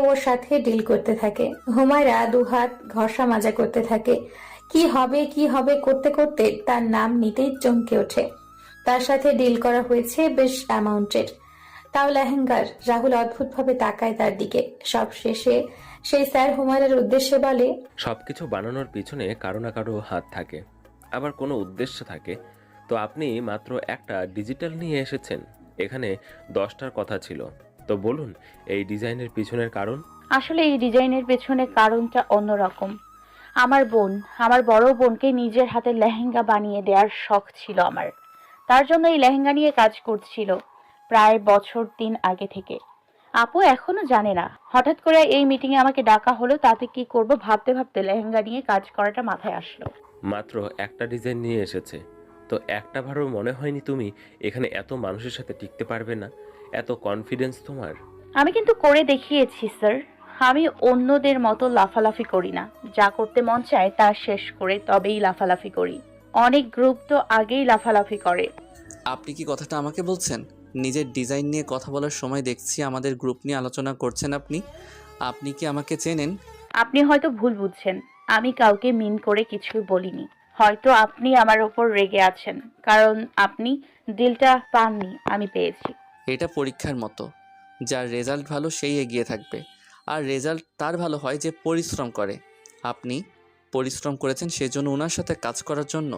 ওর সাথে ডিল করতে থাকে। হুমায়রা দুহাত ঘষা মাজা করতে থাকে। কি হবে করতে করতে তার নাম নিতেই চমকে ওঠে। তার সাথে ডিল করা হয়েছে বেশ অ্যামাউন্টের, তাও লেহেঙ্গার। রাহুল অদ্ভুতভাবে তাকায় তার দিকে। সব শেষে সেই স্যার হুমায়রার উদ্দেশ্যে বলে, সবকিছু বানানোর পিছনে কারো না কারো হাত থাকে, আবার কোনো উদ্দেশ্য থাকে। তো আপনি মাত্র একটা ডিজিটাল নিয়ে এসেছেন, এখানে 10টার কথা ছিল। তো বলুন এই ডিজাইনের পিছনের কারণ। আসলে এই ডিজাইনের পেছনে কারণটা অন্যরকম। আমার বড় বোনকে নিজের হাতে লেহেঙ্গা বানিয়ে দেওয়ার শখ ছিল আমার। তার জন্য এই লেহেঙ্গা নিয়ে কাজ করছিল প্রায় বছর 3 আগে থেকে। আপু এখনো জানে না। হঠাৎ করে এই মিটিংয়ে আমাকে ডাকা হলো, তাতে কি করব ভাবতে ভাবতে লেহেঙ্গা নিয়ে কাজ করাটা মাথায় আসলো। মাত্র একটা ডিজাইন নিয়ে এসেছে, তো একটা বারও মনে হয়নি তুমি এখানে এত মানুষের সাথে টিকতে পারবে না? এত কনফিডেন্স তোমার? আমি কিন্তু করে দেখিয়েছি স্যার। আমি অন্যদের মতো লাফালাফি করি না। যা করতে মন চায় তা শেষ করে তবেই লাফালাফি করি। অনেক গ্রুপ তো আগেই লাফালাফি করে। আপনি কি কথাটা আমাকে বলছেন? নিজের ডিজাইন নিয়ে কথা বলার সময় দেখছি আমাদের গ্রুপ নিয়ে আলোচনা করছেন আপনি। আপনি কি আমাকে চেনেন? আপনি হয়তো ভুল বুঝছেন। আমি কাউকে মিন করে কিছুই বলিনি। হয়তো আপনি আমার ওপর রেগে আছেন, কারণ আপনি ডিলটা পাননি, আমি পেয়েছি। এটা পরীক্ষার মতো, যার রেজাল্ট ভালো সেই এগিয়ে থাকবে। আর রেজাল্ট তার ভালো হয় যে পরিশ্রম করে। আপনি পরিশ্রম করেছেন, সেজন্য ওনার সাথে কাজ করার জন্য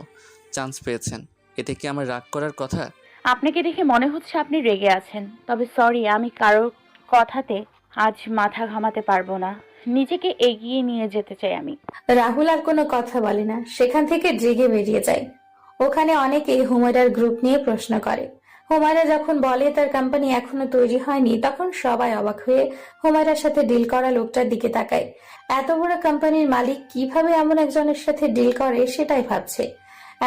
চান্স পেয়েছেন। এতে কি আমার রাগ করার কথা? আপনাকে দেখে মনে হচ্ছে আপনি রেগে আছেন, তবে সরি, আমি কারোর কথাতে আজ মাথা ঘামাতে পারবো না। নিজেকে এগিয়ে নিয়ে যেতে চাই আমি। রাহুল আর কোনো কথা বলে না, সেখান থেকে জেগে বেরিয়ে যায়। ওখানে অনেকেই হুমায়রার গ্রুপ নিয়ে প্রশ্ন করে। হুমায়রা যখন বলে তার কোম্পানি এখনো তৈরি হয়নি, তখন সবাই অবাক হয়ে হুমায়রার সাথে ডিল করা লোকটার দিকে তাকায়। এত বড় কোম্পানির মালিক কিভাবে এমন একজনের সাথে ডিল করে সেটাই ভাবছে।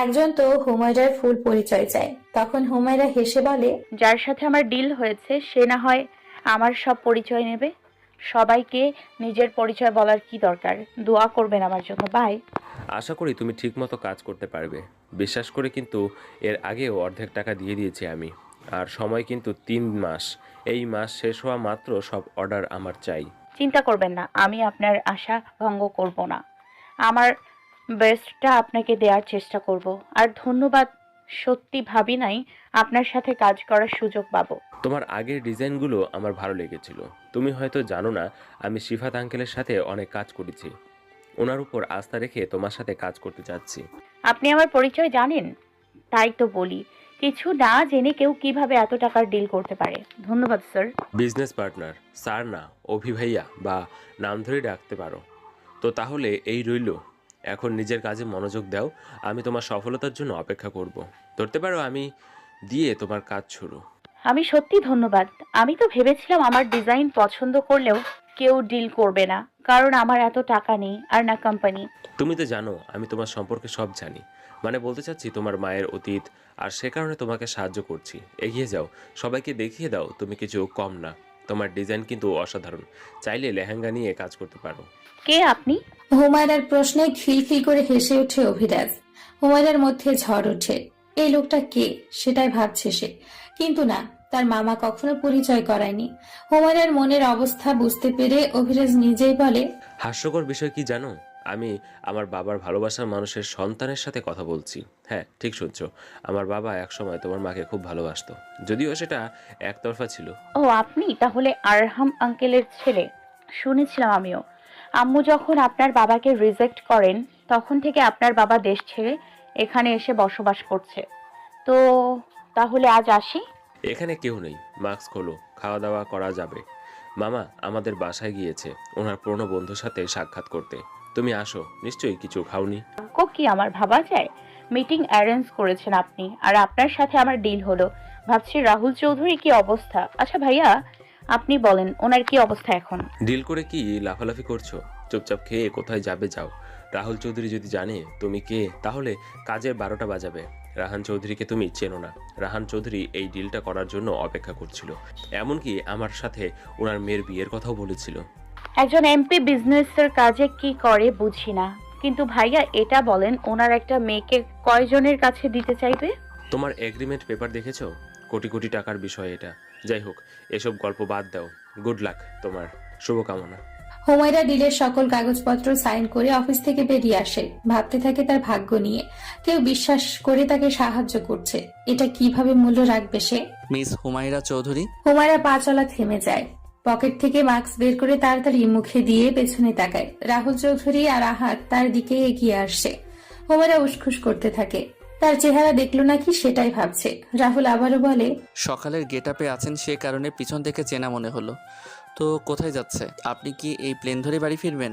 একজন তো হুমায়রার ফুল পরিচয় চায়। তখন হুমায়রা হেসে বলে, যার সাথে আমার ডিল হয়েছে সে না হয় আমার সব পরিচয় নেবে। সবাইকে নিজের পরিচয় বলার কি দরকার? দোয়া করবেন আমার জন্য। বাই। আশা করি তুমি ঠিকমতো কাজ করতে পারবে। বিশ্বাস করে কিন্তু এর আগেও অর্ধেক টাকা দিয়ে দিয়েছি আমি। আর সময় কিন্তু 3 মাস। এই মাস শেষ হওয়া মাত্র সব অর্ডার আমার চাই। চিন্তা করবেন না, আমি আপনার আশা ভঙ্গ করব না। আমার বেস্টটা আপনাকে দেওয়ার চেষ্টা করব। আর ধন্যবাদ, সত্যি ভাবি নাই আপনার সাথে কাজ করার সুযোগ পাবো। তোমার আগের ডিজাইনগুলো আমার ভালো লেগেছিল। তুমি হয়তো জানো না, আমি শিফাত আঙ্কেলের সাথে অনেক কাজ করেছি। ওনার উপর আস্থা রেখে তোমার সাথে কাজ করতে চাচ্ছি। আপনি আমার পরিচয় জানেন, তাই তো বলি। কিছু না জেনে কেউ কিভাবে এত টাকার ডিল করতে পারে? ধন্যবাদ স্যার। বিজনেস পার্টনার, স্যার না, অভি ভাইয়া বা নাম ধরে ডাকতে পারো। তো তাহলে এই রইল, এখন নিজের কাজে মনোযোগ দাও। আমি তোমার সফলতার জন্য অপেক্ষা করব। ধরতে পারো আমি দিয়ে তোমার কাজ শুরু। আমি সত্যি ধন্যবাদ। আমি তো ভেবেছিলাম আমার ডিজাইন পছন্দ করলেও কেউ ডিল করবে না, কারণ আমার এত টাকা নেই আর না কোম্পানি। তুমি তো জানো আমি তোমার সম্পর্কে সব জানি। মানে বলতে চাচ্ছি তোমার মায়ের অতীত, আর সে কারণে তোমাকে সাহায্য করছি। এগিয়ে যাও, সবাইকে দেখিয়ে দাও তুমি কিছু কম না। তোমার ডিজাইন কিন্তু অসাধারণ। চাইলে লেহেঙ্গা নিয়ে কাজ করতে পারো। কে আপনি? হুমায়রার প্রশ্নে খিলখিল করে হেসে ওঠে অভিরাজ। হুমায়রার মধ্যে ঝড় ওঠে। এই লোকটা কে সেটাই ভাবছে সে, কিন্তু না, তার মামা কখনো পরিচয় করায়নি। হুমায়রার মনের অবস্থা বুঝতে পেরে অভিরাজ নিজেই বলে, হাস্যকর বিষয় কি জানো, আমি আমার বাবার ভালোবাসার মানুষের সন্তানের সাথে কথা বলছি। হ্যাঁ, ঠিক শুনছো। আমার বাবা একসময় তোমার মাকে খুব ভালোবাসতো, যদিও সেটা একতরফা ছিল। ও আপনি তাহলে আরহাম আঙ্কেলের ছেলে? শুনেছিলাম আমিও। আম্মু যখন আপনার বাবাকে রিজেক্ট করেন তখন থেকে আপনার বাবা দেশ ছেড়ে এখানে এসে বসবাস করছে। তো তাহলে আজ আসি। এখানে কেউ নেই, মাস্ক খোলো, খাওয়া দাওয়া করা যাবে। মামা আমাদের বাসায় গিয়েছে ওনার পুরনো বন্ধুর সাথে সাক্ষাৎ করতে। তুমি আসো, নিশ্চয়ই কিছু খাওনি। কি আমার ভাবা যায়? মিটিং অ্যারেঞ্জ করেছেন আপনি, আর আপনার সাথে আমার ডিল হলো। ভাবছি রাহুল চৌধুরী কি অবস্থা। আচ্ছা ভাইয়া, আপনি বলেন ওনার কি অবস্থা এখন? ডিল করে কি লাফালাফি করছো? চুপচাপ খেয়ে কোথায় যাবে যাও। রাহুল চৌধুরী যদি জানে তুমি কে, তাহলে কাজের 12টা বাজাবে। রাহান চৌধুরীকে তুমি চেনো না। রাহান চৌধুরী এই ডিলটা করার জন্য অপেক্ষা করছিল, এমনকি আমার সাথে ওনার মেয়ের বিয়ের কথাও বলেছিল। একজন এমপি বিজনেসের কাজে কি করে বুঝি না, কিন্তু ভাইয়া এটা বলেন ওনার একটা মেয়েকে কয়জনের কাছে দিতে চাইবে? তোমার এগ্রিমেন্ট পেপার দেখেছো? কোটি কোটি টাকার বিষয় এটা। যাই হোক, এসব গল্প বাদ দাও। গুড লাক তোমার, শুভকামনা। হুমায়রা ডিলের সকল কাগজপত্র সাইন করে অফিস থেকে বেরিয়ে আসে। ভাবতে থাকে তার ভাগ্য নিয়ে, কেউ বিশ্বাস করে তাকে সাহায্য করছে। এটা কিভাবে মূল্য রাখবে সে? মিস হুমায়রা চৌধুরী। হুমায়রা পা চলা থেমে যায়। পকেট থেকে মাস্ক বের করে তাড়াতাড়ি মুখে দিয়ে পেছনে তাকায়। রাহুল চৌধুরী আর আহাত তার দিকে এগিয়ে আসছে। হুমায়রা উসখুস করতে থাকে। তার চেহারা দেখলো নাকি সেটাই ভাবছে। রাহুল আবারও বলে, সকালের গেট আপে আছেন, সে কারণে পিছন থেকে চেনা মনে হলো। তো কোথায় যাচ্ছে? আপনি কি এই প্লেন ধরে বাড়ি ফিরবেন?